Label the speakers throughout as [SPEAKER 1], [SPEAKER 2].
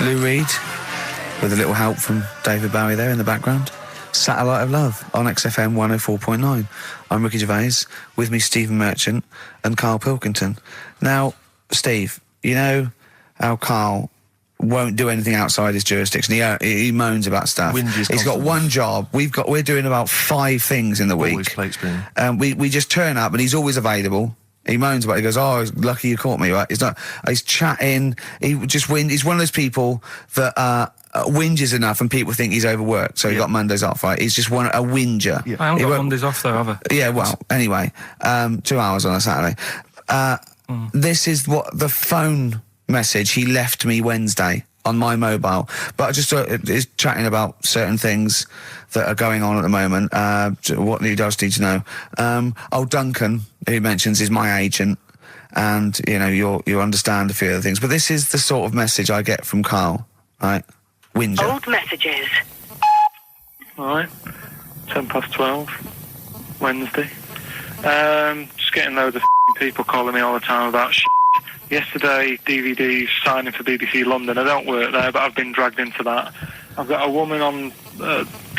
[SPEAKER 1] Lou Reed, with a little help from David Bowie there in the background. Satellite of Love on XFM 104.9. I'm Ricky Gervais, with me Stephen Merchant and Karl Pilkington. Now, Steve, you know how Karl won't do anything outside his jurisdiction. He moans about stuff. He's got one job. We're doing about 5 things in the week.
[SPEAKER 2] Always plate spinning.
[SPEAKER 1] We just turn up and he's always available. He moans about it. He goes, "Oh, lucky you caught me." Right? He's chatting. He just He's one of those people that whinges enough, and people think he's overworked. So he got Mondays off. Right? He's just a whinger.
[SPEAKER 3] Yeah. I haven't got Mondays off though, have I?
[SPEAKER 1] Yeah. Well, anyway, 2 hours on a Saturday. This is what the phone message he left me Wednesday on my mobile, but I just is chatting about certain things that are going on at the moment. What he does need to know. Duncan, who mentions, is my agent, and you know you understand a few of the things. But this is the sort of message I get from Karl, right? Whinger.
[SPEAKER 4] Old messages.
[SPEAKER 5] Right, 12, Wednesday. Just getting loads of people calling me all the time about shit. Yesterday, DVD's signing for BBC London. I don't work there, but I've been dragged into that. I've got a woman on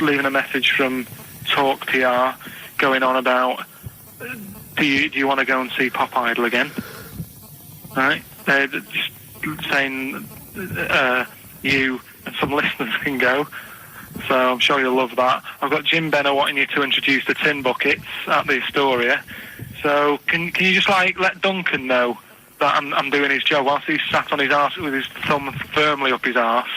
[SPEAKER 5] leaving a message from Talk PR going on about do you want to go and see Pop Idol again? Right? They're just saying you and some listeners can go. So I'm sure you'll love that. I've got Jim Benner wanting you to introduce the tin buckets at the Astoria. So can you just let Duncan know that I'm doing his job whilst he's sat on his arse with his thumb firmly up his arse?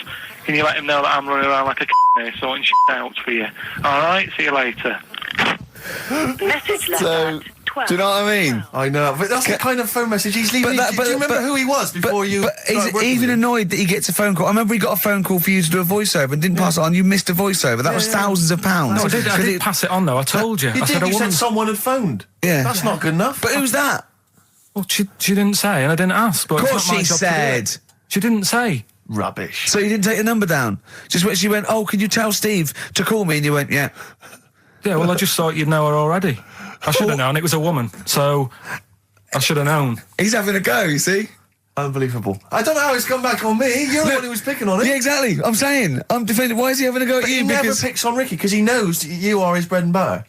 [SPEAKER 5] Can you let him know that I'm running around like a here sorting shit out for you? Alright, see you later.
[SPEAKER 4] Message left at 12.
[SPEAKER 1] Do you know what I mean?
[SPEAKER 2] I know, but that's the kind of phone message he's leaving. Do you remember who he was before you?
[SPEAKER 1] But he's even annoyed that he gets a phone call. I remember he got a phone call for you to do a voiceover and didn't pass it on. You missed a voiceover. That was thousands of pounds.
[SPEAKER 3] No, I did pass it on though. I told you.
[SPEAKER 2] You said someone had phoned.
[SPEAKER 1] Yeah,
[SPEAKER 2] that's not good enough.
[SPEAKER 1] But who's that?
[SPEAKER 3] Well, she didn't say, and I didn't ask. But
[SPEAKER 1] of course she said.
[SPEAKER 3] She didn't say.
[SPEAKER 2] Rubbish.
[SPEAKER 1] So you didn't take the number down? Just when she went, "Oh, can you tell Steve to call me?" And you went, "Yeah."
[SPEAKER 3] Yeah, well, I just thought you'd know her already. I should have known. It was a woman, so I should have known.
[SPEAKER 1] He's having a go, you see?
[SPEAKER 2] Unbelievable. I don't know how it's come back on me. You're the one who was picking on it.
[SPEAKER 1] Yeah, exactly. I'm saying. I'm defending. Why is he having a go at you?
[SPEAKER 2] He never picks on Ricky because he knows you are his bread and butter.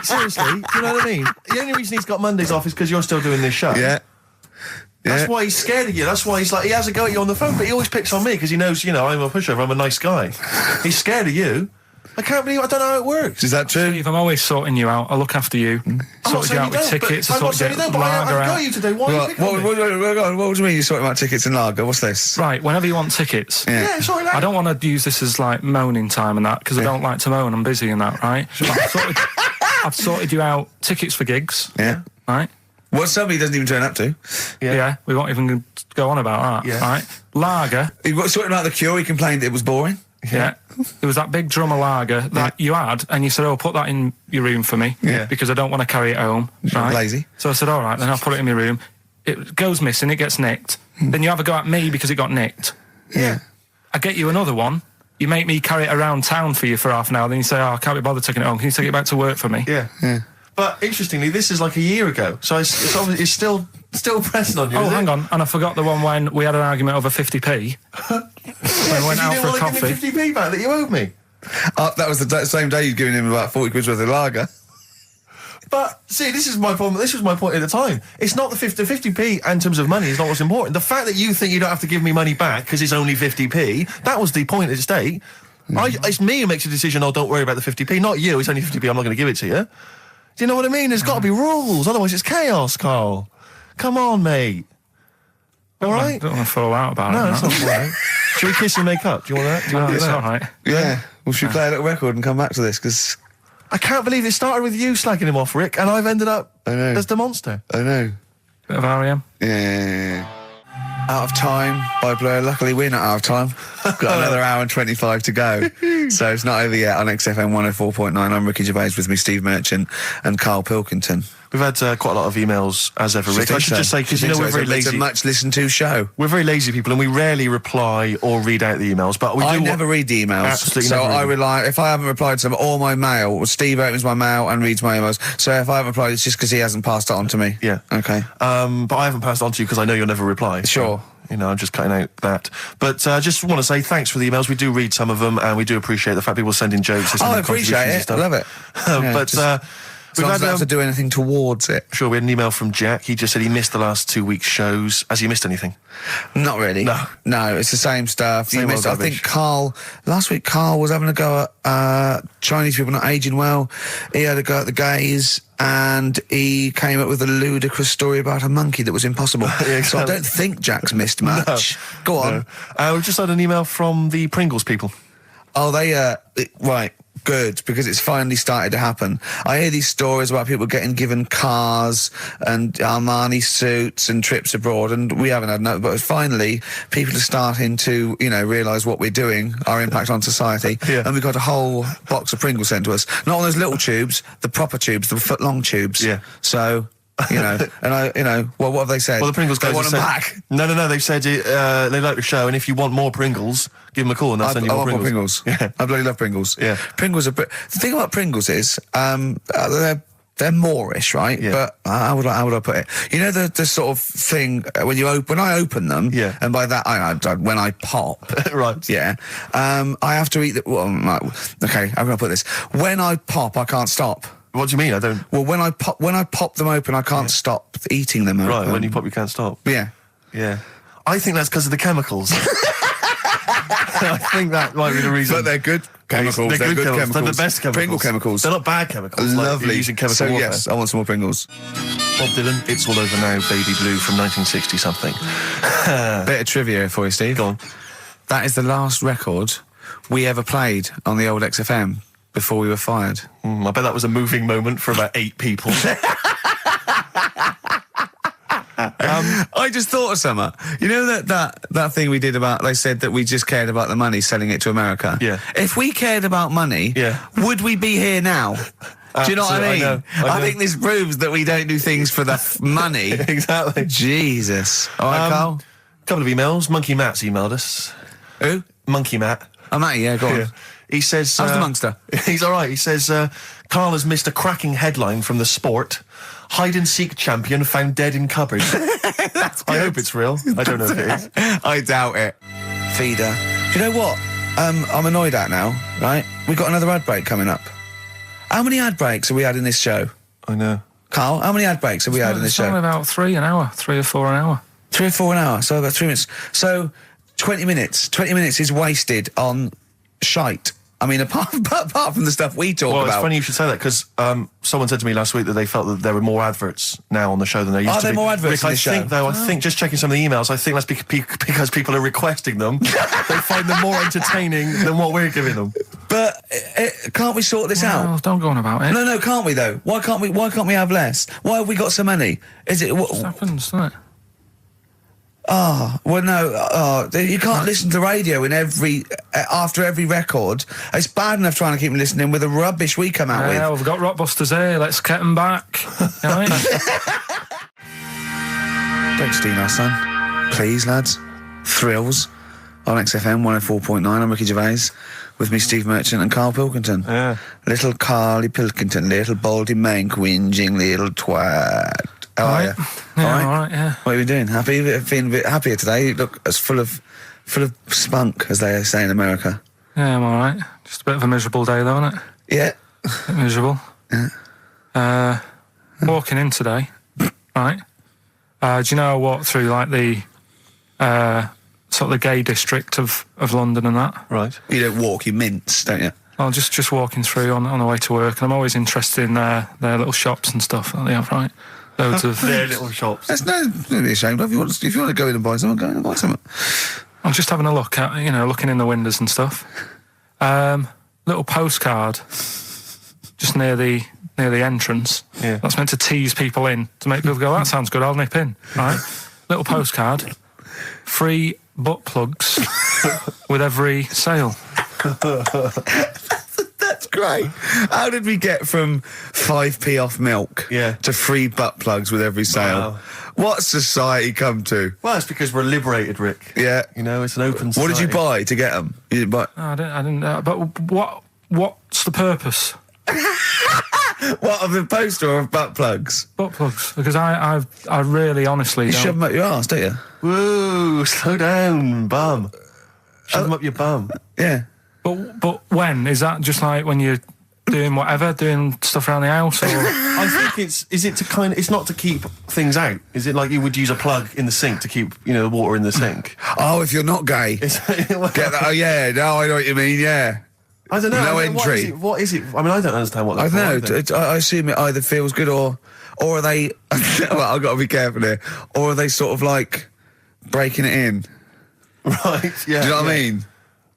[SPEAKER 2] Seriously, do you know what I mean? The only reason he's got Mondays off is because you're still doing this show.
[SPEAKER 1] Yeah.
[SPEAKER 2] That's why he's scared of you. That's why he has a go at you on the phone, but he always picks on me because he knows, I'm a pushover, I'm a nice guy. He's scared of you. I can't believe I don't know how it works.
[SPEAKER 1] Is that true?
[SPEAKER 3] Steve, I'm always sorting you out. I look after you. Sorted you out with tickets. I sorted you out with lager
[SPEAKER 2] I got you today. Why are you picking on me?
[SPEAKER 1] What do you mean you're sorting out tickets and lager? What's this?
[SPEAKER 3] Right, whenever you want tickets.
[SPEAKER 2] Yeah, sorry,
[SPEAKER 3] I don't want to use this as moaning time and that because I don't like to moan. I'm busy and that, right? I've sorted you out tickets for gigs.
[SPEAKER 1] Yeah.
[SPEAKER 3] Right?
[SPEAKER 1] What somebody doesn't even turn up to.
[SPEAKER 3] Yeah, we won't even go on about that, right? Lager.
[SPEAKER 1] You got sorting out the Cure, he complained it was boring.
[SPEAKER 3] Yeah. It was that big drum of lager that you had, and you said, "Oh, put that in your room for me, because I don't want to carry it home." Right?
[SPEAKER 1] Lazy.
[SPEAKER 3] So I said, "All right, then I'll put it in my room." It goes missing, it gets nicked. Then you have a go at me because it got nicked.
[SPEAKER 1] Yeah.
[SPEAKER 3] I get you another one. You make me carry it around town for you for half an hour. Then you say, "Oh, I can't be bothered taking it home. Can you take it back to work for me?"
[SPEAKER 2] Yeah. But interestingly, this is like a year ago, so it's obviously still pressing on you.
[SPEAKER 3] Oh, hang on, and I forgot the one when we had an argument over 50p. When we went out for a coffee.
[SPEAKER 2] You didn't want to give me 50p back that you owed me.
[SPEAKER 1] That was the same day you'd given him about 40 quid worth of lager.
[SPEAKER 2] But see, this is my problem. This was my point at the time. It's not the 50p in terms of money is not what's important. The fact that you think you don't have to give me money back because it's only 50p, that was the point at stake. It's me who makes a decision. Oh, don't worry about the 50p, not you. It's only 50p. I'm not going to give it to you. Do you know what I mean? There's got to be rules, otherwise it's chaos, Karl. Come on, mate. All right?
[SPEAKER 3] I don't want to fall out about it.
[SPEAKER 2] No, that's not all right. Should we kiss and make up? Do you want that? Do you want to do
[SPEAKER 3] it's
[SPEAKER 2] that?
[SPEAKER 3] all right.
[SPEAKER 1] Yeah. Well, should we play a little record and come back to this? Because
[SPEAKER 2] I can't believe it started with you slagging him off, Rick, and I've ended up as the monster.
[SPEAKER 1] I know.
[SPEAKER 3] Bit of R.E.M.
[SPEAKER 1] Yeah. Out of Time by Blur. Luckily, we're not out of time. Got another hour and 25 to go. So it's not over yet on XFM 104.9. I'm Ricky Gervais, with me Steve Merchant and Karl Pilkington.
[SPEAKER 2] We've had quite a lot of emails, as ever, Rick. I should just say, because we're very lazy.
[SPEAKER 1] It's a much listened to show.
[SPEAKER 2] We're very lazy people, and we rarely reply or read out the emails. But I
[SPEAKER 1] never read the emails.
[SPEAKER 2] Absolutely
[SPEAKER 1] so
[SPEAKER 2] never
[SPEAKER 1] I rely, if I haven't replied to them, or my mail, Steve opens my mail and reads my emails. So if I haven't replied, it's just because he hasn't passed it on to me.
[SPEAKER 2] Yeah.
[SPEAKER 1] Okay.
[SPEAKER 2] But I haven't passed it on to you because I know you'll never reply.
[SPEAKER 1] Sure.
[SPEAKER 2] You know, I'm just cutting out that. But I just want to say thanks for the emails. We do read some of them, and we do appreciate the fact people send in jokes.
[SPEAKER 1] I appreciate it. I love it.
[SPEAKER 2] But we've had
[SPEAKER 1] to do anything towards it.
[SPEAKER 2] Sure, we had an email from Jack. He just said he missed the last 2 weeks' shows. Has he missed anything?
[SPEAKER 1] Not really. No, it's the same stuff.
[SPEAKER 2] Same old
[SPEAKER 1] I think last week Karl was having a go at Chinese people not aging well. He had a go at the gays, and he came up with a ludicrous story about a monkey that was impossible.
[SPEAKER 2] Yeah, exactly.
[SPEAKER 1] So I don't think Jack's missed much. Go on.
[SPEAKER 2] We've just had an email from the Pringles people.
[SPEAKER 1] Oh, right. Good, because it's finally started to happen. I hear these stories about people getting given cars and Armani suits and trips abroad, and we haven't had no. But finally, people are starting to, realise what we're doing, our impact on society, and we got a whole box of Pringles sent to us. Not on those little tubes, the proper tubes, the foot-long tubes.
[SPEAKER 2] Yeah.
[SPEAKER 1] So. And what have they said?
[SPEAKER 2] Well, the Pringles guys
[SPEAKER 1] they want them
[SPEAKER 2] said,
[SPEAKER 1] back.
[SPEAKER 2] No, they've said they like the show, and if you want more Pringles, give them a call and they'll send you more Pringles.
[SPEAKER 1] Pringles.
[SPEAKER 2] Yeah.
[SPEAKER 1] I bloody love Pringles.
[SPEAKER 2] Yeah.
[SPEAKER 1] Pringles the thing about Pringles is, they're Moorish, right?
[SPEAKER 2] Yeah.
[SPEAKER 1] But how would I put it? You know the sort of thing when I open them, and by that when I pop,
[SPEAKER 2] right?
[SPEAKER 1] Yeah, I have to eat the. Well, okay, I'm gonna put this. When I pop, I can't stop.
[SPEAKER 2] What do you mean? I don't.
[SPEAKER 1] Well, when I pop them open, I can't stop eating them.
[SPEAKER 2] Right, when you pop, you can't stop.
[SPEAKER 1] Yeah.
[SPEAKER 2] I think that's because of the chemicals. I think that might be the reason.
[SPEAKER 1] But they're good chemicals.
[SPEAKER 2] They're good chemicals. They're the best chemicals.
[SPEAKER 1] Pringle chemicals.
[SPEAKER 2] They're not bad chemicals.
[SPEAKER 1] Lovely.
[SPEAKER 2] Like you're using chemical warfare.
[SPEAKER 1] Yes, I want some more Pringles.
[SPEAKER 2] Bob Dylan, It's All Over Now, Baby Blue from 1960 something.
[SPEAKER 1] Bit of trivia for you, Steve.
[SPEAKER 2] Go on.
[SPEAKER 1] That is the last record we ever played on the old XFM before we were fired.
[SPEAKER 2] I bet that was a moving moment for about 8 people.
[SPEAKER 1] I just thought of something. You know that thing we did about, they said that we just cared about the money, selling it to America?
[SPEAKER 2] Yeah.
[SPEAKER 1] If we cared about money, would we be here now? Do you know what I mean? I think this proves that we don't do things for the money.
[SPEAKER 2] Exactly.
[SPEAKER 1] Jesus. All right, Karl?
[SPEAKER 2] Couple of emails. Monkey Matt's emailed us.
[SPEAKER 1] Who?
[SPEAKER 2] Monkey Matt.
[SPEAKER 1] Oh, Matty, yeah, go on.
[SPEAKER 2] Yeah. He says...
[SPEAKER 1] How's the Monster?
[SPEAKER 2] He's all right. He says, Karl has missed a cracking headline from the Sport. Hide-and-seek champion found dead in cupboard. I hope it's real. I don't know if it is.
[SPEAKER 1] I doubt it. Feeder. Do you know what? I'm annoyed at now, right? We've got another ad break coming up. How many ad breaks have we had in this show?
[SPEAKER 2] I know.
[SPEAKER 1] Karl, how many ad breaks have we had in this show?
[SPEAKER 3] It's about 3 an hour, 3 or 4 an hour.
[SPEAKER 1] 3 or 4 an hour, so about 3 minutes. So 20 minutes. 20 minutes is wasted on shite. I mean, apart from the stuff we talk about.
[SPEAKER 2] Well, it's funny you should say that, because someone said to me last week that they felt that there were more adverts now on the show than there used to be.
[SPEAKER 1] Are there more adverts
[SPEAKER 2] Rick,
[SPEAKER 1] in the show?
[SPEAKER 2] I think, just checking some of the emails, I think that's because people are requesting them. They find them more entertaining than what we're giving them.
[SPEAKER 1] But can't we sort this out?
[SPEAKER 3] Don't go on about it.
[SPEAKER 1] No, can't we though? Why can't we have less? Why have we got so many? Is it what
[SPEAKER 3] happens, doesn't it?
[SPEAKER 1] Oh, well, no, you can't listen to radio after every record. It's bad enough trying to keep them listening with the rubbish we come out with.
[SPEAKER 3] Yeah, we've got Rockbusters here, let's get them back. Right?
[SPEAKER 1] Don't steal our son. Please, lads. Thrills on XFM 104.9. I'm Ricky Gervais. With me, Steve Merchant and Karl Pilkington.
[SPEAKER 2] Yeah.
[SPEAKER 1] Little Karl Pilkington, little baldy mank, whinging little twat. How are you?
[SPEAKER 3] Yeah, all right, yeah.
[SPEAKER 1] What have you been doing? Happy? Feeling a bit happier today? You look as full of spunk, as they say in America.
[SPEAKER 3] Yeah, I'm all right. Just a bit of a miserable day, though, isn't it?
[SPEAKER 1] Yeah.
[SPEAKER 3] A bit miserable.
[SPEAKER 1] Yeah.
[SPEAKER 3] Walking in today, right? Do you know I walked through, like, the sort of the gay district of London and that?
[SPEAKER 2] Right.
[SPEAKER 1] You don't walk, you mince, don't you?
[SPEAKER 3] Well, just walking through on the way to work, and I'm always interested in their little shops and stuff that they have, right? Loads of
[SPEAKER 2] their little shops.
[SPEAKER 1] That's don't be ashamed of. If you want to go in and buy something, go in and buy something.
[SPEAKER 3] I'm just having a look at, looking in the windows and stuff. Little postcard just near the entrance.
[SPEAKER 2] Yeah.
[SPEAKER 3] That's meant to tease people in, to make people go, that sounds good, I'll nip in. Right? Little postcard. Free butt plugs with every sale.
[SPEAKER 1] That's great. How did we get from 5p off milk to free butt plugs with every sale?
[SPEAKER 2] Wow.
[SPEAKER 1] What society come to?
[SPEAKER 2] Well, it's because we're liberated, Rick.
[SPEAKER 1] Yeah.
[SPEAKER 2] It's an open society.
[SPEAKER 1] What did you buy to get them? You didn't buy...
[SPEAKER 3] No, I didn't. But what's the purpose?
[SPEAKER 1] What, of the poster or of butt plugs?
[SPEAKER 3] Butt plugs. Because I really honestly
[SPEAKER 1] You
[SPEAKER 3] don't...
[SPEAKER 1] shove them up your arse, don't you?
[SPEAKER 2] Whoa, slow down, bum. Shove them up your bum.
[SPEAKER 1] Yeah.
[SPEAKER 3] But when? Is that just like when you're doing whatever, doing stuff around the house? Or?
[SPEAKER 2] I think it's not to keep things out. Is it like you would use a plug in the sink to keep, the water in the sink?
[SPEAKER 1] Oh, if you're not gay. Get that? Oh, yeah. No, I know what you mean, yeah.
[SPEAKER 2] I don't know.
[SPEAKER 1] No entry.
[SPEAKER 2] What is it? I mean, I don't understand what
[SPEAKER 1] I
[SPEAKER 2] that's
[SPEAKER 1] don't know. I assume it either feels good or are they... well, I've got to be careful here. Or are they sort of like breaking it in?
[SPEAKER 2] Right, yeah.
[SPEAKER 1] Do you know what I mean?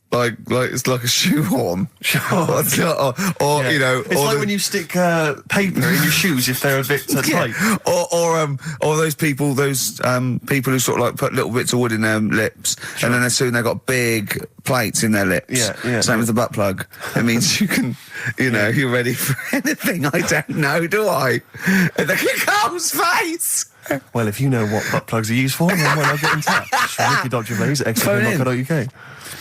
[SPEAKER 1] Like it's like a shoehorn.
[SPEAKER 2] Sure.
[SPEAKER 1] or
[SPEAKER 2] Yeah. It's like when you stick paper in your shoes if they're a bit tight.
[SPEAKER 1] Or those people who sort of like put little bits of wood in their lips, and then as soon they've got big plates in their lips.
[SPEAKER 2] Yeah.
[SPEAKER 1] Same as the butt plug. It means you can, you're ready for anything. I don't know, do I? And look at Carl's face.
[SPEAKER 2] Well, if you know what butt plugs are used for, then why not get in touch? Ricky Gervais at XFM.co.uk.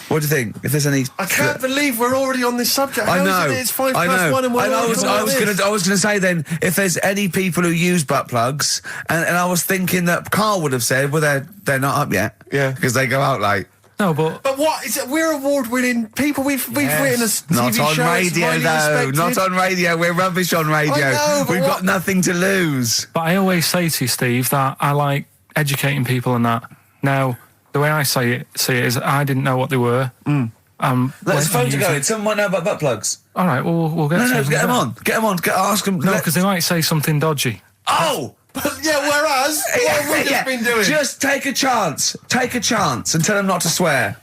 [SPEAKER 1] What do you think? If there's any,
[SPEAKER 2] I can't believe we're already on this subject.
[SPEAKER 1] I know.
[SPEAKER 2] It's 1 and we're
[SPEAKER 1] I was going to say then, if there's any people who use butt plugs, and I was thinking that Karl would have said, well, they're not up yet, because they go out late.
[SPEAKER 3] No, but
[SPEAKER 2] what is it? We're award-winning people. We've written a TV
[SPEAKER 1] not on
[SPEAKER 2] show.
[SPEAKER 1] radio though. Not on radio. We're rubbish on radio.
[SPEAKER 2] I know,
[SPEAKER 1] We've got nothing to lose.
[SPEAKER 3] But I always say to you, Steve, that I like educating people and that. Now, the way I see it is I didn't know what they were.
[SPEAKER 1] Let's phone to go. Someone might know about butt plugs.
[SPEAKER 3] All right, we'll get.
[SPEAKER 1] No, get them on. Ask them.
[SPEAKER 3] No, because they might say something dodgy.
[SPEAKER 1] Oh.
[SPEAKER 2] Yeah, whereas what have we just been doing?
[SPEAKER 1] Just take a chance. Take a chance and tell them not to swear.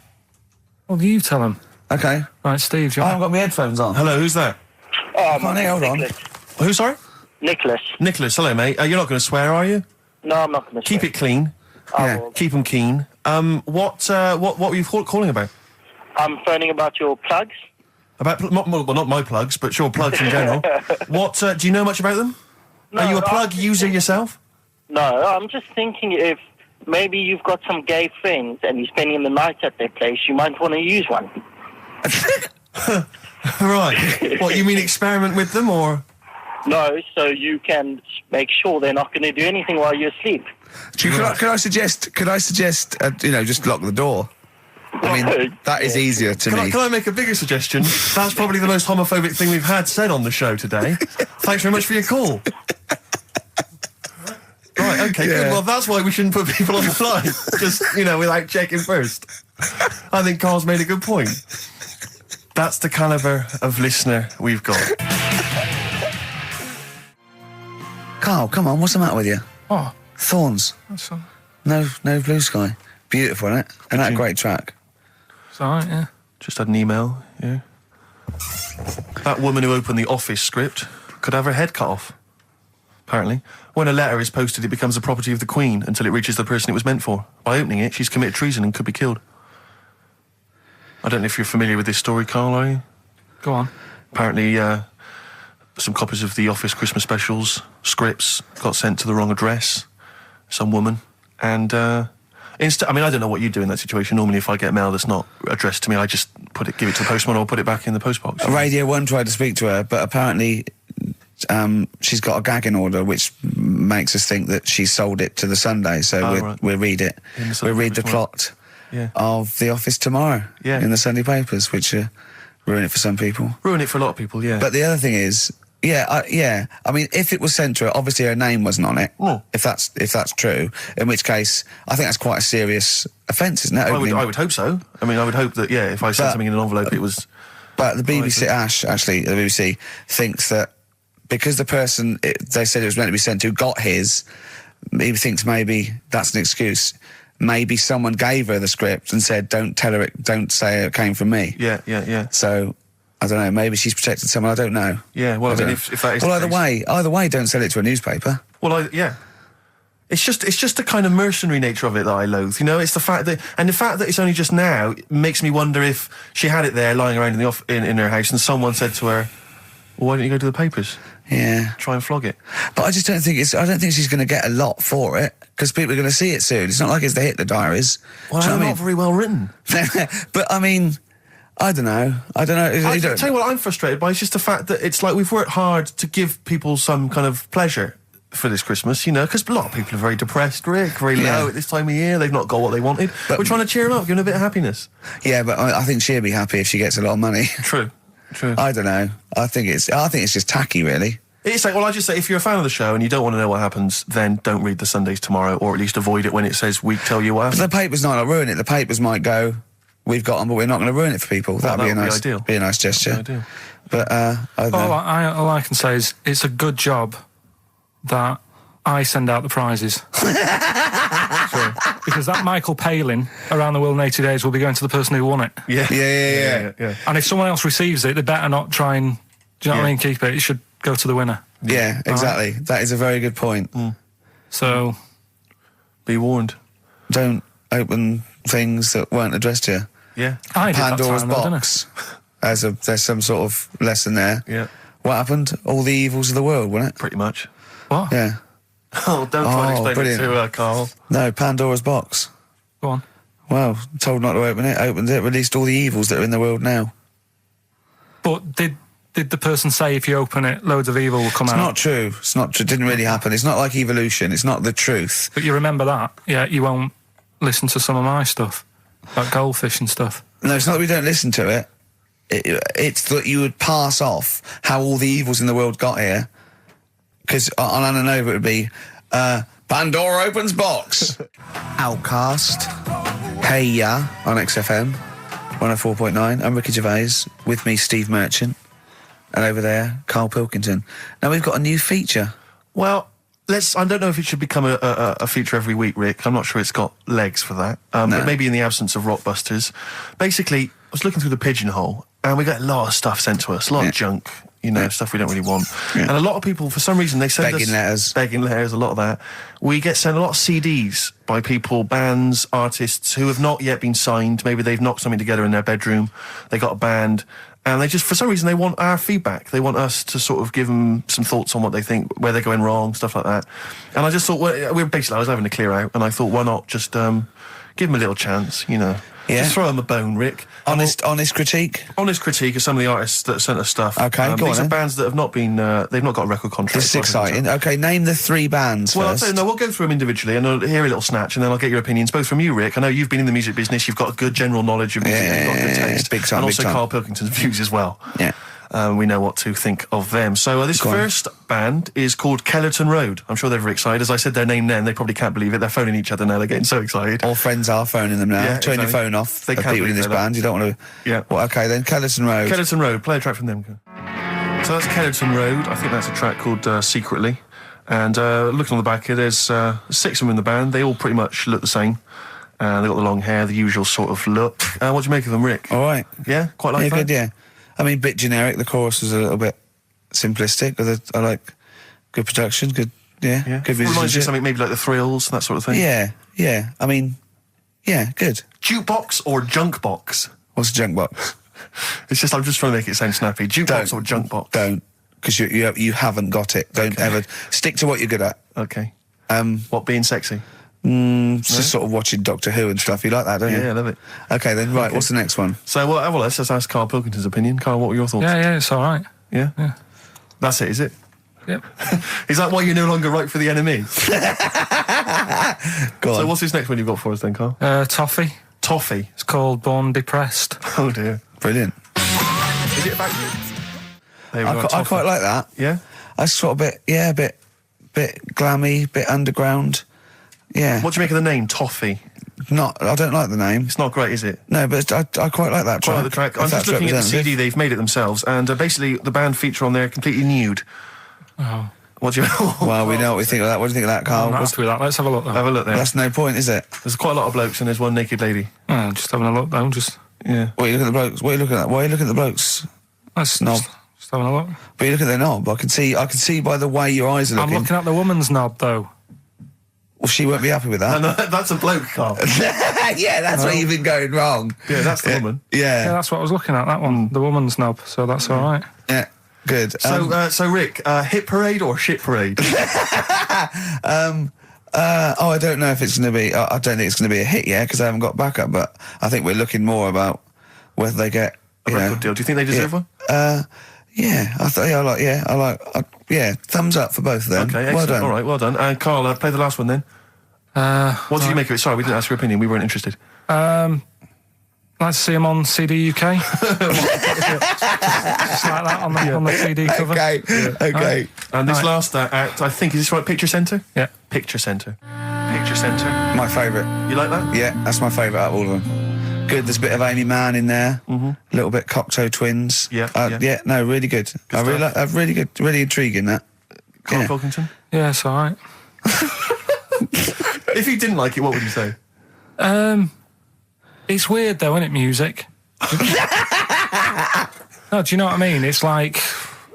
[SPEAKER 3] Well, you tell them.
[SPEAKER 1] Okay.
[SPEAKER 3] Right, Steve.
[SPEAKER 1] I haven't got my headphones on.
[SPEAKER 2] Hello, who's that?
[SPEAKER 1] Hold on.
[SPEAKER 2] Who, sorry?
[SPEAKER 5] Nicholas.
[SPEAKER 2] Nicholas, hello, mate. You're not going to swear, are you?
[SPEAKER 5] No, I'm not going to.
[SPEAKER 2] Keep it clean.
[SPEAKER 1] Yeah.
[SPEAKER 2] Keep them keen. What were you calling about?
[SPEAKER 5] I'm phoning about your plugs.
[SPEAKER 2] About not my plugs, but sure, plugs in general. What do you know much about them?
[SPEAKER 5] No,
[SPEAKER 2] Are you a plug user yourself?
[SPEAKER 5] No, I'm just thinking if maybe you've got some gay friends and you're spending the night at their place, you might want to use one.
[SPEAKER 2] Right. What, you mean experiment with them, or?
[SPEAKER 5] No, so you can make sure they're not going to do anything while you're asleep.
[SPEAKER 1] Could I suggest? Just lock the door. I mean, that is easier to me.
[SPEAKER 2] Can I make a bigger suggestion? That's probably the most homophobic thing we've had said on the show today. Thanks very much for your call. Right, okay, good. Well, that's why we shouldn't put people on the line. Just, without checking first. I think Karl's made a good point. That's the calibre of listener we've got.
[SPEAKER 1] Karl, come on, what's the matter with you?
[SPEAKER 3] Oh,
[SPEAKER 1] Thorns.
[SPEAKER 3] that's all.
[SPEAKER 1] No blue sky. Beautiful, isn't it? And that great track.
[SPEAKER 3] It's all right, yeah.
[SPEAKER 2] Just had an email, yeah. That woman who opened the Office script could have her head cut off, apparently. When a letter is posted, it becomes the property of the Queen until it reaches the person it was meant for. By opening it, she's committed treason and could be killed. I don't know if you're familiar with this story, Karl, are you?
[SPEAKER 3] Go on.
[SPEAKER 2] Apparently, some copies of the Office Christmas specials, scripts, got sent to the wrong address, some woman, and... I mean, I don't know what you do in that situation. Normally, if I get mail that's not addressed to me, I just give it to the postman or put it back in the postbox.
[SPEAKER 1] Radio 1 tried to speak to her, but apparently she's got a gagging order, which makes us think that she sold it to the Sunday. So we'll read it. We'll read the plot of The Office tomorrow in the Sunday papers, which ruin it for some people.
[SPEAKER 2] Ruin it for a lot of people, yeah.
[SPEAKER 1] But the other thing is... I mean, if it was sent to her, obviously her name wasn't on it. If that's true, in which case I think that's quite a serious offence, isn't it?
[SPEAKER 2] I would hope so. I mean, I would hope that if I sent something in an envelope, it was.
[SPEAKER 1] But the BBC, the BBC thinks that because the person they said it was meant to be sent to got his, he thinks maybe that's an excuse. Maybe someone gave her the script and said, "Don't tell her, don't say it came from me."
[SPEAKER 2] Yeah.
[SPEAKER 1] So. I don't know, maybe she's protected someone, I don't know.
[SPEAKER 2] Yeah, well, I mean, if that is...
[SPEAKER 1] Well, either way, don't sell it to a newspaper.
[SPEAKER 2] Well, It's just the kind of mercenary nature of it that I loathe, It's the fact that it's only just now makes me wonder if she had it there lying around in her house and someone said to her, well, why don't you go to the papers?
[SPEAKER 1] Yeah.
[SPEAKER 2] Try and flog it.
[SPEAKER 1] But I just don't think she's going to get a lot for it, because people are going to see it soon. It's not like it's the Hitler Diaries.
[SPEAKER 2] Well, they're not very well written.
[SPEAKER 1] But, I mean... I don't know. I tell
[SPEAKER 2] you what I'm frustrated by. It's just the fact that it's like we've worked hard to give people some kind of pleasure for this Christmas, you know, because a lot of people are very depressed, Rick, very low at this time of year. They've not got what they wanted. But we're trying to cheer them up, give them a bit of happiness.
[SPEAKER 1] Yeah, but I think she'll be happy if she gets a lot of money.
[SPEAKER 2] True.
[SPEAKER 1] I don't know. I think it's just tacky, really.
[SPEAKER 2] It's like, well, I just say, if you're a fan of the show and you don't want to know what happens, then don't read the Sundays Tomorrow, or at least avoid it when it says we tell you what happens.
[SPEAKER 1] But the paper's not going to ruin it. The papers might go, we've got them, but we're not going to ruin it for people.
[SPEAKER 2] Well,
[SPEAKER 1] That'd be a nice,
[SPEAKER 2] ideal.
[SPEAKER 1] be a nice gesture.
[SPEAKER 2] Ideal.
[SPEAKER 1] But I don't know.
[SPEAKER 3] All I can say is it's a good job that I send out the prizes. Because that Michael Palin around the world in 80 days will be going to the person who won it.
[SPEAKER 2] Yeah.
[SPEAKER 3] And if someone else receives it, they better not try and, do you know what I mean, keep it. It should go to the winner.
[SPEAKER 1] Yeah, exactly. That is a very good point.
[SPEAKER 3] So,
[SPEAKER 2] be warned.
[SPEAKER 1] Don't open things that weren't addressed to you.
[SPEAKER 2] Yeah.
[SPEAKER 3] I did
[SPEAKER 1] Pandora's
[SPEAKER 3] that time, though,
[SPEAKER 1] box. There's some sort of lesson there.
[SPEAKER 2] Yeah.
[SPEAKER 1] What happened? All the evils of the world, wasn't it?
[SPEAKER 2] Pretty much.
[SPEAKER 3] What?
[SPEAKER 1] Yeah.
[SPEAKER 2] Oh, don't try and explain
[SPEAKER 1] brilliant.
[SPEAKER 2] it to her, Carl.
[SPEAKER 1] No, Pandora's box.
[SPEAKER 3] Go on.
[SPEAKER 1] Well, told not to open it, opened it, released all the evils that are in the world now.
[SPEAKER 3] But did the person say if you open it, loads of evil will come out?
[SPEAKER 1] It's not true. It's not true. It didn't really happen. It's not like evolution. It's not the truth.
[SPEAKER 3] But you remember that? Yeah, you won't listen to some of my stuff, like goldfish and stuff.
[SPEAKER 1] No, it's not that we don't listen to it. It's that you would pass off how all the evils in the world got here. Because on Anna Nova it would be, Pandora opens box. Outcast. Hey Ya on XFM 104.9. I'm Ricky Gervais. With me, Steve Merchant. And over there, Karl Pilkington. Now we've got a new feature.
[SPEAKER 2] Well, I don't know if it should become a feature every week, Rick. I'm not sure it's got legs for that. But maybe in the absence of Rockbusters. Basically, I was looking through the pigeonhole, and we got a lot of stuff sent to us, a lot of junk, you know, stuff we don't really want. And a lot of people, for some reason, they send us... Begging letters, a lot of that. We get sent a lot of CDs by people, bands, artists, who have not yet been signed. Maybe they've knocked something together in their bedroom, they got a band... And they just, for some reason, they want our feedback. They want us to sort of give them some thoughts on what they think, where they're going wrong, stuff like that. And I just thought, I was having a clear out, and I thought, why not just give them a little chance, you know?
[SPEAKER 1] Yeah.
[SPEAKER 2] Just throw them a bone, Rick.
[SPEAKER 1] Honest critique?
[SPEAKER 2] Honest critique of some of the artists that sent us stuff.
[SPEAKER 1] Okay, go on
[SPEAKER 2] These are
[SPEAKER 1] then.
[SPEAKER 2] bands that have not been, they've not got a record contract.
[SPEAKER 1] This is exciting. Okay, name the 3 bands
[SPEAKER 2] Well, I'll
[SPEAKER 1] first.
[SPEAKER 2] tell you, no, we'll go through them individually, and I'll hear a little snatch, and then I'll get your opinions, both from you, Rick. I know you've been in the music business, you've got a good general knowledge of music, you've got good taste.
[SPEAKER 1] Big time,
[SPEAKER 2] and
[SPEAKER 1] big
[SPEAKER 2] also
[SPEAKER 1] time.
[SPEAKER 2] Karl Pilkington's views as well.
[SPEAKER 1] Yeah.
[SPEAKER 2] We know what to think of them. So this
[SPEAKER 1] Go on.
[SPEAKER 2] first band is called Kellerton Road. I'm sure they're very excited. As I said their name then, they probably can't believe it. They're phoning each other now. They're getting so excited.
[SPEAKER 1] All friends are phoning them now.
[SPEAKER 2] Yeah,
[SPEAKER 1] Turn your
[SPEAKER 2] exactly.
[SPEAKER 1] phone off.
[SPEAKER 2] They
[SPEAKER 1] Of
[SPEAKER 2] can't
[SPEAKER 1] people in
[SPEAKER 2] believe
[SPEAKER 1] this
[SPEAKER 2] they're
[SPEAKER 1] band. You don't want to...
[SPEAKER 2] Yeah.
[SPEAKER 1] Well, okay, then Kellerton Road.
[SPEAKER 2] Kellerton Road. Play a track from them. So that's Kellerton Road. I think that's a track called Secretly. And looking on the back here, there's 6 of them in the band. They all pretty much look the same. They got the long hair, the usual sort of look. What do you make of them, Rick?
[SPEAKER 1] All right.
[SPEAKER 2] Yeah? Quite like
[SPEAKER 1] Yeah,
[SPEAKER 2] that?
[SPEAKER 1] good, yeah. I mean, bit generic. The chorus was a little bit simplistic, but I like good production, good
[SPEAKER 2] Yeah.
[SPEAKER 1] good
[SPEAKER 2] Reminds you of
[SPEAKER 1] musicianship.
[SPEAKER 2] something maybe like the Thrills, that sort of thing.
[SPEAKER 1] Yeah. I mean, yeah, good.
[SPEAKER 2] Jukebox or junk box?
[SPEAKER 1] What's a junk box?
[SPEAKER 2] It's just, I'm just trying to make it sound snappy. Jukebox or junk box?
[SPEAKER 1] Don't, because you haven't got it. Don't ever stick to what you're good at.
[SPEAKER 2] Okay. What, being sexy?
[SPEAKER 1] Just sort of watching Doctor Who and stuff. You like that, don't you?
[SPEAKER 2] Yeah, I love it.
[SPEAKER 1] Okay, then right. What's the next one?
[SPEAKER 2] So, well, let's just ask Karl Pilkington's opinion. Karl, what were your thoughts?
[SPEAKER 3] Yeah, it's all right.
[SPEAKER 2] Yeah? That's it, is it?
[SPEAKER 3] Yep.
[SPEAKER 2] Is that why you're no longer right for the enemy?
[SPEAKER 1] Go
[SPEAKER 2] So
[SPEAKER 1] on.
[SPEAKER 2] what's this next one you've got for us then, Karl?
[SPEAKER 3] Toffee.
[SPEAKER 2] Toffee.
[SPEAKER 3] It's called Born Depressed.
[SPEAKER 2] Oh, dear.
[SPEAKER 1] Brilliant.
[SPEAKER 2] Is it about you? There we go,
[SPEAKER 1] I
[SPEAKER 2] Toffee.
[SPEAKER 1] quite like that.
[SPEAKER 2] Yeah?
[SPEAKER 1] I sort of a bit glammy, bit underground. Yeah.
[SPEAKER 2] What do you make of the name, Toffee?
[SPEAKER 1] I don't like the name.
[SPEAKER 2] It's not great, is it?
[SPEAKER 1] No, but I quite like that track.
[SPEAKER 2] Quite like the track.
[SPEAKER 1] If
[SPEAKER 2] I'm just
[SPEAKER 1] that's
[SPEAKER 2] looking at the
[SPEAKER 1] representative.
[SPEAKER 2] CD, they've made it themselves, and basically the band feature on there completely nude.
[SPEAKER 3] Oh,
[SPEAKER 2] What do you...
[SPEAKER 1] Well, we know what we think of that. What do you think of that, Carl?
[SPEAKER 3] I'm not happy with that. Let's have a look, though.
[SPEAKER 2] Have a look there.
[SPEAKER 1] That's no point, is it?
[SPEAKER 2] There's quite a lot of blokes and there's one naked lady.
[SPEAKER 3] Just having a look, though.
[SPEAKER 2] Yeah.
[SPEAKER 1] What are you looking at the blokes? What are you looking at? Why are you looking at the blokes?
[SPEAKER 3] Let's
[SPEAKER 1] Knob.
[SPEAKER 3] just having a look.
[SPEAKER 1] But you look at their knob. I can see by the way your eyes are
[SPEAKER 3] I'm
[SPEAKER 1] looking.
[SPEAKER 3] looking at the woman's knob, though.
[SPEAKER 1] Well, she won't be happy with that.
[SPEAKER 2] No, that's a bloke, Karl.
[SPEAKER 1] Yeah, that's where you've been going wrong.
[SPEAKER 2] Yeah, that's the woman.
[SPEAKER 3] Yeah,
[SPEAKER 1] Yeah,
[SPEAKER 3] that's what I was looking at, that one. The woman's knob, so that's all right.
[SPEAKER 1] yeah, good.
[SPEAKER 2] So Rick, hit parade or shit parade?
[SPEAKER 1] I don't know if it's going to be. I don't think it's going to be a hit yet because I haven't got backup. But I think we're looking more about whether they get
[SPEAKER 2] A record deal. Do you think they deserve one?
[SPEAKER 1] Yeah, thumbs up for both of them.
[SPEAKER 2] Okay, excellent.
[SPEAKER 1] Well done.
[SPEAKER 2] All right, well done. And Carl, play the last one then. What did you make of it? Sorry, we didn't ask your opinion. We weren't interested.
[SPEAKER 3] Like to see him on CD UK. Just like that on the CD cover.
[SPEAKER 1] Okay.
[SPEAKER 2] And this last act, I think, is this right? Picture Centre?
[SPEAKER 3] Yeah.
[SPEAKER 2] Picture Centre. Picture Centre.
[SPEAKER 1] My favourite.
[SPEAKER 2] You like that?
[SPEAKER 1] Yeah, that's my favourite out of all of them. Good, there's a bit of Amy Mann in there. A little bit Cocteau Twins.
[SPEAKER 2] Yeah.
[SPEAKER 1] No, really good. I really like that. Really good, really intriguing, that.
[SPEAKER 2] Karl Pilkington?
[SPEAKER 3] Yeah, it's all right.
[SPEAKER 2] If you didn't like it, what would you say?
[SPEAKER 3] It's weird though, isn't it, music? No, do you know what I mean? It's like,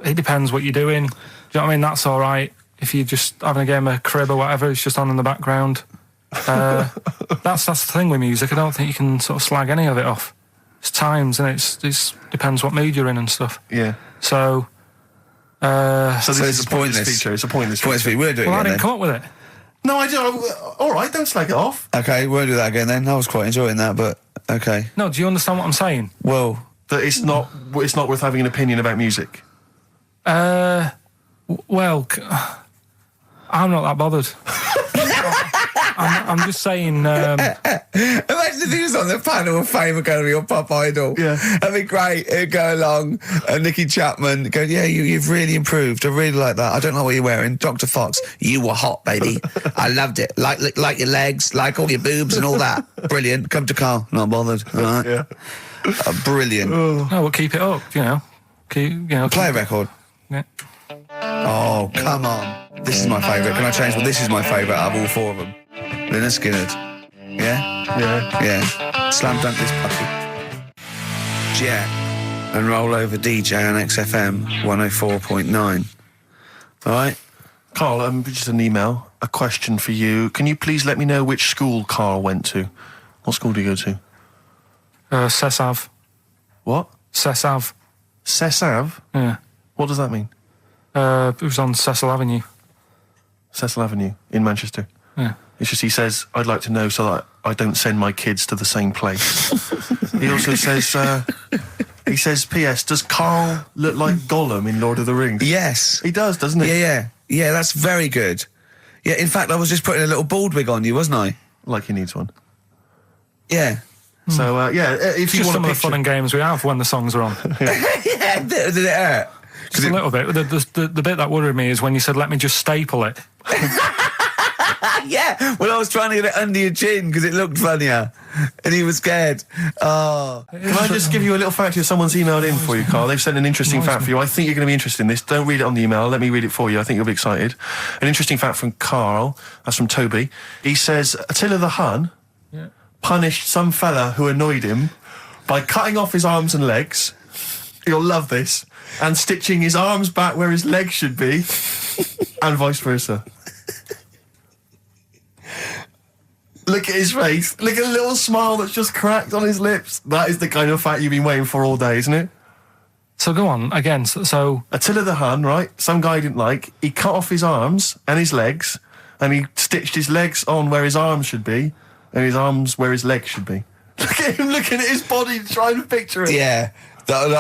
[SPEAKER 3] it depends what you're doing. Do you know what I mean? That's all right. If you're just having a game of crib or whatever, it's just on in the background. That's the thing with music. I don't think you can sort of slag any of it off. It's times, and it depends what mood you're in and stuff.
[SPEAKER 2] Yeah.
[SPEAKER 3] So
[SPEAKER 2] this is
[SPEAKER 1] it's
[SPEAKER 2] a pointless feature. It's a pointless feature.
[SPEAKER 1] We'll do it
[SPEAKER 3] I
[SPEAKER 1] again
[SPEAKER 3] didn't
[SPEAKER 1] then.
[SPEAKER 3] come up with it.
[SPEAKER 2] No, I don't. All right, don't slag it off.
[SPEAKER 1] Okay, we'll do that again then. I was quite enjoying that, but okay.
[SPEAKER 3] No, do you understand what I'm saying?
[SPEAKER 1] Well,
[SPEAKER 2] That it's not worth having an opinion about music.
[SPEAKER 3] Well, I'm not that bothered. I'm just saying.
[SPEAKER 1] imagine if he was on the panel of Fame Academy or Pop Idol.
[SPEAKER 2] Yeah.
[SPEAKER 1] That'd be great. It'd go along, and Nicky Chapman go, yeah, you've really improved. I really like that. I don't know what you're wearing. Dr. Fox, you were hot, baby. I loved it. Like your legs, like all your boobs and all that. Brilliant. Come to Carl. Not bothered. All right.
[SPEAKER 2] Yeah.
[SPEAKER 1] Brilliant.
[SPEAKER 3] No, we'll keep it up.
[SPEAKER 1] Play a record.
[SPEAKER 3] Yeah.
[SPEAKER 1] Oh, come on. This is my favourite. Can I change? Well, this is my favourite out of all four of them. Lynyrd Skynyrd. Yeah?
[SPEAKER 2] Yeah.
[SPEAKER 1] Yeah. Slam dunk this puppy. Jet and roll over DJ on XFM 104.9. All right?
[SPEAKER 2] Carl, just an email. A question for you. Can you please let me know which school Carl went to? What school do you go to?
[SPEAKER 3] Cessav.
[SPEAKER 2] What?
[SPEAKER 3] Cessav.
[SPEAKER 2] Cessav?
[SPEAKER 3] Yeah.
[SPEAKER 2] What does that mean?
[SPEAKER 3] It was on Cecil Avenue.
[SPEAKER 2] Cecil Avenue in Manchester.
[SPEAKER 3] Yeah.
[SPEAKER 2] It's just he says, I'd like to know so that I don't send my kids to the same place. He also says, P.S., does Carl look like Gollum in Lord of the Rings?
[SPEAKER 1] Yes.
[SPEAKER 2] He does, doesn't he?
[SPEAKER 1] Yeah, that's very good. Yeah, in fact, I was just putting a little bald wig on you, wasn't I?
[SPEAKER 2] Like he needs one.
[SPEAKER 1] Yeah.
[SPEAKER 2] So, if
[SPEAKER 3] It's
[SPEAKER 2] you
[SPEAKER 3] just
[SPEAKER 2] want
[SPEAKER 3] some
[SPEAKER 2] to
[SPEAKER 3] of the fun and games we have when the songs are on.
[SPEAKER 1] Yeah, did it hurt?
[SPEAKER 3] Just a little bit. The bit that worried me is when you said, let me just staple it.
[SPEAKER 1] Yeah, well, I was trying to get it under your chin because it looked funnier, and he was scared. Oh.
[SPEAKER 2] Can I just give you a little fact here? Someone's emailed in for you, Carl. They've sent an interesting fact for you. I think you're going to be interested in this. Don't read it on the email. Let me read it for you. I think you'll be excited. An interesting fact from Carl. That's from Toby. He says, Attila the Hun punished some fella who annoyed him by cutting off his arms and legs. You'll love this. And stitching his arms back where his legs should be, and vice versa. Look at his face. Look at the little smile that's just cracked on his lips. That is the kind of fact you've been waiting for all day, isn't it?
[SPEAKER 3] So go on, again, so...
[SPEAKER 2] Attila the Hun, right? Some guy didn't like. He cut off his arms and his legs, and he stitched his legs on where his arms should be, and his arms where his legs should be. Look at him looking at his body, trying to picture it.
[SPEAKER 1] Yeah. I'll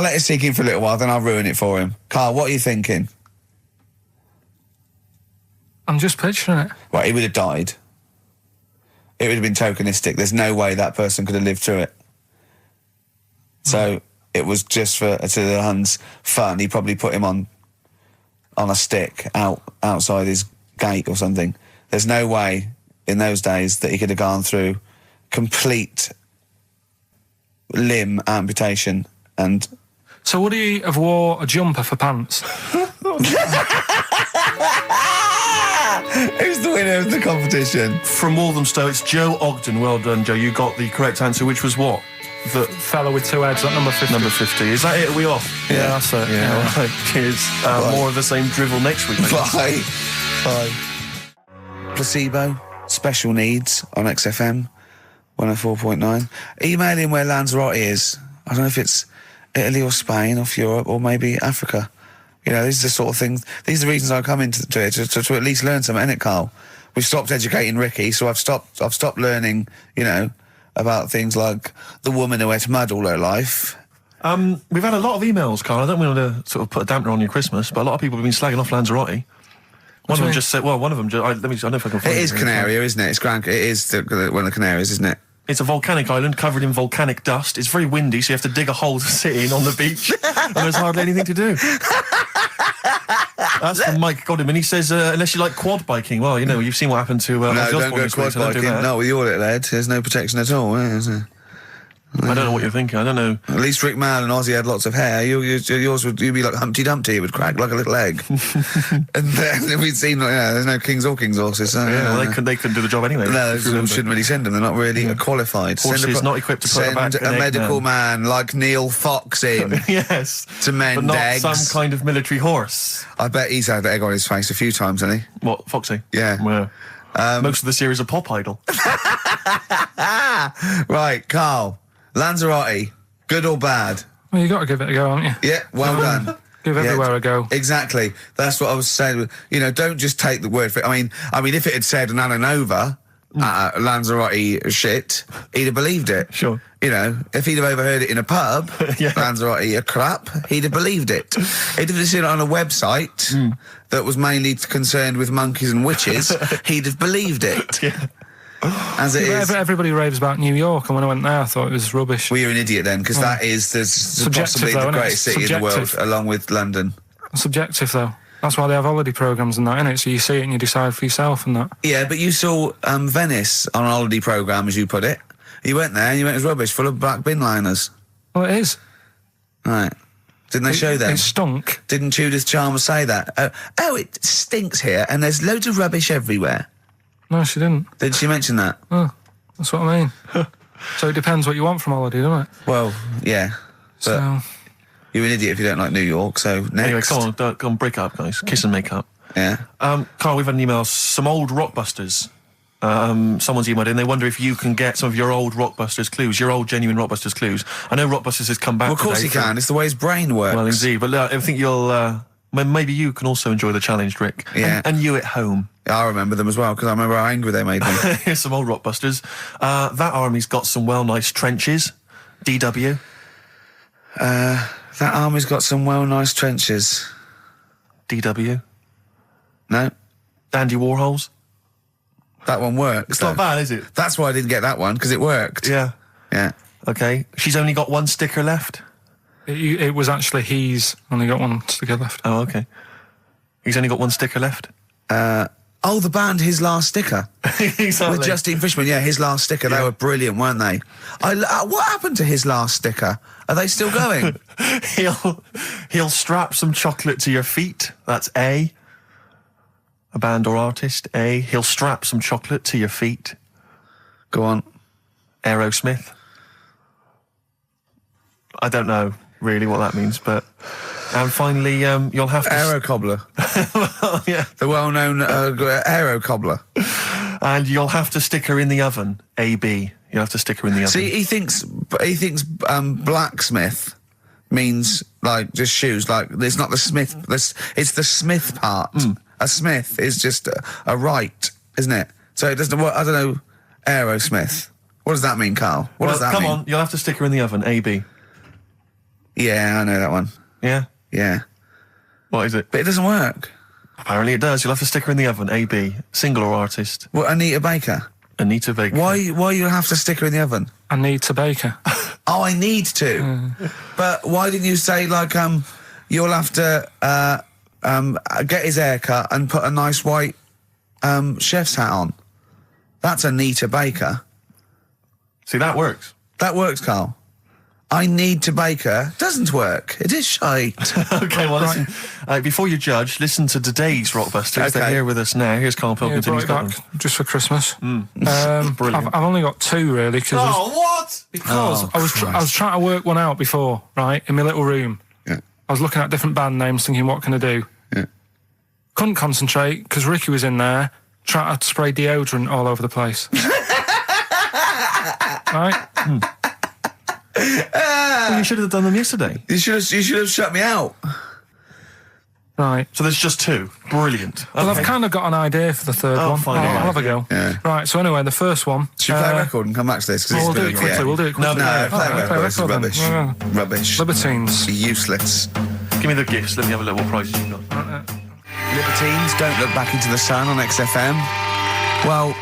[SPEAKER 1] let it sink in for a little while, then I'll ruin it for him. Carl, what are you thinking?
[SPEAKER 3] I'm just picturing it.
[SPEAKER 1] Right, he would have died. It would have been tokenistic. There's no way that person could have lived through it. So it was just for the Hun's fun. He probably put him on a stick outside his gate or something. There's no way in those days that he could have gone through complete limb amputation and...
[SPEAKER 3] So would he have wore a jumper for pants?
[SPEAKER 1] Who's the winner of the competition?
[SPEAKER 2] From Walthamstow, it's Joe Ogden. Well done, Joe. You got the correct answer, which was what? The
[SPEAKER 3] Fella with two heads at number 50.
[SPEAKER 2] number 50. Is that it? Are we off?
[SPEAKER 3] Yeah, that's it.
[SPEAKER 2] Yeah, all right. Cheers. More of the same drivel next week.
[SPEAKER 1] Bye. Placebo, special needs on XFM 104.9. Email in where Lanzarote is. I don't know if it's Italy or Spain or Europe or maybe Africa. You know, these are the sort of things, these are the reasons I come into it, to at least learn something, innit, Carl? We've stopped educating Ricky, so I've stopped learning, you know, about things like the woman who ate mud all her life,
[SPEAKER 2] We've had a lot of emails, Carl. I don't want to sort of put a dampener on your Christmas, but a lot of people have been slagging off Lanzarote. One of them just said, well, one of them just, I don't know if I can find it.
[SPEAKER 1] It is Canaria, isn't it? It's It is one of the Canaries, isn't it?
[SPEAKER 2] It's a volcanic island covered in volcanic dust. It's very windy, so you have to dig a hole to sit in on the beach, and there's hardly anything to do. That's from Mike Godham, and he says, unless you like quad biking, well, you know, you've seen what happened to...
[SPEAKER 1] no, don't go quad biking. No, with your little head, there's no protection at all, is there?
[SPEAKER 2] I don't know what you're thinking. I don't know.
[SPEAKER 1] At least Rick Mann and Ozzy had lots of hair. Yours would be like Humpty Dumpty. It would crack like a little egg. And then we'd seen there's no kings or kings horses. So,
[SPEAKER 2] well, they couldn't do the job anyway.
[SPEAKER 1] No, shouldn't really send them. They're not really qualified.
[SPEAKER 2] Horses not equipped to put
[SPEAKER 1] send a medical man like Neil Fox in.
[SPEAKER 2] Yes,
[SPEAKER 1] to mend
[SPEAKER 2] but not
[SPEAKER 1] eggs.
[SPEAKER 2] Some kind of military horse.
[SPEAKER 1] I bet he's had egg on his face a few times, hasn't he?
[SPEAKER 2] What, Foxy?
[SPEAKER 1] Yeah.
[SPEAKER 2] Well, most of the series are Pop Idol.
[SPEAKER 1] Right, Carl. Lanzarote, good or bad?
[SPEAKER 3] Well, you got to give it a go, haven't you?
[SPEAKER 1] Yeah, well done.
[SPEAKER 3] Give everywhere a go.
[SPEAKER 1] Exactly. That's what I was saying. You know, don't just take the word for it. I mean, if it had said an Ananova, Lanzarote shit, he'd have believed it.
[SPEAKER 2] Sure.
[SPEAKER 1] You know, if he'd have overheard it in a pub,
[SPEAKER 2] Yeah.
[SPEAKER 1] Lanzarote a crap, he'd have believed it. He'd have seen it on a website that was mainly concerned with monkeys and witches, he'd have believed it.
[SPEAKER 2] Yeah.
[SPEAKER 1] As it is.
[SPEAKER 3] Everybody raves about New York, and when I went there, I thought it was rubbish.
[SPEAKER 1] Well, you're an idiot then, because that is possibly
[SPEAKER 3] though,
[SPEAKER 1] the
[SPEAKER 3] isn't it?
[SPEAKER 1] greatest city in the world,
[SPEAKER 3] Subjective.
[SPEAKER 1] along with London.
[SPEAKER 3] Subjective, though. That's why they have holiday programmes and that, innit? So you see it and you decide for yourself and that.
[SPEAKER 1] Yeah, but you saw Venice on a holiday programme, as you put it. You went there and you went, it was rubbish, full of black bin liners.
[SPEAKER 3] Well, it is.
[SPEAKER 1] Right. Didn't they show them?
[SPEAKER 3] It stunk.
[SPEAKER 1] Didn't Judith Chalmers say that? Oh, it stinks here and there's loads of rubbish everywhere.
[SPEAKER 3] No, she didn't.
[SPEAKER 1] Did she mention that?
[SPEAKER 3] Oh, that's what I mean. So it depends what you want from holiday, doesn't it?
[SPEAKER 1] Well, yeah. But
[SPEAKER 3] So,
[SPEAKER 1] you're an idiot if you don't like New York, so next.
[SPEAKER 2] Anyway, come on, break up, guys. Kiss and make up.
[SPEAKER 1] Yeah.
[SPEAKER 2] Carl, we've had an email. Some old Rockbusters. Someone's emailed in. They wonder if you can get some of your old Rockbusters clues, your old genuine Rockbusters clues. I know Rockbusters has come back.
[SPEAKER 1] Well, of course
[SPEAKER 2] today
[SPEAKER 1] he can. It's the way his brain works.
[SPEAKER 2] Well, indeed. But I think you'll... maybe you can also enjoy the challenge, Rick.
[SPEAKER 1] Yeah.
[SPEAKER 2] And you at home.
[SPEAKER 1] I remember them as well, because I remember how angry they made me.
[SPEAKER 2] Here's some old Rockbusters. That army's got some nice trenches. DW.
[SPEAKER 1] That army's got some nice trenches.
[SPEAKER 2] DW.
[SPEAKER 1] No?
[SPEAKER 2] Dandy Warhols.
[SPEAKER 1] That one works.
[SPEAKER 2] It's not bad, is it?
[SPEAKER 1] That's why I didn't get that one, because it worked.
[SPEAKER 2] Yeah.
[SPEAKER 1] Yeah.
[SPEAKER 2] Okay. She's only got one sticker left.
[SPEAKER 3] it was actually he's only got one sticker left.
[SPEAKER 2] Oh, okay. He's only got one sticker left.
[SPEAKER 1] Oh, the band His Last Sticker.
[SPEAKER 2] Exactly.
[SPEAKER 1] With Justine Fishman, yeah, His Last Sticker. They were brilliant, weren't they? What happened to His Last Sticker? Are they still going?
[SPEAKER 2] He'll strap some chocolate to your feet. That's A. A band or artist. A. He'll strap some chocolate to your feet.
[SPEAKER 1] Go on.
[SPEAKER 2] Aerosmith. I don't know really what that means, but... And finally, you'll have to...
[SPEAKER 1] Aero Cobbler.
[SPEAKER 2] Well, yeah.
[SPEAKER 1] The well-known Aero Cobbler.
[SPEAKER 2] And you'll have to stick her in the oven. AB. You'll have to stick her in the oven.
[SPEAKER 1] See, he thinks blacksmith means, like, just shoes. Like, it's not the smith. It's the smith part. A smith is just a right, isn't it? So it doesn't... I don't know. Aerosmith. What does that mean, Carl? What does that mean?
[SPEAKER 2] Come on, you'll have to stick her in the oven. AB.
[SPEAKER 1] Yeah, I know that one.
[SPEAKER 2] Yeah?
[SPEAKER 1] Yeah.
[SPEAKER 2] What is it?
[SPEAKER 1] But it doesn't work.
[SPEAKER 2] Apparently it does. You'll have to stick her in the oven. AB. Single or artist.
[SPEAKER 1] What, Anita Baker?
[SPEAKER 2] Anita Baker.
[SPEAKER 1] Why you have to stick her in the oven?
[SPEAKER 3] I need to bake her.
[SPEAKER 1] Oh, I need to. But why didn't you say, like, you'll have to get his hair cut and put a nice white chef's hat on? That's Anita Baker.
[SPEAKER 2] See, that works.
[SPEAKER 1] That works, Carl. I need to bake her. Doesn't work. It is shite.
[SPEAKER 2] Okay, well, listen. Before you judge, listen to today's Rockbusters.
[SPEAKER 1] Okay.
[SPEAKER 2] They're here with us now. Here's Karl
[SPEAKER 3] Yeah,
[SPEAKER 2] Pilkington.
[SPEAKER 3] brought
[SPEAKER 2] He's
[SPEAKER 3] it
[SPEAKER 2] got
[SPEAKER 3] back
[SPEAKER 2] them.
[SPEAKER 3] just for Christmas.
[SPEAKER 2] Brilliant.
[SPEAKER 3] I've only got two really because
[SPEAKER 2] what?
[SPEAKER 3] I was trying to work one out before, right, in my little room.
[SPEAKER 1] Yeah.
[SPEAKER 3] I was looking at different band names, thinking, what can I do?
[SPEAKER 1] Yeah.
[SPEAKER 3] Couldn't concentrate because Ricky was in there trying to spray deodorant all over the place. Right?
[SPEAKER 2] Well, you should have done them yesterday.
[SPEAKER 1] You should have shut me out.
[SPEAKER 3] Right.
[SPEAKER 2] So there's just 2. Brilliant.
[SPEAKER 3] Well,
[SPEAKER 2] Okay.
[SPEAKER 3] I've kind of got an idea for the third
[SPEAKER 2] Oh,
[SPEAKER 3] one.
[SPEAKER 2] fine,
[SPEAKER 3] I'll
[SPEAKER 2] yeah.
[SPEAKER 3] have a go.
[SPEAKER 1] Yeah.
[SPEAKER 3] Right, so anyway, the first one.
[SPEAKER 1] Should we play a record and come back to this? 'Cause
[SPEAKER 3] Well,
[SPEAKER 1] it's
[SPEAKER 3] we'll do
[SPEAKER 1] been
[SPEAKER 3] it quickly. We'll do it quickly.
[SPEAKER 1] No, play a
[SPEAKER 3] Alright,
[SPEAKER 1] record. This is
[SPEAKER 3] then.
[SPEAKER 1] rubbish.
[SPEAKER 3] Yeah.
[SPEAKER 1] Rubbish.
[SPEAKER 3] Libertines.
[SPEAKER 1] Useless.
[SPEAKER 2] Give me the gifts. Let me have a look what prizes you got.
[SPEAKER 1] Libertines, Don't Look Back Into the Sun on XFM. Well,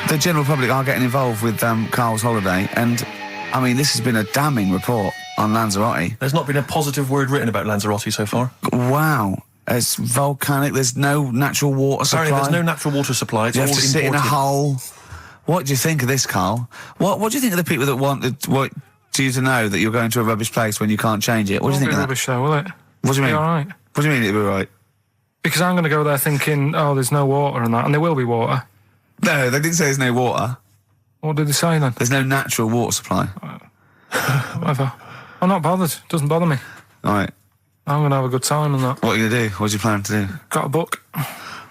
[SPEAKER 1] the general public are getting involved with Karl's holiday, and I mean, this has been a damning report on Lanzarote.
[SPEAKER 2] There's not been a positive word written about Lanzarote so far.
[SPEAKER 1] Wow. It's volcanic, there's no natural water supply.
[SPEAKER 2] Apparently, there's no natural water supply. It's
[SPEAKER 1] You
[SPEAKER 2] all
[SPEAKER 1] have to sit in a
[SPEAKER 2] imported.
[SPEAKER 1] hole. What do you think of this, Karl? What do you think of the people that want you to know that you're going to a rubbish place when you can't change it? What do you think of that?
[SPEAKER 3] Rubbish though, will it?
[SPEAKER 1] What do you mean?
[SPEAKER 3] Be all right.
[SPEAKER 1] What do you mean it'll be right?
[SPEAKER 3] Because I'm going to go there thinking, oh, there's no water and that, and there will be water.
[SPEAKER 1] No, they didn't say there's no water.
[SPEAKER 3] What did they say then?
[SPEAKER 1] There's no natural water supply.
[SPEAKER 3] Whatever. I'm not bothered. Doesn't bother me.
[SPEAKER 1] All right.
[SPEAKER 3] I'm going to have a good time and that.
[SPEAKER 1] What are you going to do? What's your plan to do?
[SPEAKER 3] Got a book.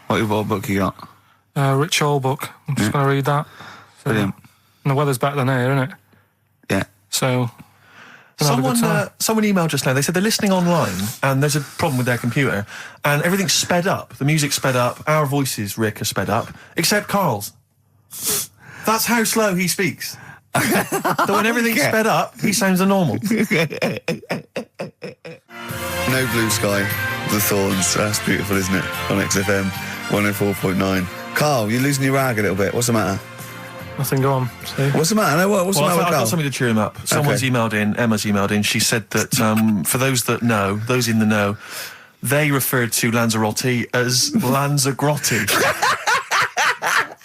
[SPEAKER 1] What book you got?
[SPEAKER 3] Rich Hall book. I'm just going to read that.
[SPEAKER 1] Brilliant.
[SPEAKER 3] And the weather's better than here, isn't it?
[SPEAKER 1] Yeah.
[SPEAKER 3] So, gonna have a good time.
[SPEAKER 2] Someone emailed just now. They said they're listening online and there's a problem with their computer and everything's sped up. The music's sped up. Our voices, Rick, are sped up, except Karl's. That's how slow he speaks. So when everything's sped up, he sounds normal.
[SPEAKER 1] No Blue Sky, The Thorns. That's beautiful, isn't it? On XFM 104.9. Karl, you're losing your rag a little bit. What's the matter?
[SPEAKER 3] Nothing, go on. See?
[SPEAKER 1] What's the matter? No, what's the
[SPEAKER 2] Well,
[SPEAKER 1] matter with
[SPEAKER 2] I've got
[SPEAKER 1] Karl?
[SPEAKER 2] something to cheer him up. Someone's emailed in, Emma's emailed in, she said that for those that know, those in the know, they referred to Lanzarote as Lanzagrotte.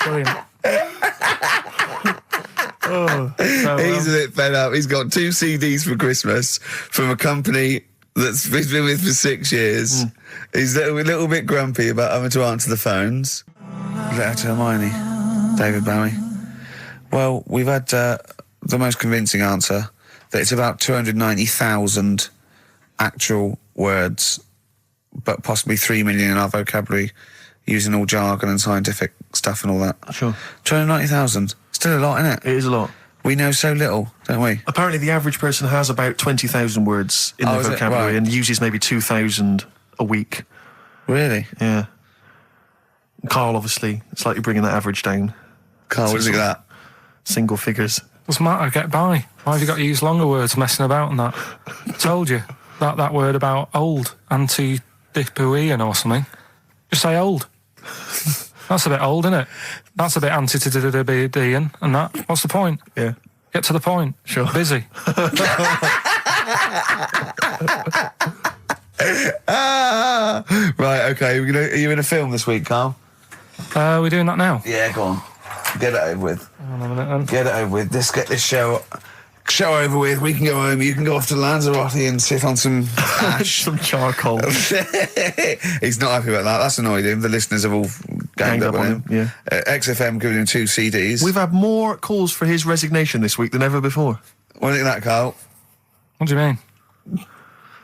[SPEAKER 3] Brilliant.
[SPEAKER 1] He's a bit fed up. He's got 2 CDs for Christmas from a company that's he's been with for 6 years. He's a little bit grumpy about having to answer the phones. Letter to Hermione. David Bowie. Well, we've had the most convincing answer that it's about 290,000 actual words, but possibly 3 million in our vocabulary, using all jargon and scientific stuff and all that.
[SPEAKER 2] Sure.
[SPEAKER 1] 290,000. Still a lot, isn't it?
[SPEAKER 2] It is a lot.
[SPEAKER 1] We know so little, don't we?
[SPEAKER 2] Apparently the average person has about 20,000 words in their
[SPEAKER 1] is it?
[SPEAKER 2] vocabulary
[SPEAKER 1] Right.
[SPEAKER 2] and uses maybe 2,000 a week.
[SPEAKER 1] Really?
[SPEAKER 2] Yeah. Karl, obviously, slightly bringing that average down.
[SPEAKER 1] Karl, what do you think of that?
[SPEAKER 2] Single figures.
[SPEAKER 3] What's the matter? Get by. Why have you got to use longer words messing about and that? Told you. That word about old. Anti-dipuian or something. Just say old. That's a bit old, isn't it? That's a bit anti-dipuian and that. What's the point?
[SPEAKER 2] Yeah.
[SPEAKER 3] Get to the point.
[SPEAKER 2] Sure.
[SPEAKER 3] Busy.
[SPEAKER 1] Right, okay. Are you in a film this week, Karl?
[SPEAKER 3] We're doing that now.
[SPEAKER 1] Yeah, go on. Get it over with.
[SPEAKER 3] Hang on a minute then.
[SPEAKER 1] Get it over with. Let's get this show over with. We can go home. You can go off to Lanzarote and sit on some ash.
[SPEAKER 2] Some charcoal.
[SPEAKER 1] He's not happy about that. That's annoyed him. The listeners have all ganged up on him.
[SPEAKER 2] Yeah.
[SPEAKER 1] XFM giving him 2 CDs.
[SPEAKER 2] We've had more calls for his resignation this week than ever before.
[SPEAKER 1] What do you think of that, Karl?
[SPEAKER 3] What do you mean?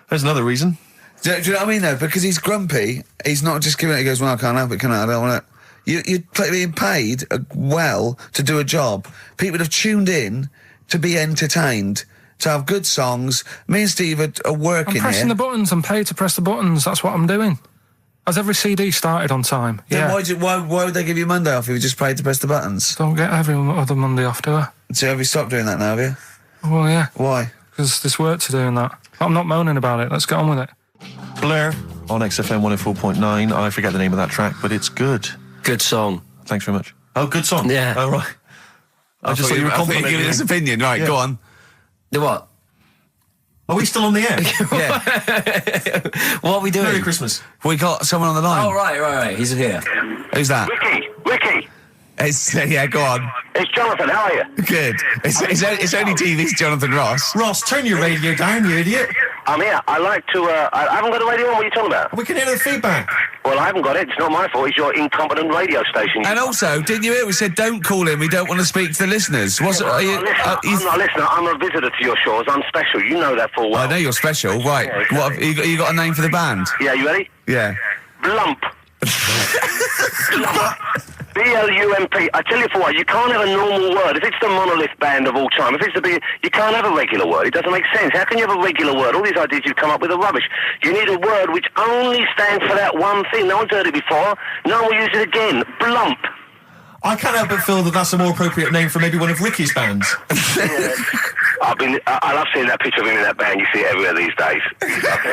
[SPEAKER 2] There's another reason.
[SPEAKER 1] Do you know what I mean, though? Because he's grumpy. He's not just giving it. He goes, well, I can't help it, can I? I don't want it. You're being paid well to do a job. People have tuned in to be entertained, to have good songs. Me and Steve are working
[SPEAKER 3] I'm pressing
[SPEAKER 1] here.
[SPEAKER 3] the buttons. I'm paid to press the buttons. That's what I'm doing. Has every CD started on time?
[SPEAKER 1] Then
[SPEAKER 3] Yeah.
[SPEAKER 1] why would they give you Monday off if you just paid to press the buttons?
[SPEAKER 3] Don't get every other Monday off, do I?
[SPEAKER 1] So have you stopped doing that now, have you?
[SPEAKER 3] Well, yeah.
[SPEAKER 1] Why?
[SPEAKER 3] Because there's work to do and that. I'm not moaning about it. Let's get on with it.
[SPEAKER 2] Blair on XFM 104.9. I forget the name of that track, but it's good.
[SPEAKER 6] Good song.
[SPEAKER 2] Thans very much. Oh, good song.
[SPEAKER 6] Yeah.
[SPEAKER 2] Oh, right. I just thought you were complimenting
[SPEAKER 1] giving his opinion. Right,
[SPEAKER 2] Yeah.
[SPEAKER 1] go on.
[SPEAKER 6] The what?
[SPEAKER 2] Are we still on the air?
[SPEAKER 1] Yeah.
[SPEAKER 6] What are we doing?
[SPEAKER 2] Merry Christmas.
[SPEAKER 1] We got someone on the line.
[SPEAKER 6] Oh, right. He's here.
[SPEAKER 1] Who's that?
[SPEAKER 5] Ricky,
[SPEAKER 1] Yeah, go on.
[SPEAKER 5] it's Jonathan. How are you?
[SPEAKER 1] Good. It's only TV's Jonathan Ross.
[SPEAKER 2] Ross, turn your radio down, you idiot.
[SPEAKER 5] I'm here. I like to. I haven't got a radio on. What are you talking about?
[SPEAKER 2] We can hear the feedback.
[SPEAKER 5] Well, I haven't got it. It's not my fault. It's your incompetent radio station.
[SPEAKER 1] And also, didn't you hear we said don't call him, we don't want to speak to the listeners? Are you,
[SPEAKER 5] I'm not a listener. I'm a visitor to your shores. I'm special. You know that full well.
[SPEAKER 1] I know you're special, right.
[SPEAKER 5] Yeah, exactly.
[SPEAKER 1] What have you got a name for the band?
[SPEAKER 5] Yeah, you ready?
[SPEAKER 1] Yeah.
[SPEAKER 5] Lump.
[SPEAKER 7] B-L-U-M-P. I tell you for what, you can't have a normal word. If it's the monolith band of all time, if it's the big, you can't have a regular word. It doesn't make sense. How can you have a regular word? All these ideas you've come up with are rubbish. You need a word which only stands for that one thing. No one's heard it before. No one will use it again. Blump.
[SPEAKER 2] I can't help but feel that that's a more appropriate name for maybe one of Ricky's bands.
[SPEAKER 7] Yeah. I love seeing that picture of him in that band. You see it everywhere these days.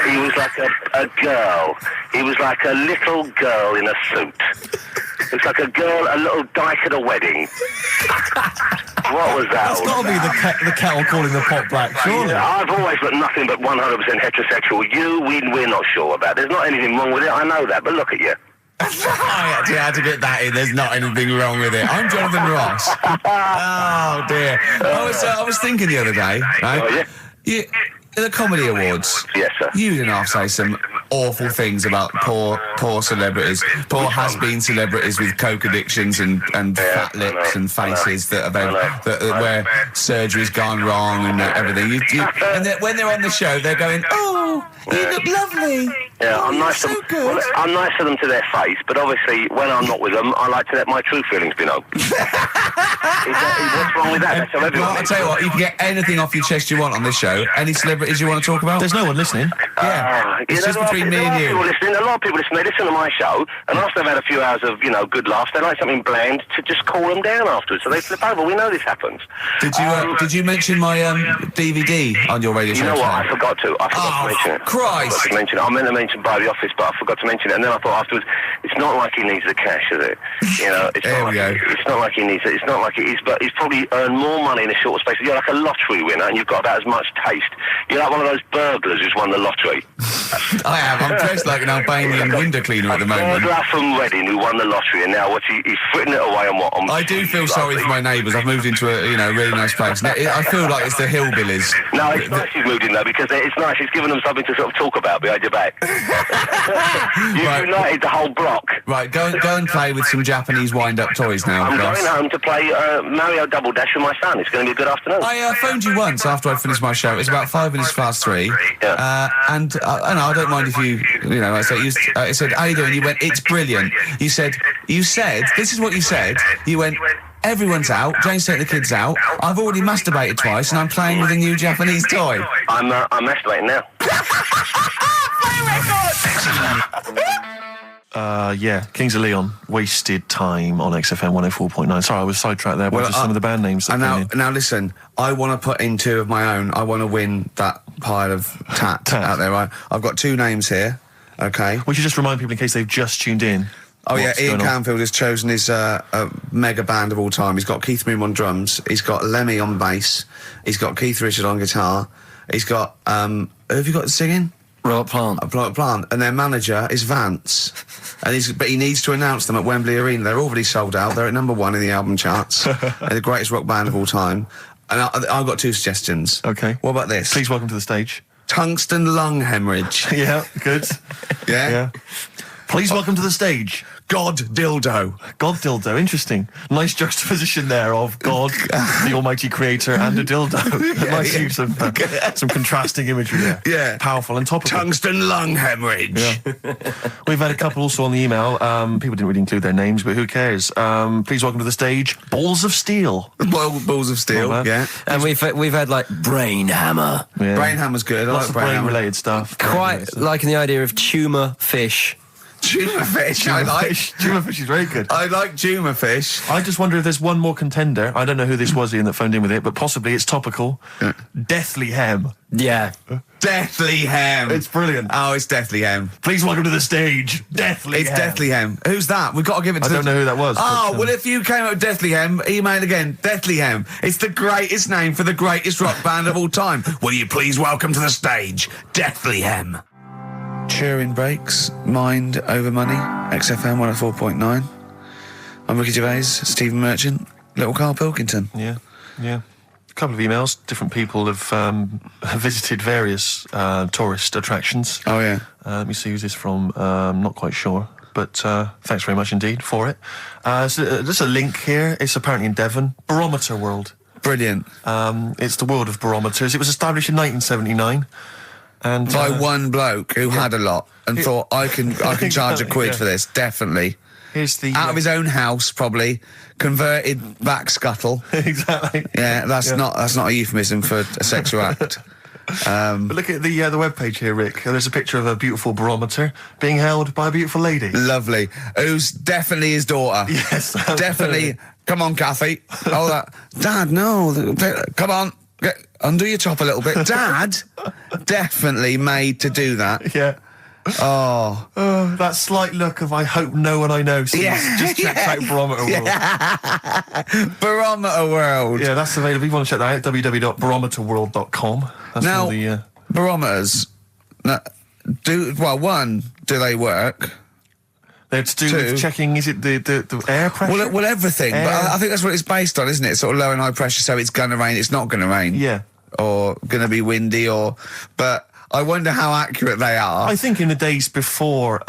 [SPEAKER 7] He was like a girl. He was like a little girl in a suit. It's like a little dyke at a wedding. What was that?
[SPEAKER 2] That's got to be the kettle calling the pot black, surely.
[SPEAKER 7] I've always got nothing but 100% heterosexual. We're not sure about. There's not anything wrong with it. I know that, but look at you.
[SPEAKER 1] I actually had to get that in. There's not anything wrong with it. I'm Jonathan Ross. Oh dear. I was thinking the other day, right?
[SPEAKER 7] Oh, yeah?
[SPEAKER 1] The Comedy Awards.
[SPEAKER 7] Yes, sir.
[SPEAKER 1] You didn't have to say some awful things about poor celebrities, poor has-been celebrities with coke addictions and fat lips and faces that where surgery's gone wrong and everything. And when they're on the show, they're going, "Oh, you look lovely."
[SPEAKER 7] Yeah, I'm nice to them. Well, I'm nice to them to their face, but obviously when I'm not with them, I like to let my true feelings be known. What's wrong with that? That's how everyone.
[SPEAKER 1] Well, I'll tell you what, you can get anything off your chest you want on this show. Any celebrities you want to talk about?
[SPEAKER 2] There's no one listening.
[SPEAKER 1] Yeah, it's just between me and you.
[SPEAKER 7] A lot of people listen. They listen to my show, and after they've had a few hours of good laughs, they like something bland to just cool them down afterwards. So they flip over. We know this happens.
[SPEAKER 1] Did you mention my DVD on your radio show?
[SPEAKER 7] You know what? I forgot to mention it.
[SPEAKER 1] Christ!
[SPEAKER 7] I meant to mention by the office, but I forgot to mention it. And then I thought afterwards, it's not like he needs the cash, is it? It's not like he needs it. It's not like it is, but he's probably earned more money in a short space. You're like a lottery winner, and you've got about as much taste. You're like one of those burglars who's won the lottery.
[SPEAKER 1] I am. I'm dressed like an Albanian window cleaner at the moment.
[SPEAKER 7] Burglar from Reading who won the lottery, and now he's fritting it away on what?
[SPEAKER 1] I do feel sorry for my neighbours. I've moved into a really nice place. I feel like it's the hillbillies.
[SPEAKER 7] No, it's nice you've moved in though, because it's nice. It's given them something to sort of talk about behind your back. You've united the whole block.
[SPEAKER 1] Right, go and play with some Japanese wind-up toys now.
[SPEAKER 7] I'm going home to play Mario Double Dash with my son. It's going to be a good afternoon.
[SPEAKER 1] I phoned you once after I'd finished my show. It was about 3
[SPEAKER 7] Yeah.
[SPEAKER 1] And I don't mind if I said, how you doing? You went, it's brilliant. You said, this is what you said. You went, everyone's out. Jane's taking the kids out. I've already masturbated twice, and I'm playing with a new Japanese toy.
[SPEAKER 7] I'm masturbating now.
[SPEAKER 2] Yeah, Kings of Leon, Wasted Time on XFM 104.9. Sorry, I was sidetracked there by just some of the band names.
[SPEAKER 1] Now listen, I want to put in 2 of my own. I want to win that pile of tat out there. Right? I've got 2 names here. Okay.
[SPEAKER 2] We should just remind people in case they've just tuned in.
[SPEAKER 1] Oh yeah, Ian Canfield has chosen his mega band of all time. He's got Keith Moon on drums. He's got Lemmy on bass. He's got Keith Richard on guitar. He's got who have you got singing?
[SPEAKER 6] Robert Plant.
[SPEAKER 1] Robert Plant. And their manager is Vance. But he needs to announce them at Wembley Arena. They're already sold out. They're at number 1 in the album charts. They're the greatest rock band of all time. And I've got 2 suggestions.
[SPEAKER 2] Okay.
[SPEAKER 1] What about this?
[SPEAKER 2] Please welcome to the stage.
[SPEAKER 1] Tungsten lung hemorrhage.
[SPEAKER 2] Yeah, good.
[SPEAKER 1] Yeah?
[SPEAKER 2] Please welcome to the stage.
[SPEAKER 1] God dildo.
[SPEAKER 2] God dildo, interesting. Nice juxtaposition there of God, the almighty creator, and a dildo. Nice use of some contrasting imagery there.
[SPEAKER 1] Yeah.
[SPEAKER 2] Powerful and topical.
[SPEAKER 1] Tungsten lung hemorrhage.
[SPEAKER 2] Yeah. We've had a couple also on the email. People didn't really include their names, but who cares? Please welcome to the stage, Balls of Steel.
[SPEAKER 1] Balls of Steel, yeah.
[SPEAKER 6] And we've had like Brain Hammer.
[SPEAKER 2] Yeah.
[SPEAKER 1] Brain Hammer's good. I
[SPEAKER 2] Lots
[SPEAKER 1] like
[SPEAKER 2] of
[SPEAKER 1] Brain Hammer.
[SPEAKER 2] brain-related stuff.
[SPEAKER 6] Quite liking the idea of tumour fish.
[SPEAKER 1] Juma fish. I like.
[SPEAKER 2] Juma fish is very good.
[SPEAKER 1] I like Juma fish.
[SPEAKER 2] I just wonder if there's one more contender. I don't know who this was, Ian, that phoned in with it, but possibly it's topical. Deathly Hem.
[SPEAKER 6] Yeah.
[SPEAKER 1] Deathly Hem.
[SPEAKER 2] It's brilliant.
[SPEAKER 1] Oh, it's Deathly Hem.
[SPEAKER 2] Please welcome to the stage, Deathly Hem.
[SPEAKER 1] It's Deathly Hem. Who's that? We've got to give it to
[SPEAKER 2] I don't know who that was.
[SPEAKER 1] Oh, well, if you came up with Deathly Hem, email again. Deathly Hem. It's the greatest name for the greatest rock band of all time. Will you please welcome to the stage, Deathly Hem. Turing Breaks, Mind Over Money, XFM 104.9. I'm Ricky Gervais, Stephen Merchant, little Karl Pilkington.
[SPEAKER 2] Yeah. A couple of emails. Different people have visited various tourist attractions.
[SPEAKER 1] Oh, yeah.
[SPEAKER 2] Let me see who's this from. Not quite sure. But thanks very much indeed for it. So, there's a link here. It's apparently in Devon. Barometer World.
[SPEAKER 1] Brilliant.
[SPEAKER 2] It's the world of barometers. It was established in 1979. And
[SPEAKER 1] by one bloke who had a lot and thought, I can charge £1
[SPEAKER 2] yeah.
[SPEAKER 1] for this, definitely.
[SPEAKER 2] Here's the
[SPEAKER 1] out of his own house, probably converted back scuttle.
[SPEAKER 2] exactly.
[SPEAKER 1] Yeah, that's not a euphemism for a sexual act.
[SPEAKER 2] But look at the webpage here, Rick. There's a picture of a beautiful barometer being held by a beautiful lady.
[SPEAKER 1] Lovely. Who's definitely his daughter.
[SPEAKER 2] Yes,
[SPEAKER 1] Definitely. Come on, Kathy. Oh, that. Dad, no. Come on. Undo your top a little bit. Dad, definitely made to do that.
[SPEAKER 2] Yeah.
[SPEAKER 1] Oh.
[SPEAKER 2] That slight look of I hope no one I know sees.
[SPEAKER 1] Yeah.
[SPEAKER 2] Just checks out Barometer World.
[SPEAKER 1] Barometer World.
[SPEAKER 2] Yeah, that's available. If you want to check that out, www.barometerworld.com. That's
[SPEAKER 1] Now,
[SPEAKER 2] all the...
[SPEAKER 1] barometers, one, do they work?
[SPEAKER 2] They're to do
[SPEAKER 1] Two.
[SPEAKER 2] with checking, is it the air pressure?
[SPEAKER 1] Well, everything. But I think that's what it's based on, isn't it? Sort of low and high pressure, so it's going to rain, it's not going to rain.
[SPEAKER 2] Yeah.
[SPEAKER 1] Or going to be windy, but I wonder how accurate they are.
[SPEAKER 2] I think in the days before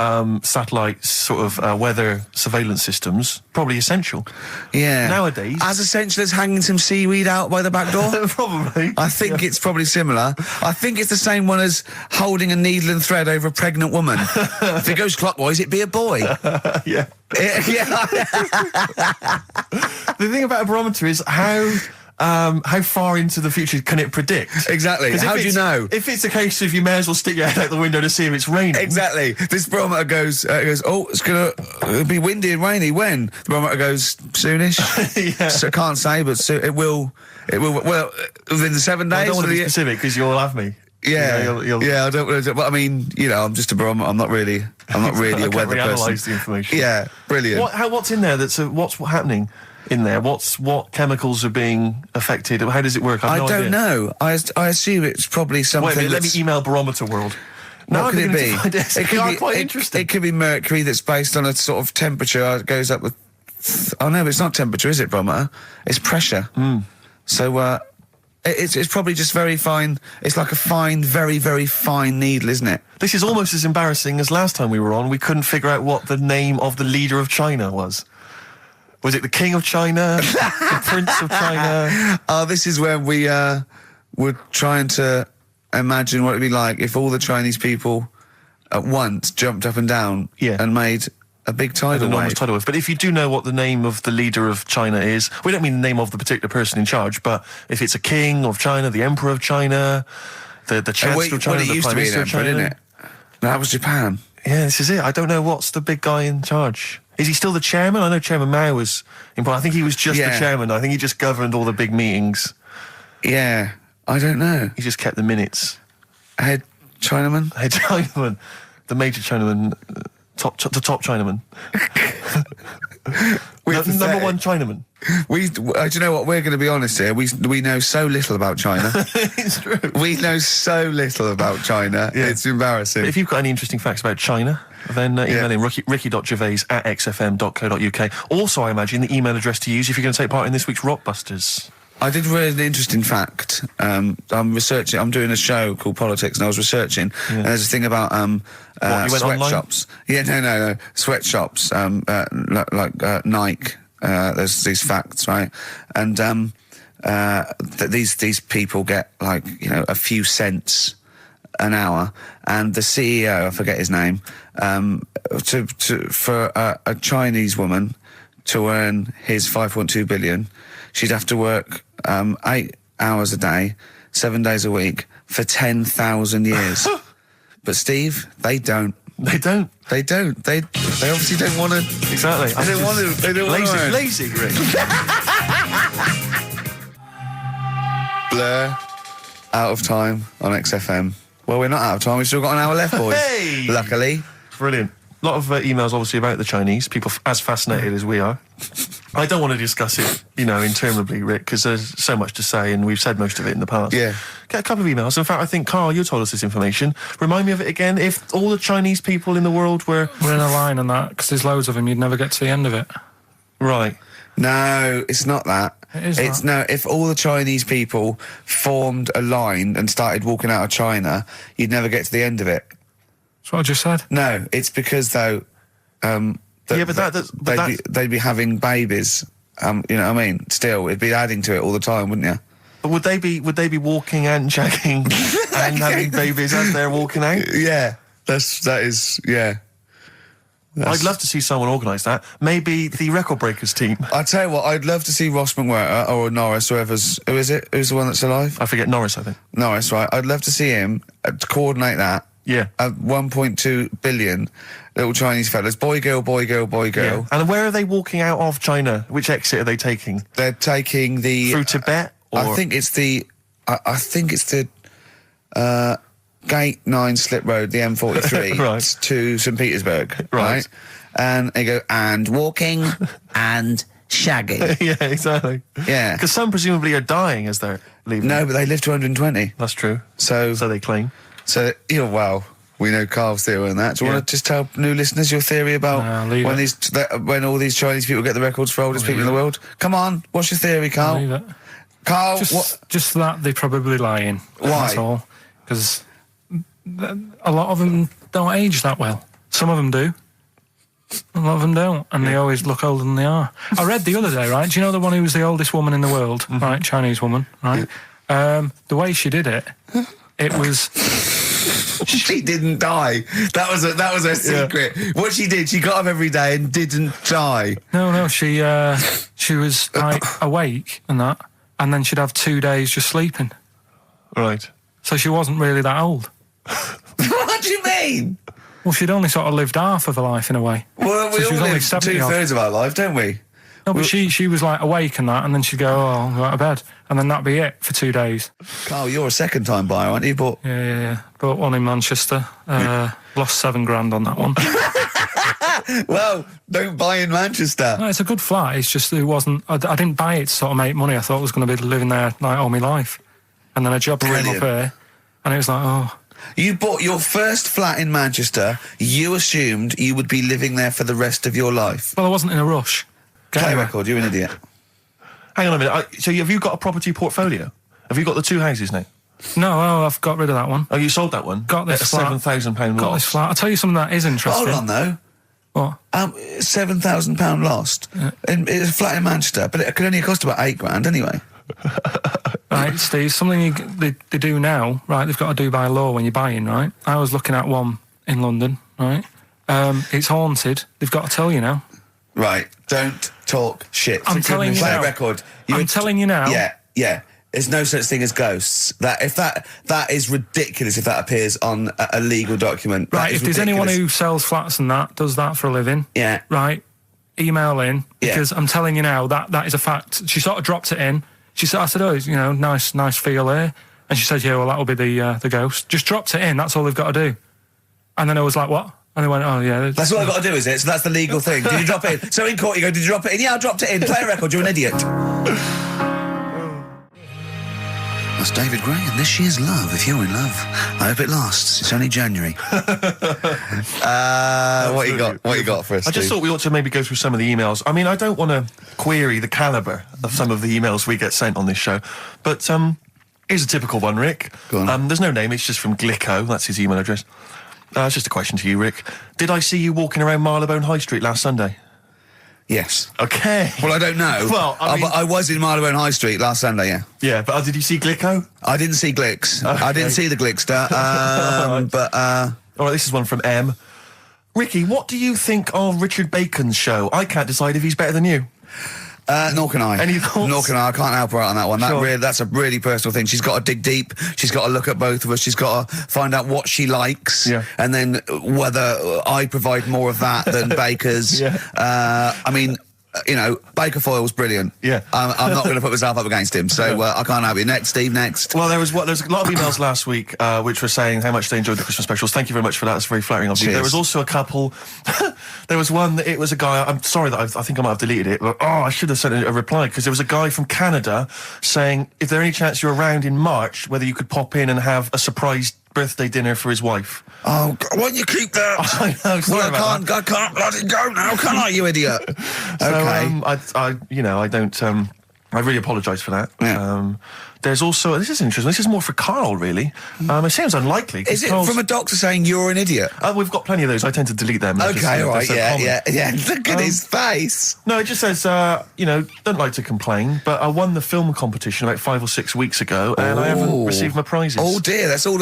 [SPEAKER 2] satellite sort of weather surveillance systems, probably essential.
[SPEAKER 1] Yeah.
[SPEAKER 2] Nowadays...
[SPEAKER 1] As essential as hanging some seaweed out by the back door?
[SPEAKER 2] Probably.
[SPEAKER 1] I think it's probably similar. I think it's the same one as holding a needle and thread over a pregnant woman. If it goes clockwise, it'd be a boy.
[SPEAKER 2] Yeah.
[SPEAKER 1] Yeah.
[SPEAKER 2] The thing about a barometer is how far into the future can it predict?
[SPEAKER 1] Exactly.
[SPEAKER 2] 'Cause
[SPEAKER 1] How do you know?
[SPEAKER 2] If it's a case of you may as well stick your head out the window to see if it's raining.
[SPEAKER 1] Exactly. This barometer goes, oh, it'll be windy and rainy. When? The barometer goes, soonish.
[SPEAKER 2] Yeah.
[SPEAKER 1] So I can't say, but it will, well, within the 7 days.
[SPEAKER 2] I don't want to be
[SPEAKER 1] of the-
[SPEAKER 2] specific because you'll have me.
[SPEAKER 1] Yeah,
[SPEAKER 2] You'll
[SPEAKER 1] yeah. I don't want to. But I mean, I'm just a barometer. I'm not really a
[SPEAKER 2] I
[SPEAKER 1] weather
[SPEAKER 2] can't
[SPEAKER 1] person.
[SPEAKER 2] analyse the information.
[SPEAKER 1] Yeah, brilliant.
[SPEAKER 2] What's in there? What's happening in there? What chemicals are being affected? How does it work?
[SPEAKER 1] I
[SPEAKER 2] no
[SPEAKER 1] don't
[SPEAKER 2] idea.
[SPEAKER 1] know. I assume it's probably something.
[SPEAKER 2] Wait a minute, let me
[SPEAKER 1] that's-
[SPEAKER 2] email Barometer World. Now
[SPEAKER 1] What could
[SPEAKER 2] I'm
[SPEAKER 1] it
[SPEAKER 2] beginning
[SPEAKER 1] be?
[SPEAKER 2] to find it.
[SPEAKER 1] It could be
[SPEAKER 2] quite
[SPEAKER 1] it-
[SPEAKER 2] interesting.
[SPEAKER 1] It could be mercury that's based on a sort of temperature. It goes up with. Oh no, it's not temperature, is it, barometer? It's pressure. So it's probably just very fine. It's like a fine, very, very fine needle, isn't it?
[SPEAKER 2] This is almost as embarrassing as last time we were on. We couldn't figure out what the name of the leader of China was. Was it the King of China? The Prince of China?
[SPEAKER 1] Oh, this is when we were trying to imagine what it'd be like if all the Chinese people at once jumped up and down and made a big tidal
[SPEAKER 2] Enormous
[SPEAKER 1] wave.
[SPEAKER 2] tidal wave. But if you do know what the name of the leader of China is, we don't mean the name of the particular person in charge, but if it's a king of China, the emperor of China, the chancellor of China,
[SPEAKER 1] it
[SPEAKER 2] the
[SPEAKER 1] used
[SPEAKER 2] prime
[SPEAKER 1] to be an
[SPEAKER 2] minister of
[SPEAKER 1] emperor,
[SPEAKER 2] China.
[SPEAKER 1] didn't it? No, that was Japan.
[SPEAKER 2] Yeah, this is it. I don't know what's the big guy in charge. Is he still the chairman? I know Chairman Mao was important. I think he was just the chairman. I think he just governed all the big meetings.
[SPEAKER 1] Yeah, I don't know.
[SPEAKER 2] He just kept the minutes.
[SPEAKER 1] Head Chinaman?
[SPEAKER 2] Head Chinaman. The major Chinaman. The top Chinaman. Number one Chinaman.
[SPEAKER 1] Do you know what? We're going to be honest here. We know so little about China.
[SPEAKER 2] It's true.
[SPEAKER 1] We know so little about China.
[SPEAKER 2] Yeah.
[SPEAKER 1] It's embarrassing.
[SPEAKER 2] But if you've got any interesting facts about China, then email in ricky.gervais@xfm.co.uk. Also, I imagine the email address to use if you're going to take part in this week's Rockbusters.
[SPEAKER 1] I did read an interesting fact. I'm researching. I'm doing a show called Politics, and I was researching. And there's a thing about
[SPEAKER 2] you went
[SPEAKER 1] sweatshops. Yeah, no. Sweatshops, like Nike. There's these facts, right? And these people get like a few cents an hour, and the CEO, I forget his name, for a Chinese woman to earn his 5.2 billion, she'd have to work 8 hours a day, 7 days a week for 10,000 years. But Steve, they don't.
[SPEAKER 2] They don't.
[SPEAKER 1] They obviously don't want to.
[SPEAKER 2] Exactly.
[SPEAKER 1] They don't want to. They don't want to.
[SPEAKER 2] Lazy, Rick.
[SPEAKER 1] Blur, out of time on XFM. Well, we're not out of time. We've still got an hour left, boys.
[SPEAKER 2] Hey!
[SPEAKER 1] Luckily.
[SPEAKER 2] Brilliant. A lot of emails, obviously, about the Chinese. People as fascinated as we are. I don't want to discuss it, interminably, Rick, because there's so much to say, and we've said most of it in the past.
[SPEAKER 1] Yeah.
[SPEAKER 2] Get a couple of emails. In fact, I think, Karl, you told us this information. Remind me of it again. If all the Chinese people in the world were...
[SPEAKER 3] We're in a line on that, because there's loads of them, you'd never get to the end of it.
[SPEAKER 2] Right.
[SPEAKER 1] No, it's not that.
[SPEAKER 3] It's
[SPEAKER 1] no. If all the Chinese people formed a line and started walking out of China, you'd never get to the end of it.
[SPEAKER 3] That's what I just said.
[SPEAKER 1] No, it's because though. They'd be having babies. You know what I mean? Still, it'd be adding to it all the time, wouldn't you?
[SPEAKER 2] But would they be walking and shagging and having babies as they're walking out?
[SPEAKER 1] Yeah, that is. Yeah.
[SPEAKER 2] I'd love to see someone organise that. Maybe the Record Breakers team.
[SPEAKER 1] I tell you what, I'd love to see Ross McWhirter or Norris, who is it? Who's the one that's alive?
[SPEAKER 2] I forget Norris, I think.
[SPEAKER 1] Norris, right? I'd love to see him to coordinate that.
[SPEAKER 2] Yeah.
[SPEAKER 1] 1.2 billion little Chinese fellas. Boy, girl, boy, girl, boy, girl.
[SPEAKER 2] And where are they walking out of China? Which exit are they taking?
[SPEAKER 1] They're taking the...
[SPEAKER 2] Through Tibet? Or?
[SPEAKER 1] I think it's the... Gate 9 Slip Road, the M43,
[SPEAKER 2] Right.
[SPEAKER 1] to St. Petersburg,
[SPEAKER 2] Right.
[SPEAKER 1] And they go, and walking, and shagging.
[SPEAKER 2] Yeah, exactly.
[SPEAKER 1] Yeah.
[SPEAKER 2] Because some presumably are dying as they're leaving.
[SPEAKER 1] No, but they live to 120.
[SPEAKER 2] That's true.
[SPEAKER 1] So
[SPEAKER 2] they claim.
[SPEAKER 1] Well, we know Carl's theory on that. Do you want to just tell new listeners your theory about
[SPEAKER 3] leave
[SPEAKER 1] when
[SPEAKER 3] it.
[SPEAKER 1] when all these Chinese people get the records for oldest people in the world? Come on, what's your theory, Carl?
[SPEAKER 3] Leave it.
[SPEAKER 1] Carl,
[SPEAKER 3] Just that they're probably lying.
[SPEAKER 1] Why?
[SPEAKER 3] That's all. Because a lot of them don't age that well. Some of them do. A lot of them don't, and they always look older than they are. I read the other day, right? Do you know the one who was the oldest woman in the world, right? Chinese woman, right? The way she did it, it was...
[SPEAKER 1] She didn't die. That was her secret. What she did, she got up every day and didn't die.
[SPEAKER 3] No, she was like awake and that, and then she'd have 2 days just sleeping.
[SPEAKER 2] Right.
[SPEAKER 3] So she wasn't really that old.
[SPEAKER 1] What do you mean?
[SPEAKER 3] Well, she'd only sort of lived half of her life in a way.
[SPEAKER 1] Well,
[SPEAKER 3] So
[SPEAKER 1] we
[SPEAKER 3] she
[SPEAKER 1] all
[SPEAKER 3] was only
[SPEAKER 1] live
[SPEAKER 3] 70 odd.
[SPEAKER 1] 2/3 of our life, don't we?
[SPEAKER 3] No, but she was like awake and that, and then she'd go, I'll go out of bed, and then that'd be it for 2 days.
[SPEAKER 1] Carl, you're a second-time buyer, aren't you? But
[SPEAKER 3] Yeah. Bought one in Manchester. Lost $7,000 on that one.
[SPEAKER 1] well, don't buy in Manchester.
[SPEAKER 3] No, it's a good flat. It's just it wasn't. I didn't buy it to sort of make money. I thought I was going to be living there like all my life, and then a job came up
[SPEAKER 1] Brilliant.
[SPEAKER 3] here, and it was like, oh.
[SPEAKER 1] You bought your first flat in Manchester. You assumed you would be living there for the rest of your life.
[SPEAKER 3] Well, I wasn't in a rush.
[SPEAKER 1] Play record, you're an idiot.
[SPEAKER 2] Hang on a minute. So have you got a property portfolio? Have you got the 2 houses now?
[SPEAKER 3] No, I've got rid of that one.
[SPEAKER 2] Oh, you sold that one?
[SPEAKER 3] Got this
[SPEAKER 2] At
[SPEAKER 3] flat.
[SPEAKER 2] £7,000
[SPEAKER 3] Got this
[SPEAKER 2] loss.
[SPEAKER 3] flat. I'll tell you something that is interesting.
[SPEAKER 1] Hold on, though.
[SPEAKER 3] What?
[SPEAKER 1] £7,000 lost. And it's a flat in Manchester, but it could only cost about £8,000 anyway.
[SPEAKER 3] Right, Steve, something they do now, right, they've got to do by law when you're buying, right? I was looking at one in London, right? It's haunted. They've got to tell you now.
[SPEAKER 1] Right, don't talk shit.
[SPEAKER 3] I'm telling you
[SPEAKER 1] Play
[SPEAKER 3] now.
[SPEAKER 1] a record.
[SPEAKER 3] I'm telling you now.
[SPEAKER 1] Yeah. There's no such thing as ghosts. That is ridiculous if that appears on a legal document. That
[SPEAKER 3] Right,
[SPEAKER 1] is
[SPEAKER 3] if there's anyone
[SPEAKER 1] ridiculous.
[SPEAKER 3] who sells flats and that, does that for a living,
[SPEAKER 1] Yeah.
[SPEAKER 3] right, email in,
[SPEAKER 1] Yeah.
[SPEAKER 3] because I'm telling you now, that is a fact. She sort of dropped it in. I said, oh, nice feel here. And she said, yeah, well, that'll be the ghost. Just dropped it in, that's all they've got to do. And then I was like, what? And they went, oh, yeah.
[SPEAKER 1] That's what I've got to do, is it? So that's the legal thing. Did you drop it in? So in court you go, did you drop it in? Yeah, I dropped it in. Play a record, you're an idiot. That's David Gray, and this year's Love, if you're in love. I hope it lasts. It's only January. What you got for us,
[SPEAKER 2] I just
[SPEAKER 1] Steve?
[SPEAKER 2] thought we ought to maybe go through some of the emails. I mean, I don't want to query the calibre of some of the emails we get sent on this show, but here's a typical one, Rick.
[SPEAKER 1] Go on.
[SPEAKER 2] There's no name, it's just from Glicko, that's his email address. It's just a question to you, Rick. Did I see you walking around Marylebone High Street last Sunday?
[SPEAKER 1] Yes.
[SPEAKER 2] Okay.
[SPEAKER 1] Well, I don't know.
[SPEAKER 2] Well, I mean-
[SPEAKER 1] I was in Marylebone High Street last Sunday, yeah.
[SPEAKER 2] Yeah, but did you see Glicko?
[SPEAKER 1] I didn't see Glicks.
[SPEAKER 2] Okay.
[SPEAKER 1] I didn't see the Glickster. But
[SPEAKER 2] All right, this is one from M. Ricky, what do you think of Richard Bacon's show? I can't decide if he's better than you.
[SPEAKER 1] nor can I.
[SPEAKER 2] Any thoughts?
[SPEAKER 1] Nor can I. I can't help her out on that one.
[SPEAKER 2] Sure.
[SPEAKER 1] That's a really personal thing. She's got to dig deep. She's got to look at both of us. She's got to find out what she likes.
[SPEAKER 2] Yeah.
[SPEAKER 1] And then whether I provide more of that than Baker's.
[SPEAKER 2] Yeah.
[SPEAKER 1] I mean, Baker Foyle's brilliant.
[SPEAKER 2] Yeah.
[SPEAKER 1] I'm not going to put myself up against him, so I can't help you. Next, Steve, next.
[SPEAKER 2] Well, there's a lot of emails last week which were saying how much they enjoyed the Christmas specials. Thank you very much for that. It's very flattering of you.
[SPEAKER 1] Cheers.
[SPEAKER 2] There was also a couple. There was one that it was a guy. I'm sorry that I think I might have deleted it. But, I should have sent a reply because there was a guy from Canada saying if there any chance you're around in March, whether you could pop in and have a surprise birthday dinner for his wife.
[SPEAKER 1] Oh, won't you keep that?
[SPEAKER 2] I know. Sorry
[SPEAKER 1] Well,
[SPEAKER 2] about that.
[SPEAKER 1] I can't let it go now, can I, you idiot?
[SPEAKER 2] So,
[SPEAKER 1] Okay.
[SPEAKER 2] I don't. I really apologise for that.
[SPEAKER 1] Yeah.
[SPEAKER 2] There's also, this is interesting, this is more for Karl, really. It seems unlikely.
[SPEAKER 1] Is it from a doctor saying you're an idiot?
[SPEAKER 2] We've got plenty of those. I tend to delete them.
[SPEAKER 1] Okay, all right, yeah. Look at his face.
[SPEAKER 2] No, it just says, don't like to complain, but I won the film competition about 5 or 6 weeks ago, and I haven't received my prizes.
[SPEAKER 1] Oh dear, that's all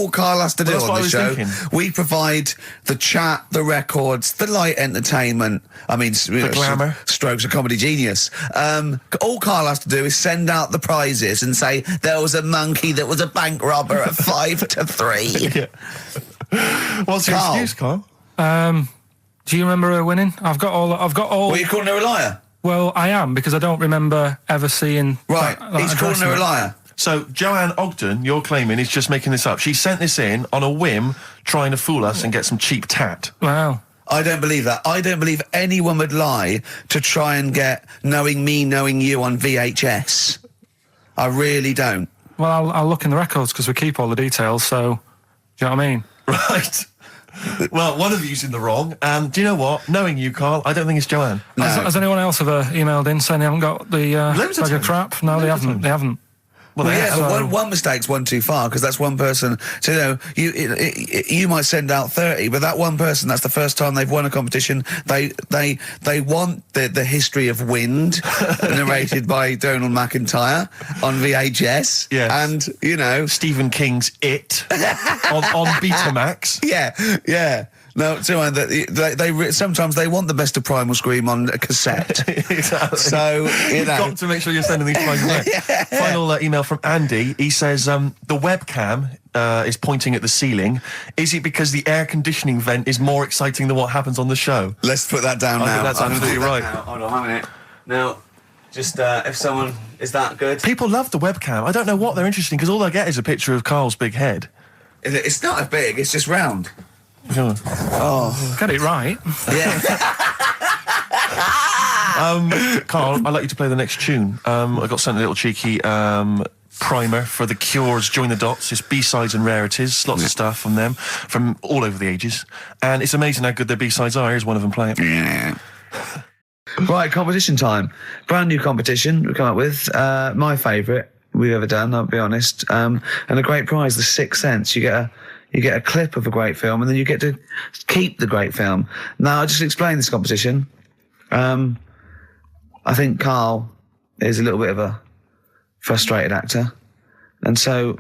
[SPEAKER 1] Karl has to do
[SPEAKER 2] Well, that's
[SPEAKER 1] on
[SPEAKER 2] what I
[SPEAKER 1] the
[SPEAKER 2] was
[SPEAKER 1] show.
[SPEAKER 2] thinking.
[SPEAKER 1] We provide the chat, the records, the light entertainment. I mean, the
[SPEAKER 2] glamour.
[SPEAKER 1] Strokes of comedy genius. All Karl has to do is send out the prizes and say there was a monkey that was a bank robber at 5 to 3.
[SPEAKER 2] Yeah. What's your excuse, Karl?
[SPEAKER 3] Do you remember her winning? I've got all.
[SPEAKER 1] Well, you're calling her a liar?
[SPEAKER 3] Well, I am, because I don't remember ever seeing.
[SPEAKER 1] Right,
[SPEAKER 3] that
[SPEAKER 1] he's calling
[SPEAKER 3] address
[SPEAKER 1] her
[SPEAKER 3] in
[SPEAKER 1] a
[SPEAKER 3] it.
[SPEAKER 1] liar.
[SPEAKER 2] So, Joanne Ogden, you're claiming, is just making this up. She sent this in on a whim, trying to fool us and get some cheap tat.
[SPEAKER 3] Wow.
[SPEAKER 1] I don't believe that. I don't believe anyone would lie to try and get Knowing Me, Knowing You on VHS. I really don't.
[SPEAKER 3] Well, I'll look in the records because we keep all the details. So, do you know what I mean?
[SPEAKER 2] Right. Well, one of you's in the wrong. And do you know what? Knowing you, Karl, I don't think it's Joanne.
[SPEAKER 1] No.
[SPEAKER 3] Has anyone else ever emailed in saying they haven't got the
[SPEAKER 2] Loads of
[SPEAKER 3] bag of
[SPEAKER 2] times.
[SPEAKER 3] crap? No, they
[SPEAKER 2] Loads of
[SPEAKER 3] haven't.
[SPEAKER 2] times.
[SPEAKER 3] They haven't.
[SPEAKER 2] Well,
[SPEAKER 1] Well,
[SPEAKER 2] they
[SPEAKER 1] yeah,
[SPEAKER 2] have.
[SPEAKER 1] but one mistake's one too far, because that's one person. So, you might send out 30, but that one person, that's the first time they've won a competition. They want the history of Wind narrated by Donald McIntyre on VHS.
[SPEAKER 2] Yes.
[SPEAKER 1] And,
[SPEAKER 2] Stephen King's It on Betamax.
[SPEAKER 1] Yeah. No, Joanne, they sometimes they want the best of Primal Scream on a cassette.
[SPEAKER 2] Exactly.
[SPEAKER 1] So,
[SPEAKER 2] You've got to make sure you're sending these prizes out. Final email from Andy. He says, the webcam is pointing at the ceiling. Is it because the air conditioning vent is more exciting than what happens on the show?
[SPEAKER 1] Let's put that down
[SPEAKER 2] I
[SPEAKER 1] now.
[SPEAKER 2] think that's absolutely right.
[SPEAKER 1] Hold on, 1 minute. Now, just if someone... Is that good?
[SPEAKER 2] People love the webcam. I don't know what they're interested in, because all they get is a picture of Karl's big head.
[SPEAKER 1] It's not as big, it's just round.
[SPEAKER 2] Oh.
[SPEAKER 3] Get it right.
[SPEAKER 1] Yeah.
[SPEAKER 2] Karl, I'd like you to play the next tune. I got sent a little cheeky primer for The Cure's Join the Dots. It's B-sides and rarities, lots of stuff from them, from all over the ages. And it's amazing how good their B-sides are. Here's one of them playing.
[SPEAKER 1] Yeah. Right, competition time. Brand new competition we come up with. My favourite we've ever done, I'll be honest. And a great prize, The Sixth Sense. You get a clip of a great film, and then you get to keep the great film. Now, I'll just explain this competition. I think Karl is a little bit of a frustrated actor. And so,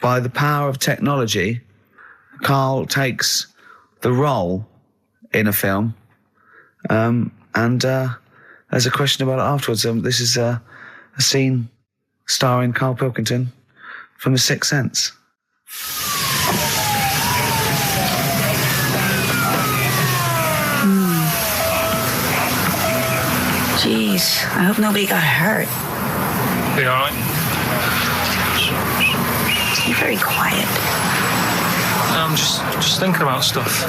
[SPEAKER 1] by the power of technology, Karl takes the role in a film. And there's a question about it afterwards. This is a scene starring Karl Pilkington from The Sixth Sense.
[SPEAKER 8] Jeez, I hope nobody got hurt.
[SPEAKER 3] Be all right.
[SPEAKER 8] You're very quiet.
[SPEAKER 3] I'm just thinking about stuff.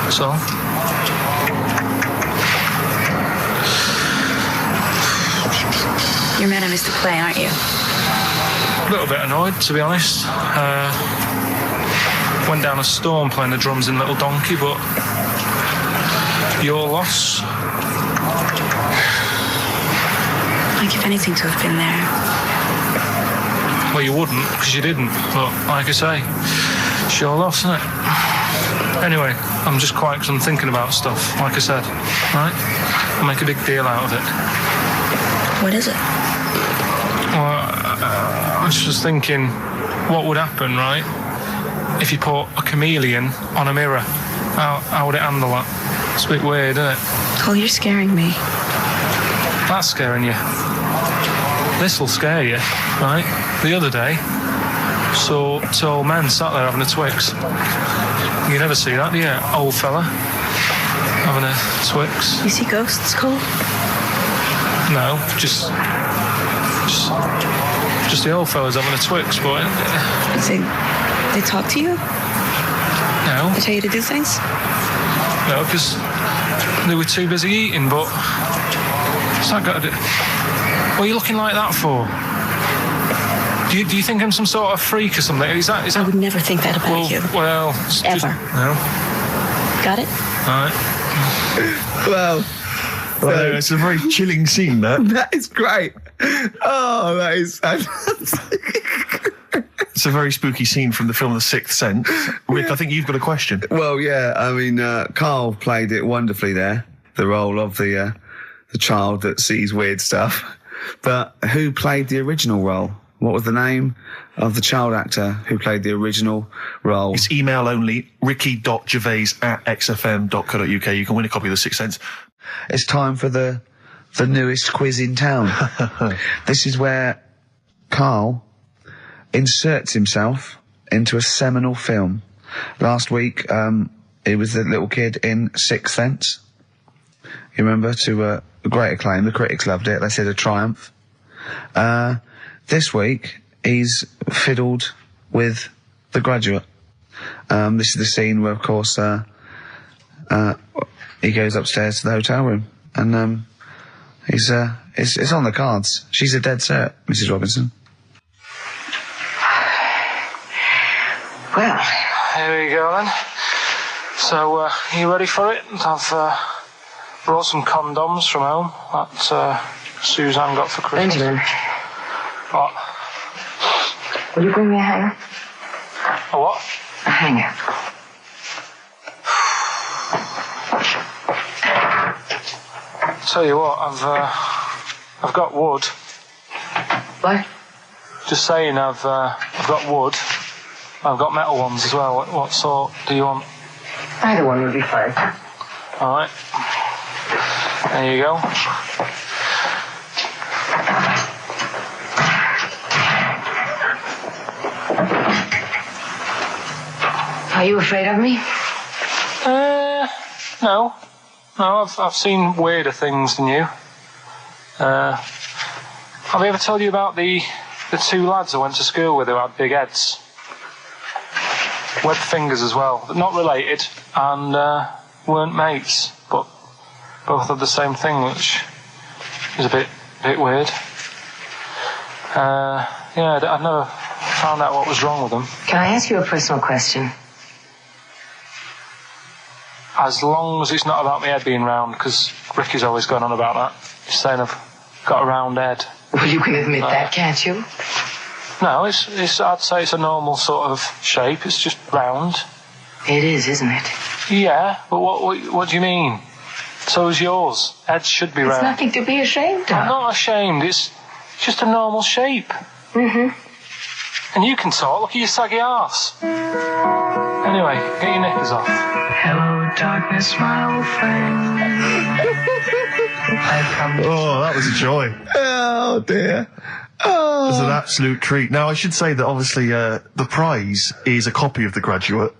[SPEAKER 3] That's all.
[SPEAKER 8] You're mad I missed the play, aren't you?
[SPEAKER 3] A little bit annoyed, to be honest. Went down a storm playing the drums in Little Donkey, but your loss.
[SPEAKER 8] I'd give anything to have been there.
[SPEAKER 3] Well, you wouldn't, because you didn't. But like I say, it's your loss, isn't it? Anyway, I'm just quiet because I'm thinking about stuff, like I said. Right? I'll make a big deal out of it.
[SPEAKER 8] What is it?
[SPEAKER 3] Well, I was just thinking, what would happen, right, if you put a chameleon on a mirror? How would it handle that? It's a bit weird, isn't it?
[SPEAKER 8] Oh, you're scaring me.
[SPEAKER 3] That's scaring you. This'll scare you, right? The other day, saw two old men sat there having a Twix. You never see that, do you? Old fella having a Twix.
[SPEAKER 8] You see ghosts, Cole?
[SPEAKER 3] No, just the old fellas having a Twix, but
[SPEAKER 8] They talk to you?
[SPEAKER 3] no,
[SPEAKER 8] They tell you to do things?
[SPEAKER 3] no, because they were too busy eating. But what's that got to do? What are you looking like that for? Do you think I'm some sort of freak or something? Is that?
[SPEAKER 8] I would never think that about you.
[SPEAKER 3] Well, it's just-
[SPEAKER 8] Ever.
[SPEAKER 3] no.
[SPEAKER 8] Got it?
[SPEAKER 3] All right.
[SPEAKER 1] Well,
[SPEAKER 2] It's a very chilling scene, that.
[SPEAKER 1] that is great. Oh, that is...
[SPEAKER 2] It's a very spooky scene from the film The Sixth Sense. Rick, I think you've got a question.
[SPEAKER 1] Well, yeah, I mean, Karl played it wonderfully there, the role of the child that sees weird stuff. But who played the original role? What was the name of the child actor who played the original role?
[SPEAKER 2] It's email only, ricky.gervais@xfm.co.uk. You can win a copy of The Sixth Sense.
[SPEAKER 1] It's time for the newest quiz in town. This is where Karl inserts himself into a seminal film. Last week, he was the little kid in Sixth Sense. You remember? To great acclaim. The critics loved it. They said a triumph. This week, he's fiddled with The Graduate. This is the scene where, of course, he goes upstairs to the hotel room, and it's on the cards. She's a dead cert, Mrs. Robinson.
[SPEAKER 8] Well,
[SPEAKER 3] Here we go then. So, are you ready for it? I've brought some condoms from home that Suzanne got for Christmas.
[SPEAKER 8] Benjamin,
[SPEAKER 3] What?
[SPEAKER 8] will you bring me a hanger?
[SPEAKER 3] A what?
[SPEAKER 8] A hanger.
[SPEAKER 3] Tell you what, I've got wood.
[SPEAKER 8] What?
[SPEAKER 3] Just saying, I've got wood. I've got metal ones as well. What sort do you want?
[SPEAKER 8] Either one would be fine.
[SPEAKER 3] All right. There you go.
[SPEAKER 8] Are you afraid of me?
[SPEAKER 3] No. No, I've seen weirder things than you. Have I ever told you about the two lads I went to school with who had big heads? Webbed fingers as well, but not related, and weren't mates, but both had the same thing, which is a bit weird. Yeah, I've never found out what was wrong with them.
[SPEAKER 8] Can I ask you a personal question?
[SPEAKER 3] As long as it's not about my head being round, because Ricky's always gone on about that. He's saying I've got a round head.
[SPEAKER 8] Well, you can admit that, can't you?
[SPEAKER 3] No, it's. I'd say it's a normal sort of shape. It's just round.
[SPEAKER 8] It is, isn't it?
[SPEAKER 3] Yeah, but what do you mean? So is yours. Heads should be
[SPEAKER 8] It's
[SPEAKER 3] round.
[SPEAKER 8] nothing to be ashamed
[SPEAKER 3] I'm
[SPEAKER 8] of.
[SPEAKER 3] not ashamed. It's just a normal shape.
[SPEAKER 8] Mm-hmm.
[SPEAKER 3] And you can talk. Look at your saggy arse. Anyway, get your knickers off.
[SPEAKER 8] Hello, darkness, my old friend. I've come to...
[SPEAKER 2] Oh, that was a joy.
[SPEAKER 1] Oh, dear.
[SPEAKER 2] It was an absolute treat. Now, I should say that obviously the prize is a copy of The Graduate.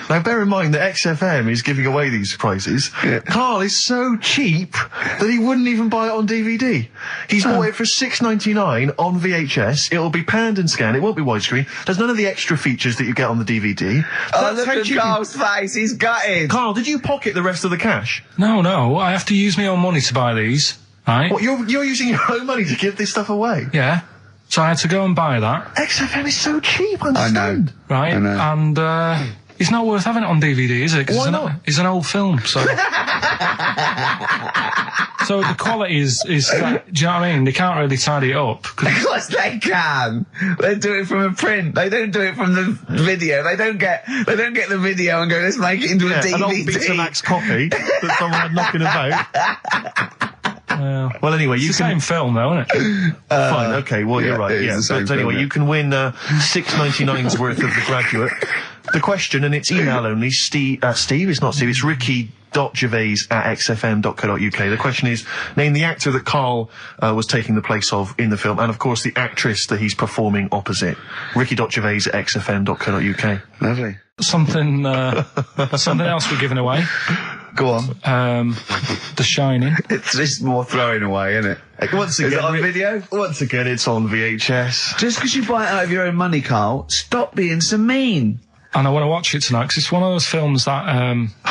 [SPEAKER 2] Now, bear in mind that XFM is giving away these prizes.
[SPEAKER 1] Yeah.
[SPEAKER 2] Karl is so cheap that he wouldn't even buy it on DVD. He's bought it for $6.99 on VHS. It'll be panned and scanned. It won't be widescreen. There's none of the extra features that you get on the DVD.
[SPEAKER 1] Oh, look at Karl's face. He's gutted.
[SPEAKER 2] Karl, did you pocket the rest of the cash?
[SPEAKER 3] No. I have to use my own money to buy these. Right?
[SPEAKER 2] What, you're using your own money to give this stuff away?
[SPEAKER 3] Yeah. So I had to go and buy that.
[SPEAKER 2] XFM is so cheap, I
[SPEAKER 1] I know.
[SPEAKER 2] understand.
[SPEAKER 3] Right?
[SPEAKER 1] I know.
[SPEAKER 3] And it's not worth having it on DVD, is it? 'Cause
[SPEAKER 2] Why not?
[SPEAKER 3] It's an old film, so... So the quality is like, do you know what I mean? They can't really tidy it up.
[SPEAKER 1] Of course they can. They do it from a print. They don't do it from the video. They don't get the video and go, let's make it into a DVD.
[SPEAKER 2] An old Betamax copy that someone had knocking about. Well, anyway, you
[SPEAKER 3] It's the
[SPEAKER 2] can...
[SPEAKER 3] same film, though, isn't it?
[SPEAKER 2] Fine, okay, well,
[SPEAKER 1] yeah,
[SPEAKER 2] you're right,
[SPEAKER 1] it is
[SPEAKER 2] yeah.
[SPEAKER 1] the same
[SPEAKER 2] But anyway,
[SPEAKER 1] film, yeah.
[SPEAKER 2] you can win $6.99's worth of The Graduate. The question, and it's email only, Steve, it's not Steve, it's ricky.gervais@xfm.co.uk. The question is, name the actor that Karl was taking the place of in the film, and of course the actress that he's performing opposite. ricky.gervais@xfm.co.uk.
[SPEAKER 1] Lovely.
[SPEAKER 3] Something else we're giving away.
[SPEAKER 1] Go on.
[SPEAKER 3] The Shining.
[SPEAKER 1] It's just more throwing away, isn't it?
[SPEAKER 2] Once
[SPEAKER 1] Is
[SPEAKER 2] again,
[SPEAKER 1] it on video?
[SPEAKER 2] Once again, it's on VHS.
[SPEAKER 1] Just because you buy it out of your own money, Karl, stop being so mean.
[SPEAKER 3] And I want to watch it tonight, because it's one of those films that...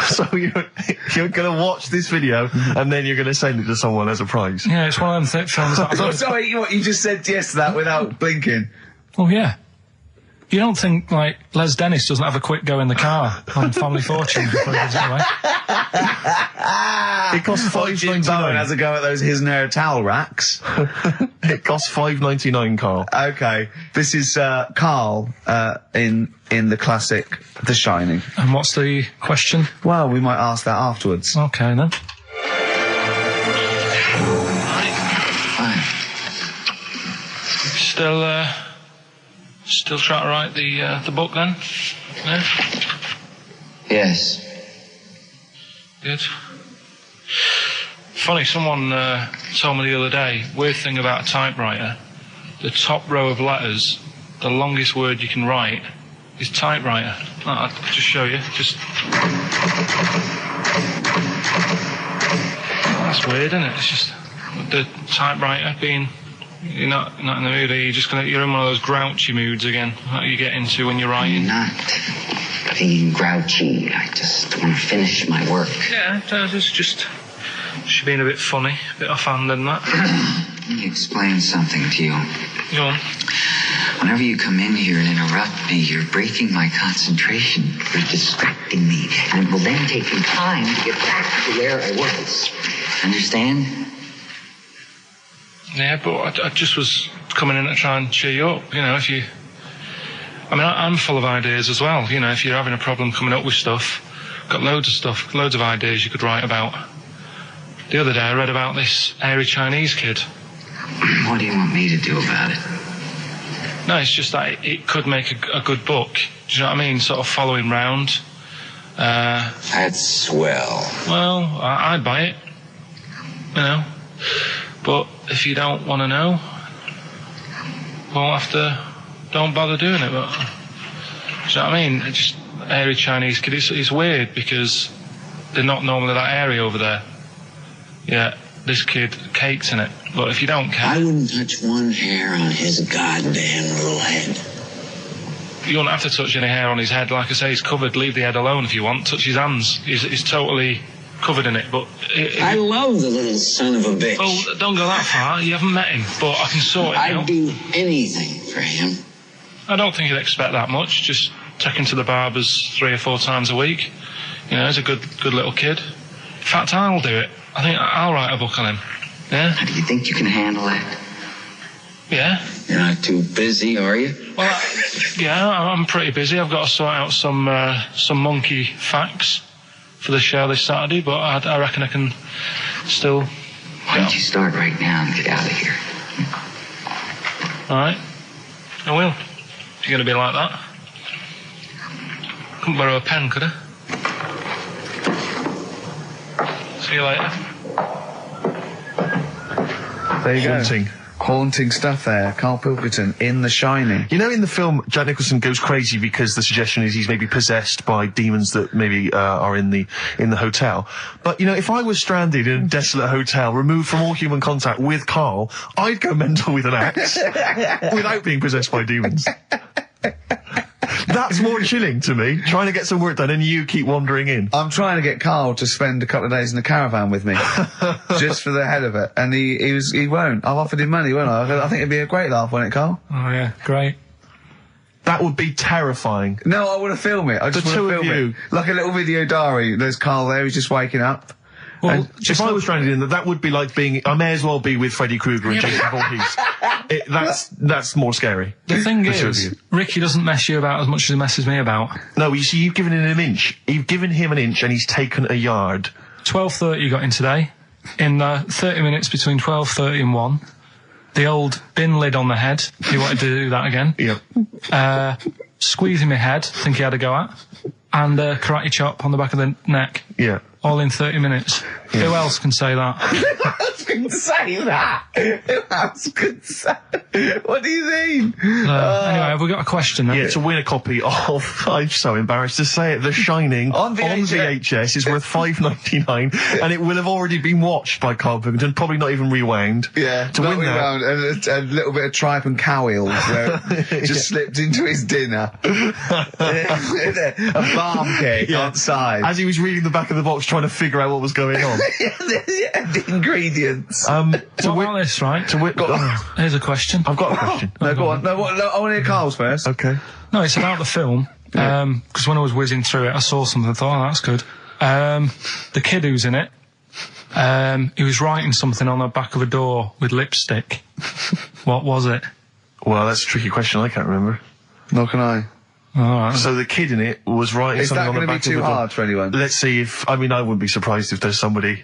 [SPEAKER 2] So you're going to watch this video, and then you're going to send it to someone as a prize.
[SPEAKER 3] Yeah, it's one of them films that...
[SPEAKER 1] Oh, sorry, what you just said yes to that without blinking.
[SPEAKER 3] Oh, yeah. You don't think, like, Les Dennis doesn't have a quick go in the car on Family Fortune before he gives it away?
[SPEAKER 2] It costs
[SPEAKER 1] Jim Bowen has
[SPEAKER 2] $5.99.
[SPEAKER 1] a go at those his hair towel racks.
[SPEAKER 2] It costs $5.99, Carl.
[SPEAKER 1] Okay, this is Karl in the classic The Shining.
[SPEAKER 3] And what's the question?
[SPEAKER 1] Well, we might ask that afterwards.
[SPEAKER 3] Okay, then. Still trying to write the book then? Yeah?
[SPEAKER 8] Yes.
[SPEAKER 3] Good. Funny, someone told me the other day, weird thing about a typewriter, the top row of letters, the longest word you can write is typewriter. I'll just show you. That's weird, isn't it? It's just the typewriter being... You're not in the mood, are you? You're in one of those grouchy moods again, that you get into when you're writing.
[SPEAKER 8] Not being grouchy. I just want to finish my work.
[SPEAKER 3] Yeah, it's just being a bit funny, a bit offhand and that.
[SPEAKER 8] Let me explain something to you.
[SPEAKER 3] Go on.
[SPEAKER 8] Whenever you come in here and interrupt me, you're breaking my concentration. You're distracting me. And it will then take me time to get back to where I was. Understand?
[SPEAKER 3] Yeah, but I just was coming in to try and cheer you up, if you... I'm full of ideas as well, if you're having a problem coming up with stuff, got loads of ideas you could write about. The other day I read about this airy Chinese kid.
[SPEAKER 8] What do you want me to do about it?
[SPEAKER 3] No, it's just that it could make a good book. Do you know what I mean? Sort of following round.
[SPEAKER 8] That's swell.
[SPEAKER 3] Well, I'd buy it. But if you don't want to know, don't bother doing it. But, do you know what I mean? It's just airy Chinese kid. It's weird because they're not normally that airy over there. Yeah, this kid cakes in it. But if you don't care...
[SPEAKER 9] I wouldn't touch one hair on his goddamn little head.
[SPEAKER 3] You won't have to touch any hair on his head. Like I say, he's covered. Leave the head alone if you want. Touch his hands. He's totally covered in it. But
[SPEAKER 9] I love the little son of a bitch.
[SPEAKER 3] Oh, don't go that far. You haven't met him. But I can sort it out.
[SPEAKER 9] I'd do anything for him.
[SPEAKER 3] I don't think he'd expect that much. Just take him to the barbers 3 or 4 times a week. He's a good little kid. In fact, I'll do it. I think I'll write a book on him. Yeah?
[SPEAKER 8] How do you think you can handle that?
[SPEAKER 3] Yeah.
[SPEAKER 9] You're not too busy, are you?
[SPEAKER 3] Well, I'm pretty busy. I've got to sort out some monkey facts for the show this Saturday, but I reckon I can still...
[SPEAKER 8] Why don't you start right now and get out of here?
[SPEAKER 3] All right. I will. If you're going to be like that. Couldn't borrow a pen, could I? See you later.
[SPEAKER 1] There you go. Haunting stuff there. Karl Pilkington in The Shining.
[SPEAKER 2] In the film, Jack Nicholson goes crazy because the suggestion is he's maybe possessed by demons that maybe are in the hotel. But, if I was stranded in a desolate hotel, removed from all human contact with Karl, I'd go mental with an axe without being possessed by demons. That's more chilling to me, trying to get some work done and you keep wandering in.
[SPEAKER 1] I'm trying to get Karl to spend a couple of days in the caravan with me, just for the head of it, and he won't. I've offered him money, won't I? I think it'd be a great laugh, wouldn't it, Karl?
[SPEAKER 3] Oh yeah, great.
[SPEAKER 2] That would be terrifying.
[SPEAKER 1] No, I want to film it. I just want to film it. Like a little video diary. There's Karl there, he's just waking up.
[SPEAKER 2] Well, if I was stranded in that would be like being... I may as well be with Freddy Krueger and Jason Voorhees. That's more scary.
[SPEAKER 3] The thing is, Ricky doesn't mess you about as much as he messes me about.
[SPEAKER 2] No, you see, you've given him an inch. You've given him an inch and he's taken a yard.
[SPEAKER 3] 12:30 you got in today. In 30 minutes between 12:30 and 1. The old bin lid on the head. He wanted to do that again.
[SPEAKER 2] Yep.
[SPEAKER 3] Squeezing my head, think he had a go at. And karate chop on the back of the neck.
[SPEAKER 2] Yeah.
[SPEAKER 3] All in 30 minutes. Yeah. Who else can say that?
[SPEAKER 1] Who else can say that? Who else can say? What do you mean?
[SPEAKER 3] Anyway, have we got a question then?
[SPEAKER 2] Yeah, to win a copy of, I'm so embarrassed to say it, The Shining on VHS is worth $5.99 and it will have already been watched by Karl Pilkington, probably not even rewound.
[SPEAKER 1] Yeah,
[SPEAKER 2] to win
[SPEAKER 1] rewound, that. And a little bit of tripe and cow eels where it just slipped into his dinner. A barm cake outside.
[SPEAKER 2] As he was reading the back of the box trying to figure out what was going on.
[SPEAKER 3] film.
[SPEAKER 1] The ingredients.
[SPEAKER 3] What about this, right? Here's a question.
[SPEAKER 2] I've got a question.
[SPEAKER 1] No, go on. No, I want to hear Carl's first.
[SPEAKER 2] Okay.
[SPEAKER 3] No, it's about the film. Because when I was whizzing through it, I saw something and thought, oh, that's good. The kid who's in it, he was writing something on the back of a door with lipstick. What was it?
[SPEAKER 2] Well, that's a tricky question. I can't remember.
[SPEAKER 1] Nor can I.
[SPEAKER 3] All right.
[SPEAKER 2] So the kid in it was writing
[SPEAKER 1] Is
[SPEAKER 2] something
[SPEAKER 1] that
[SPEAKER 2] on the
[SPEAKER 1] going to be
[SPEAKER 2] back of the
[SPEAKER 1] too
[SPEAKER 2] door.
[SPEAKER 1] hard for anyone?
[SPEAKER 2] Let's see if... I mean, I wouldn't be surprised if there's somebody...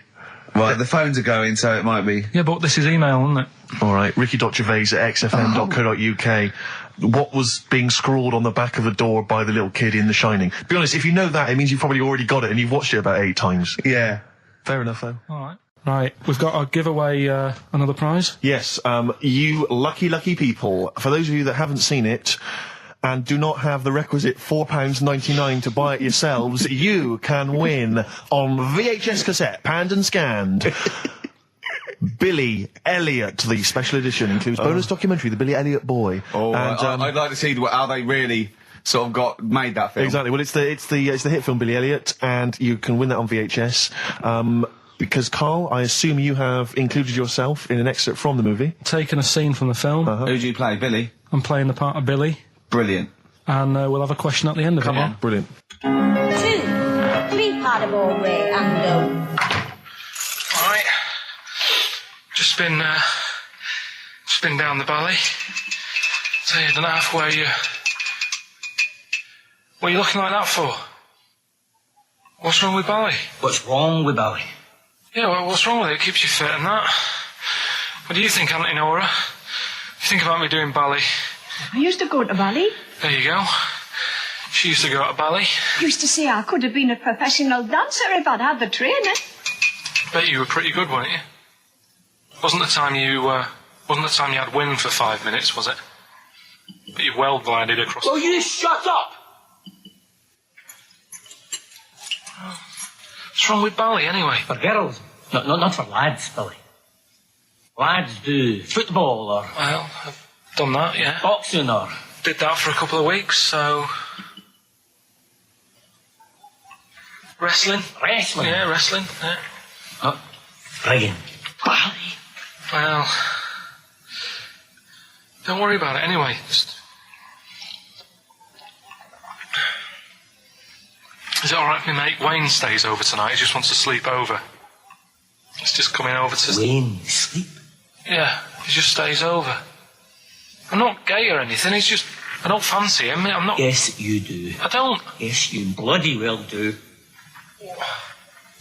[SPEAKER 1] Right, the phones are going, so it might be.
[SPEAKER 3] Yeah, but this is email, isn't it?
[SPEAKER 2] All right, Ricky.Gervais at xfm.co.uk. What was being scrawled on the back of a door by the little kid in The Shining? To be honest, if you know that, it means you've probably already got it and you've watched it about 8 times.
[SPEAKER 1] Yeah.
[SPEAKER 2] Fair enough, though.
[SPEAKER 3] All right. Right, we've got to give away another prize.
[SPEAKER 2] Yes, you lucky people. For those of you that haven't seen it and do not have the requisite £4.99 to buy it yourselves, you can win on VHS cassette, panned and scanned. Billy Elliot, the special edition, includes bonus documentary, The Billy Elliot Boy.
[SPEAKER 1] Oh,
[SPEAKER 2] and,
[SPEAKER 1] I'd like to see how they really sort of made that film.
[SPEAKER 2] Exactly. Well, it's the hit film Billy Elliot, and you can win that on VHS. Because, Carl, I assume you have included yourself in an excerpt from the movie.
[SPEAKER 3] Taken a scene from the film.
[SPEAKER 1] Who do you play, Billy?
[SPEAKER 3] I'm playing the part of Billy.
[SPEAKER 1] Brilliant.
[SPEAKER 3] And we'll have a question at the end of it.
[SPEAKER 2] Come on. Brilliant.
[SPEAKER 10] 2, 3 part of all way and
[SPEAKER 3] Alright. Just been down the valley. So you don't know where you... What are you looking like that for? What's wrong with Bally?
[SPEAKER 11] What's wrong with Bally?
[SPEAKER 3] Yeah, well, what's wrong with it? It keeps you fit and that. What do you think, Auntie Nora? You think about me doing Bally?
[SPEAKER 12] I used to go to ballet.
[SPEAKER 3] There you go. She used to go to ballet.
[SPEAKER 12] Used to say I could have been a professional dancer if I'd had the training.
[SPEAKER 3] Bet you were pretty good, weren't you? Wasn't the time you had wind for 5 minutes, was it? But you well glided across.
[SPEAKER 11] Will you shut up?
[SPEAKER 3] What's wrong with Bally, anyway?
[SPEAKER 11] For girls. Not for lads, Billy. Lads do football or...
[SPEAKER 3] Well, I've done that, yeah.
[SPEAKER 11] Boxing or...
[SPEAKER 3] Did that for a couple of weeks, so... Wrestling?
[SPEAKER 11] Wrestling?
[SPEAKER 3] Yeah, wrestling, yeah.
[SPEAKER 11] Oh, friggin' Bally.
[SPEAKER 3] Well... Don't worry about it, anyway. Just... Is it alright if my mate Wayne stays over tonight? He just wants to sleep over. He's just coming over to...
[SPEAKER 11] Wayne, sleep?
[SPEAKER 3] Yeah, he just stays over. I'm not gay or anything, it's just... I don't fancy him, I'm not...
[SPEAKER 11] Yes, you do.
[SPEAKER 3] I don't.
[SPEAKER 11] Yes, you bloody well do.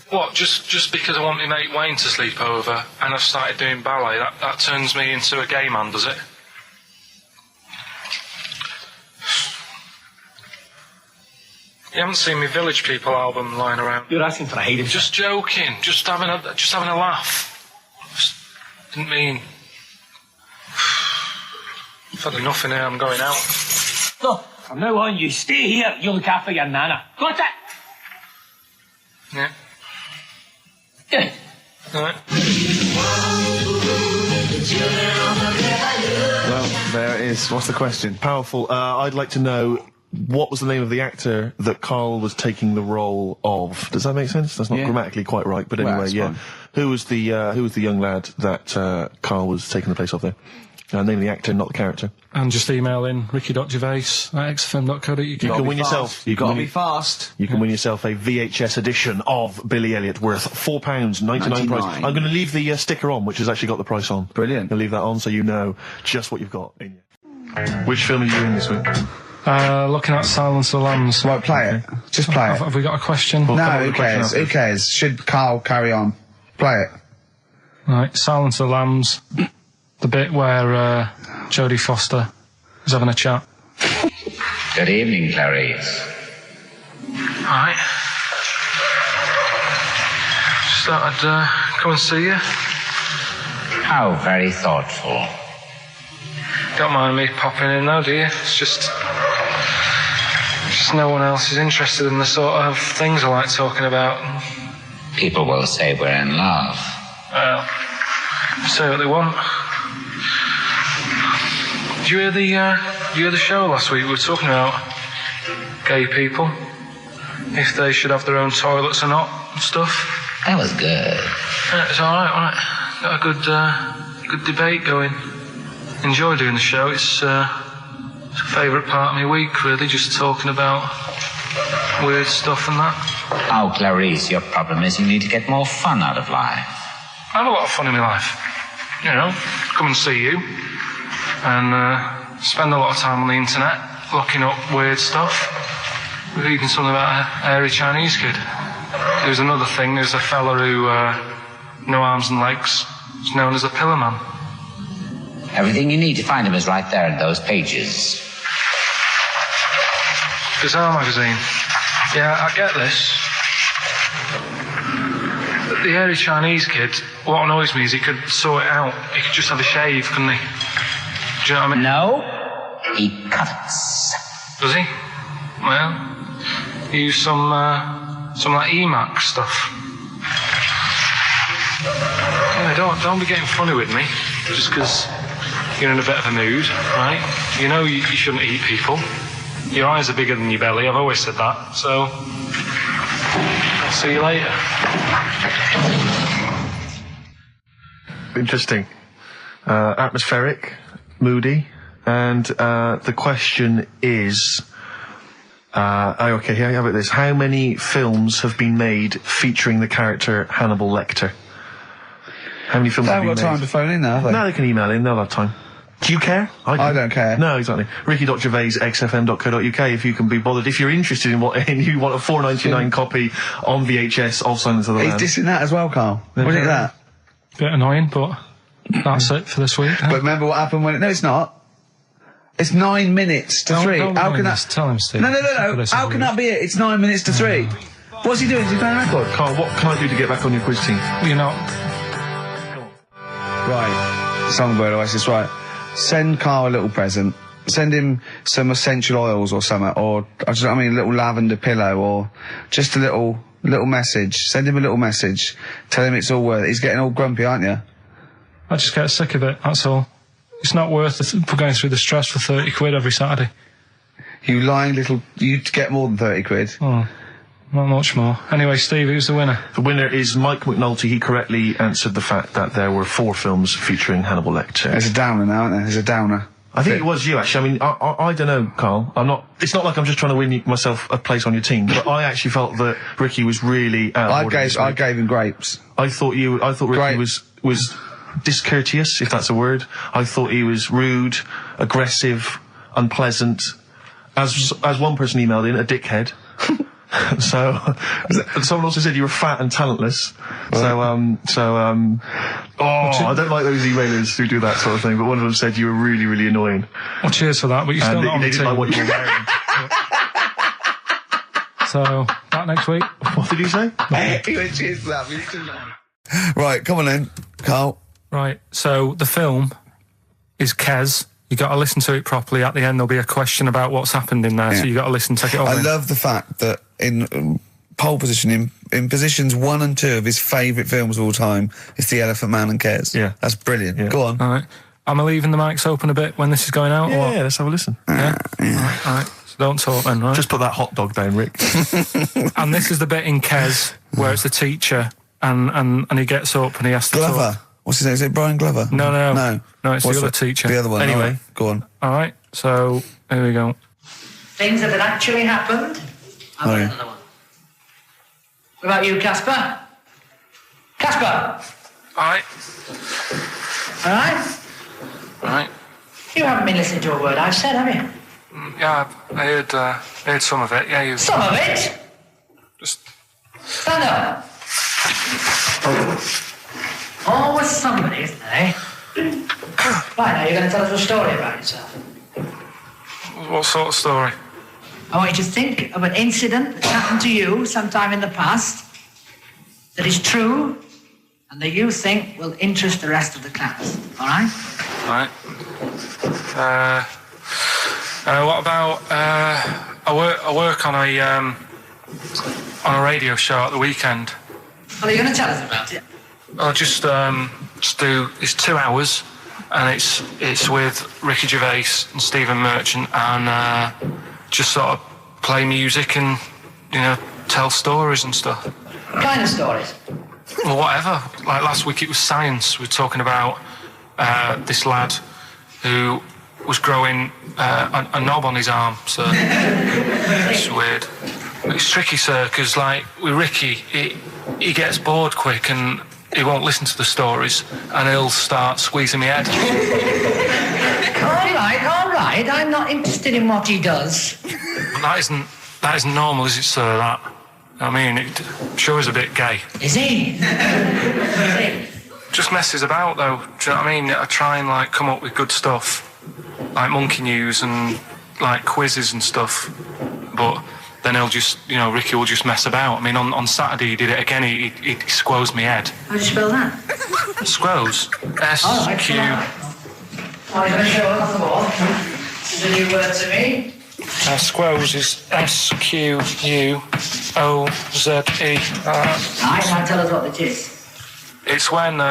[SPEAKER 3] What, just because I want my mate Wayne to sleep over and I've started doing ballet, that turns me into a gay man, does it? You haven't seen my Village People album lying around?
[SPEAKER 11] You're asking for a hiding.
[SPEAKER 3] Just joking, just having a laugh. Just didn't mean... I've had enough in here, I'm going out.
[SPEAKER 11] No, from now on you stay here, you look after your nana. Got it?
[SPEAKER 3] Yeah.
[SPEAKER 11] Yeah.
[SPEAKER 3] Alright.
[SPEAKER 2] Well, there it is. What's the question? Powerful. I'd like to know... What was the name of the actor that Carl was taking the role of? Does that make sense? That's not grammatically quite right, but anyway, yeah.
[SPEAKER 1] Fine.
[SPEAKER 2] Who was the young lad that Carl was taking the place of there? Name of the actor, not the character.
[SPEAKER 3] And just email in ricky.gervais@xfm.co.uk.
[SPEAKER 2] You can win yourself.
[SPEAKER 1] You've got to be fast.
[SPEAKER 2] You can win yourself a VHS edition of Billy Elliot worth £4.99 price. I'm going to leave the sticker on, which has actually got the price on.
[SPEAKER 1] Brilliant.
[SPEAKER 2] I'll leave that on so you know just what you've got in you. Which film are you in this week?
[SPEAKER 3] Looking at Silence of the Lambs.
[SPEAKER 1] Right, play it. Just play it.
[SPEAKER 3] Have we got a question?
[SPEAKER 2] Well,
[SPEAKER 1] No,
[SPEAKER 2] come on,
[SPEAKER 1] who
[SPEAKER 2] the question
[SPEAKER 1] cares?
[SPEAKER 2] after.
[SPEAKER 1] Who cares? Should Carl carry on? Play it.
[SPEAKER 3] Right, Silence of the Lambs. The bit where Jodie Foster is having a chat.
[SPEAKER 9] Good evening, Clarice.
[SPEAKER 3] Alright. Just thought I'd come and see you.
[SPEAKER 9] How very thoughtful.
[SPEAKER 3] Don't mind me popping in though, do you? It's just no one else is interested in the sort of things I like talking about.
[SPEAKER 9] People will say we're in love.
[SPEAKER 3] Well, say what they want. Did you hear the show last week? We were talking about gay people, if they should have their own toilets or not and stuff.
[SPEAKER 9] That was good.
[SPEAKER 3] It's all right. Got a good debate going. Enjoy doing the show. It's a favourite part of my week, really, just talking about weird stuff and that.
[SPEAKER 9] Oh, Clarice, your problem is you need to get more fun out of life.
[SPEAKER 3] I have a lot of fun in my life. You know, come and see you and spend a lot of time on the internet looking up weird stuff. Reading something about a hairy Chinese kid. There's another thing, there's a fella who, no arms and legs, is known as a pillar man.
[SPEAKER 9] Everything you need to find him is right there in those pages.
[SPEAKER 3] Bizarre magazine. Yeah, I get this. But the hairy Chinese kid, what annoys me is he could sort it out. He could just have a shave, couldn't he? Do you know what I mean?
[SPEAKER 9] No, he cuts.
[SPEAKER 3] Does he? Well, he used some like Emacs stuff. Yeah, don't be getting funny with me just because you're in a bit of a mood, right? You know you shouldn't eat people. Your eyes are bigger than your belly. I've always said that. So, I'll see you later.
[SPEAKER 2] Interesting. Atmospheric, moody, and the question is... okay, here, how about this? How many films have been made featuring the character Hannibal Lecter? How many films have been made?
[SPEAKER 1] They haven't got time to phone in now, have they?
[SPEAKER 2] No, they can email in, they'll have time. Do you care?
[SPEAKER 1] I don't care.
[SPEAKER 2] No, exactly. Ricky.Gervais, XFM.co.uk, if you can be bothered. If you're interested in you want a $4.99 copy on VHS of Silence of the Lambs.
[SPEAKER 1] He's dissing that as well, Carl. Wasn't it that?
[SPEAKER 3] Bit annoying, but that's it for this week.
[SPEAKER 1] But remember what happened when... No, it's not. It's 9 minutes to 3. How can that...
[SPEAKER 3] Tell him, Steve.
[SPEAKER 1] No. How can that be it? It's 9 minutes to 3. What's he doing? Is he playing a record?
[SPEAKER 2] Carl, what can I do to get back on your quiz team?
[SPEAKER 3] You're not.
[SPEAKER 1] Right. Songbird Oasis, right. Send Carl a little present. Send him some essential oils or something, or, a little lavender pillow, or just a little message. Send him a little message. Tell him it's all worth it. He's getting all grumpy, aren't you?
[SPEAKER 3] I just get sick of it, that's all. It's not worth going through the stress for 30 quid every Saturday.
[SPEAKER 1] You lying little... You'd get more than 30 quid.
[SPEAKER 3] Oh, not much more. Anyway, Steve, who's the winner?
[SPEAKER 2] The winner is Mike McNulty. He correctly answered the fact that there were 4 films featuring Hannibal Lecter.
[SPEAKER 1] There's a downer now, isn't there? There's a downer.
[SPEAKER 2] I think it was you, actually. I mean, I don't know, Carl. It's not like I'm just trying to win myself a place on your team, but I actually felt that Ricky was really
[SPEAKER 1] I gave him grapes.
[SPEAKER 2] I thought Ricky was discourteous, if that's a word. I thought he was rude, aggressive, unpleasant. As one person emailed in, a dickhead. So, someone also said you were fat and talentless. I don't like those emailers who do that sort of thing, but one of them said you were really, really annoying.
[SPEAKER 3] Well, cheers for that, but you're still not on the team.
[SPEAKER 2] They didn't like what you were wearing.
[SPEAKER 3] So, back next week.
[SPEAKER 2] What did he say?
[SPEAKER 1] He went, cheers for that. Right, come on then, Carl.
[SPEAKER 3] Right, so the film is Kes. You got to listen to it properly. At the end, there'll be a question about what's happened in there, so you got to listen, take it all in.
[SPEAKER 1] I love the fact that in pole position, in positions 1 and 2 of his favourite films of all time, it's The Elephant Man and Kes.
[SPEAKER 2] Yeah.
[SPEAKER 1] That's brilliant. Yeah. Go on.
[SPEAKER 3] All right. Am I leaving the mics open a bit when this is going out?
[SPEAKER 2] Yeah, let's have a listen.
[SPEAKER 3] Yeah? All right. So don't talk then, right?
[SPEAKER 2] Just put that hot dog down, Rick.
[SPEAKER 3] And this is the bit in Kes where it's the teacher and he gets up and he has to
[SPEAKER 1] Glover.
[SPEAKER 3] talk.
[SPEAKER 1] What's his name? Is it Brian Glover?
[SPEAKER 3] No, it's the other teacher.
[SPEAKER 1] The other one.
[SPEAKER 2] Anyway.
[SPEAKER 1] Right, go on.
[SPEAKER 3] All right, so here we go.
[SPEAKER 11] Things that had actually happened. I've got another one. What about you, Casper? Casper!
[SPEAKER 3] All right.
[SPEAKER 11] All right?
[SPEAKER 3] All right.
[SPEAKER 11] You haven't been listening to a word I've said, have you?
[SPEAKER 3] Yeah, I heard some of it. Yeah, you...
[SPEAKER 11] Some of it?
[SPEAKER 3] Just...
[SPEAKER 11] Stand up. Always somebody, isn't there, eh? Right, now you're going to tell us a story about yourself.
[SPEAKER 3] What sort of story?
[SPEAKER 11] I want you to think of an incident that's happened to you sometime in the past that is true and that you think will interest the rest of the class. All right?
[SPEAKER 3] All right. What about I work on a radio show at the weekend.
[SPEAKER 11] Well, are you going to tell us about it?
[SPEAKER 3] I'll just do. It's 2 hours, and it's with Ricky Gervais and Stephen Merchant, and just sort of play music and tell stories and stuff.
[SPEAKER 11] What kind of stories?
[SPEAKER 3] Well, whatever. Like last week it was science. We were talking about this lad who was growing a knob on his arm, so it's weird. It's tricky, sir, because like with Ricky, he gets bored quick and he won't listen to the stories and he'll start squeezing my head.
[SPEAKER 11] All right, I'm not interested in what he does.
[SPEAKER 3] That isn't normal, is it, sir, that? I mean, it sure is a bit gay.
[SPEAKER 11] Is he?
[SPEAKER 3] Just messes about, though. Do you know what I mean? I try and, like, come up with good stuff, like monkey news and, like, quizzes and stuff. But then he'll just, Ricky will just mess about. I mean, on Saturday he did it again. He squoze me head.
[SPEAKER 11] How do you spell that?
[SPEAKER 3] Squoze. S-Q...
[SPEAKER 11] I'm going to show it on the board. This is a new word to me.
[SPEAKER 3] Squoze is S-Q-U-O-Z-E.
[SPEAKER 11] I can't tell us what it is.
[SPEAKER 3] It's when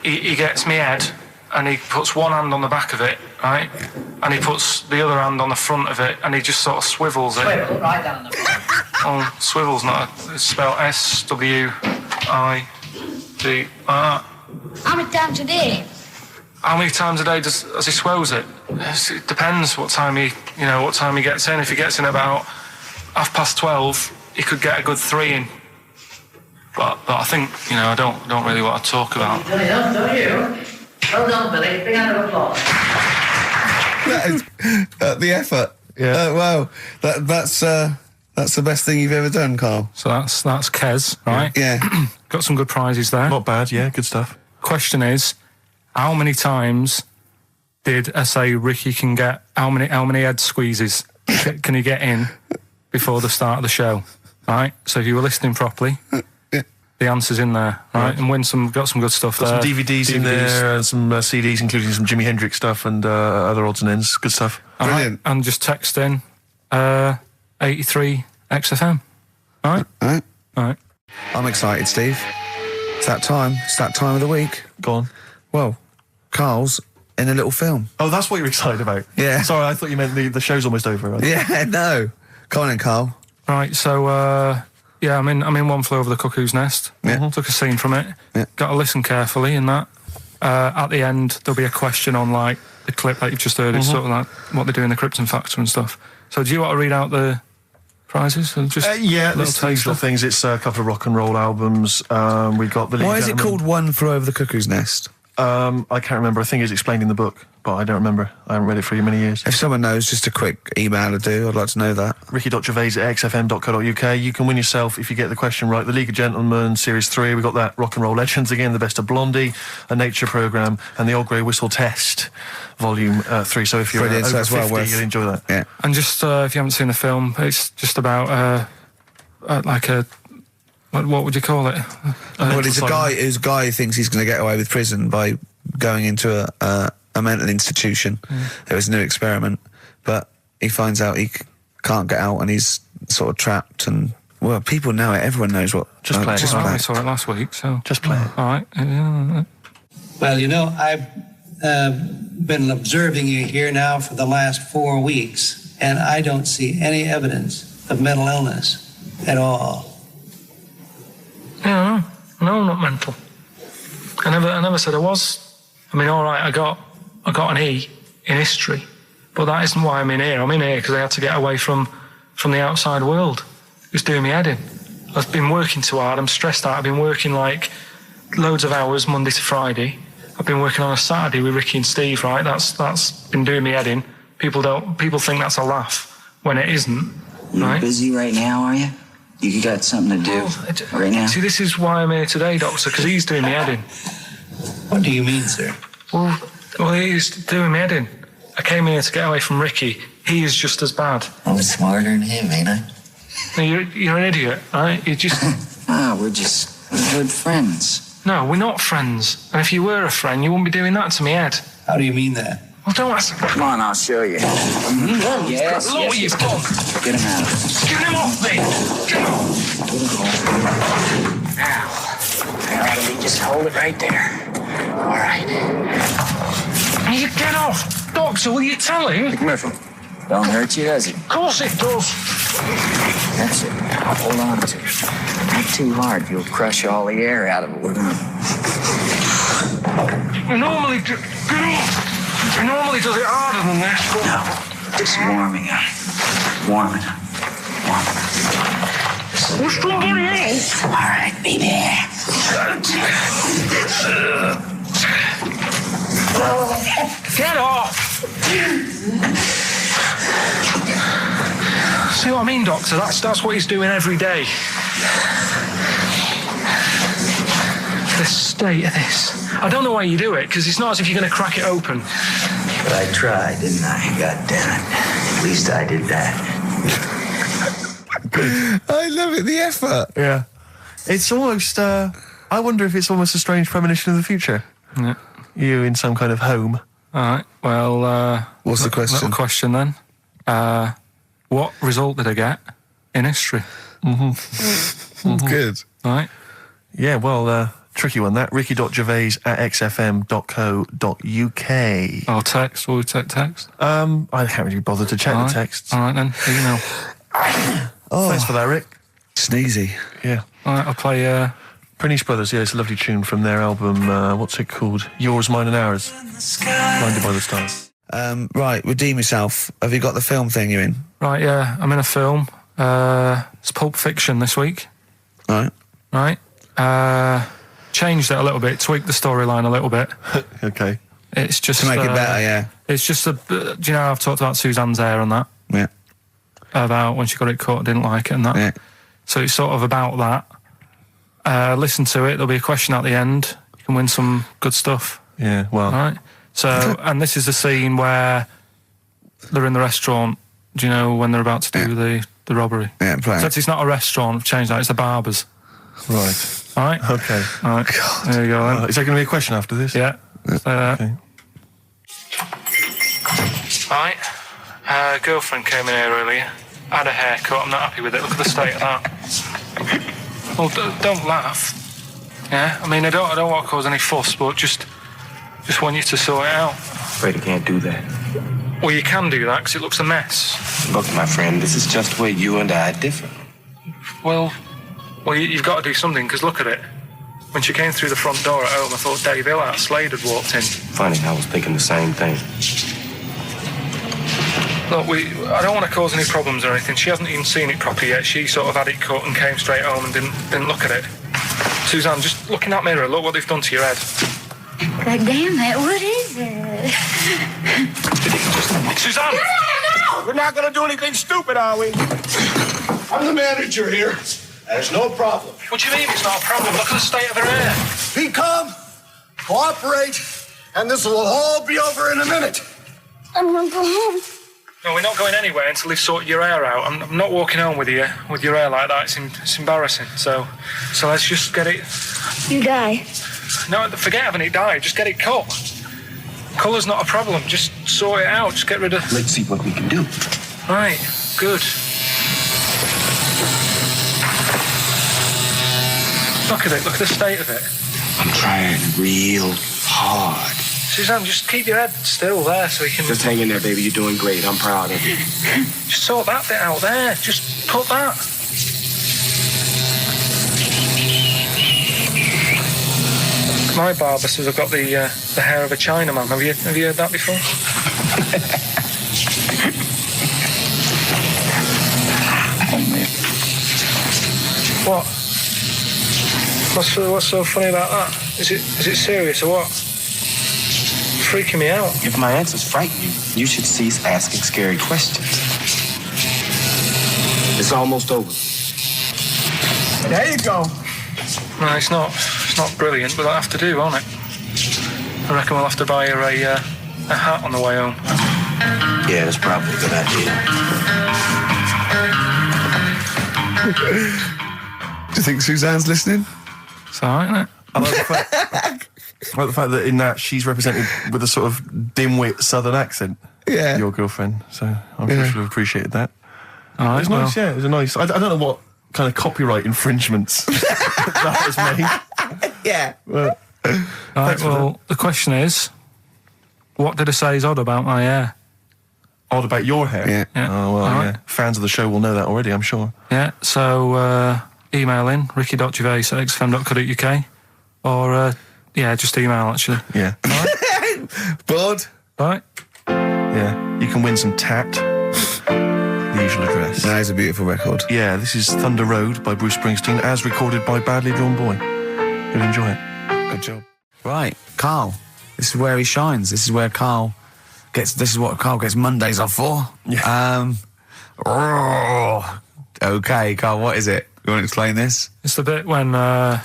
[SPEAKER 3] he gets me head and he puts one hand on the back of it, right? And he puts the other hand on the front of it and he just sort of swivels it.
[SPEAKER 11] Swivel, right down the bottom.
[SPEAKER 3] Oh, swivel's not it's spelled S-W-I-D-R.
[SPEAKER 10] How many times a day?
[SPEAKER 3] How many times a day does he swells it? It depends what time he gets in. If he gets in about 12:30, he could get a good 3 in. But I think, I don't really want to talk about.
[SPEAKER 11] Don't you? Well done, Billy. Big hand of applause.
[SPEAKER 1] The effort.
[SPEAKER 2] Yeah.
[SPEAKER 1] Wow. That's the best thing you've ever done, Karl.
[SPEAKER 3] So that's Kez, right?
[SPEAKER 1] Yeah.
[SPEAKER 3] Got some good prizes there.
[SPEAKER 2] Not bad, yeah, good stuff.
[SPEAKER 3] Question is, how many times did I say Ricky can get? How many head squeezes can he get in before the start of the show? Right. So if you were listening properly, the answer's in there, right? And got some good stuff there.
[SPEAKER 2] Got some DVDs in there and some CDs, including some Jimi Hendrix stuff and other odds and ends. Good stuff.
[SPEAKER 1] Brilliant.
[SPEAKER 3] And just text in 83 XFM. All right.
[SPEAKER 1] I'm excited, Steve. It's that time. It's that time of the week.
[SPEAKER 2] Go on.
[SPEAKER 1] Well, Karl's in a little film.
[SPEAKER 2] Oh, that's what you're excited about?
[SPEAKER 1] Yeah.
[SPEAKER 2] Sorry, I thought you meant the show's almost over. Right?
[SPEAKER 1] Yeah, no. Come on in, Karl.
[SPEAKER 3] Right, so, I'm in One Flew Over the Cuckoo's Nest.
[SPEAKER 1] Yeah.
[SPEAKER 3] Took a scene from it.
[SPEAKER 1] Yeah.
[SPEAKER 3] Got to listen carefully in that. At the end, there'll be a question on, like, the clip that you've just heard. It's sort of like what they do in the Krypton Factor and stuff. So do you want to read out the prizes? Or just
[SPEAKER 2] yeah, there's little things. It's a couple of rock and roll albums. We got the...
[SPEAKER 1] Why is it called One Flew Over the Cuckoo's Nest?
[SPEAKER 2] I can't remember. I think it's explained in the book, but I don't remember. I haven't read it for many years.
[SPEAKER 1] If someone knows, just a quick email to do. I'd like to know that.
[SPEAKER 2] Ricky.gervais@xfm.co.uk. You can win yourself, if you get the question right, the League of Gentlemen Series 3. We got that Rock and Roll Legends again, the Best of Blondie, a Nature Programme, and the Old Grey Whistle Test, Volume 3. So if you're
[SPEAKER 1] Brilliant,
[SPEAKER 2] over
[SPEAKER 1] so
[SPEAKER 2] 50,
[SPEAKER 1] well
[SPEAKER 2] you'll enjoy that.
[SPEAKER 1] Yeah.
[SPEAKER 3] And just, if you haven't seen the film, it's just about, what would you call it?
[SPEAKER 1] Well, it's a guy who thinks he's going to get away with prison by going into a mental institution. It was a new experiment, but he finds out he can't get out and he's sort of trapped. And well, people know it. Everyone knows what.
[SPEAKER 2] Just play it.
[SPEAKER 3] I saw it last week, so
[SPEAKER 2] just play it.
[SPEAKER 3] All right.
[SPEAKER 13] Well, I've been observing you here now for the last 4 weeks, and I don't see any evidence of mental illness at all.
[SPEAKER 3] Yeah, no, not mental. I never said I was. I mean, all right, I got an E in history, but that isn't why I'm in here. I'm in here because I had to get away from the outside world. It was doing me head in. I've been working too hard. I'm stressed out. I've been working like loads of hours Monday to Friday. I've been working on a Saturday with Ricky and Steve. Right, that's been doing me head in. People think that's a laugh when it isn't.
[SPEAKER 14] You're
[SPEAKER 3] right?
[SPEAKER 14] busy right now, are you? You got something to do right now?
[SPEAKER 3] See, this is why I'm here today, Doctor, because he's doing me head in.
[SPEAKER 13] What do you mean, sir?
[SPEAKER 3] Well, he's doing me head in. I came here to get away from Ricky. He is just as bad.
[SPEAKER 14] I'm smarter than him, ain't I?
[SPEAKER 3] No, you're an idiot, right? You're just...
[SPEAKER 14] we're just good friends.
[SPEAKER 3] No, we're not friends. And if you were a friend, you wouldn't be doing that to me, Ed.
[SPEAKER 13] How do you mean that?
[SPEAKER 3] Well, don't ask...
[SPEAKER 14] Come on, I'll show you. Yes,
[SPEAKER 3] Look what you've done.
[SPEAKER 14] Get him out.
[SPEAKER 3] Get him off me! Get him off!
[SPEAKER 14] Now, you just hold it right there. All right.
[SPEAKER 3] You get off! Doctor, will you tell him?
[SPEAKER 14] Commercial. Don't hurt you, does it?
[SPEAKER 5] Of course it does.
[SPEAKER 14] That's it. Hold on to it. Not too hard. You'll crush all the air out of it, wouldn't it?
[SPEAKER 5] It normally does it harder than this.
[SPEAKER 14] No, just warming up. Warm it up. Warm it up.
[SPEAKER 5] What's going on here?
[SPEAKER 14] All right, baby.
[SPEAKER 3] Get off! See what I mean, Doctor? That's what he's doing every day. The state of this. I don't know why you do it, because it's not as if you're going to crack it open.
[SPEAKER 14] But I tried, didn't I? God damn it. At least I did that.
[SPEAKER 1] I love it, the effort.
[SPEAKER 2] Yeah. It's almost, I wonder if it's almost a strange premonition of the future.
[SPEAKER 3] Yeah.
[SPEAKER 2] You in some kind of home.
[SPEAKER 3] All right, well...
[SPEAKER 1] what's the question?
[SPEAKER 3] Little question, then. What result did I get in history?
[SPEAKER 1] Good.
[SPEAKER 3] All right.
[SPEAKER 2] Yeah, well, tricky one, that. ricky.gervais@xfm.co.uk.
[SPEAKER 3] Or text. Will we take text?
[SPEAKER 2] I can't really bother to check the texts.
[SPEAKER 3] All right, then. Here you know.
[SPEAKER 2] Thanks for that, Rick.
[SPEAKER 1] Sneezy.
[SPEAKER 2] Yeah.
[SPEAKER 3] All right, I'll play...
[SPEAKER 2] Prentice Brothers, yeah, it's a lovely tune from their album, what's it called? Yours, Mine and Ours. Blinded by the Stars.
[SPEAKER 1] Right, redeem yourself. Have you got the film thing you're in?
[SPEAKER 3] Right, yeah, I'm in a film. It's Pulp Fiction this week.
[SPEAKER 1] Right.
[SPEAKER 3] Right. Changed it a little bit, tweaked the storyline a little bit.
[SPEAKER 2] Okay.
[SPEAKER 3] It's just...
[SPEAKER 1] To make it better, yeah.
[SPEAKER 3] It's just do you know, I've talked about Suzanne's hair and that?
[SPEAKER 1] Yeah.
[SPEAKER 3] About when she got it cut, didn't like it and that.
[SPEAKER 1] Yeah.
[SPEAKER 3] So it's sort of about that. Listen to it, there'll be a question at the end. You can win some good stuff.
[SPEAKER 2] Yeah, well...
[SPEAKER 3] All right. So, and this is the scene where they're in the restaurant, do you know, when they're about to do the robbery.
[SPEAKER 1] Yeah, play
[SPEAKER 3] Except it's not a restaurant, I've changed that, it's the barber's.
[SPEAKER 2] Right.
[SPEAKER 3] All right?
[SPEAKER 2] Okay.
[SPEAKER 3] All right. God. There you go, then.
[SPEAKER 2] Is there going to be a question after this?
[SPEAKER 3] Yeah.
[SPEAKER 2] Okay.
[SPEAKER 3] Right. Girlfriend came in here earlier. Had a haircut, I'm not happy with it. Look at the state of that. Well, don't laugh. Yeah? I mean, I don't want to cause any fuss, but just want you to sort it out.
[SPEAKER 15] Afraid I can't do that.
[SPEAKER 3] Well, you can do that, because it looks a mess.
[SPEAKER 15] Look, my friend, this is just where you and I differ.
[SPEAKER 3] Well, you've got to do something, because look at it. When she came through the front door at home, I thought Dave Hill out of Slade had walked in.
[SPEAKER 15] Funny, I was thinking the same thing.
[SPEAKER 3] Look, I don't want to cause any problems or anything. She hasn't even seen it properly yet. She sort of had it cut and came straight home and didn't look at it. Suzanne, just look in that mirror. Look what they've done to your head.
[SPEAKER 10] God damn it, what is it?
[SPEAKER 3] Suzanne!
[SPEAKER 16] No! We're not going to do anything stupid, are we? I'm the manager here. There's no problem.
[SPEAKER 3] What do you mean it's not a problem? Look at the state of her hair.
[SPEAKER 16] Be calm, cooperate, and this will all be over in a minute.
[SPEAKER 10] I want to go home.
[SPEAKER 3] No, we're not going anywhere until they've sorted your hair out. I'm not walking home with you with your hair like that. It's embarrassing. So let's just get it.
[SPEAKER 10] You die.
[SPEAKER 3] No, forget having it dyed. Just get it cut. Colour's not a problem. Just sort it out. Just get rid of...
[SPEAKER 15] Let's see what we can do.
[SPEAKER 3] Right. Good. Look at it. Look at the state of it.
[SPEAKER 15] I'm trying real hard.
[SPEAKER 3] Suzanne, just keep your head still there so you can...
[SPEAKER 15] Just hang in there, baby. You're doing great. I'm proud of you.
[SPEAKER 3] Just sort that bit out there. Just cut that. My barber says I've got the hair of a Chinaman. Have you heard that before? What? What's so funny about that? Is it serious or what? Freaking me out.
[SPEAKER 15] If my answers frighten you, you should cease asking scary questions. It's almost over.
[SPEAKER 16] There you go.
[SPEAKER 3] No, it's not brilliant, but that'll have to do, won't it? I reckon we'll have to buy her a hat on the way home.
[SPEAKER 15] Yeah, that's probably a good idea.
[SPEAKER 1] Do you think Suzanne's listening?
[SPEAKER 3] It's all right, isn't it?
[SPEAKER 2] I like the fact that in that she's represented with a sort of dimwit southern accent.
[SPEAKER 1] Yeah.
[SPEAKER 2] Your girlfriend. So I'm sure she'll have appreciated that.
[SPEAKER 3] All right,
[SPEAKER 2] it was nice, yeah. It was a nice... I don't know what kind of copyright infringements that was made.
[SPEAKER 1] Yeah.
[SPEAKER 2] Well,
[SPEAKER 3] right, well, the question is, what did I say is odd about my hair?
[SPEAKER 2] Odd about your hair?
[SPEAKER 1] Yeah.
[SPEAKER 2] Oh, well,
[SPEAKER 3] All right.
[SPEAKER 2] yeah. Fans of the show will know that already, I'm sure.
[SPEAKER 3] Yeah, so email in, ricky.gervais@xfm.co.uk, or, just email, actually.
[SPEAKER 2] Yeah.
[SPEAKER 1] Bud.
[SPEAKER 3] Right.
[SPEAKER 2] Yeah. You can win some tat. The usual address.
[SPEAKER 1] That is a beautiful record.
[SPEAKER 2] Yeah, this is Thunder Road by Bruce Springsteen, as recorded by Badly Drawn Boy. You'll enjoy it.
[SPEAKER 1] Good job. Right, Karl. This is where he shines. This is what Karl gets Mondays off for.
[SPEAKER 2] Yeah.
[SPEAKER 1] Okay, Karl, what is it? You want to explain this?
[SPEAKER 3] It's the bit when I'm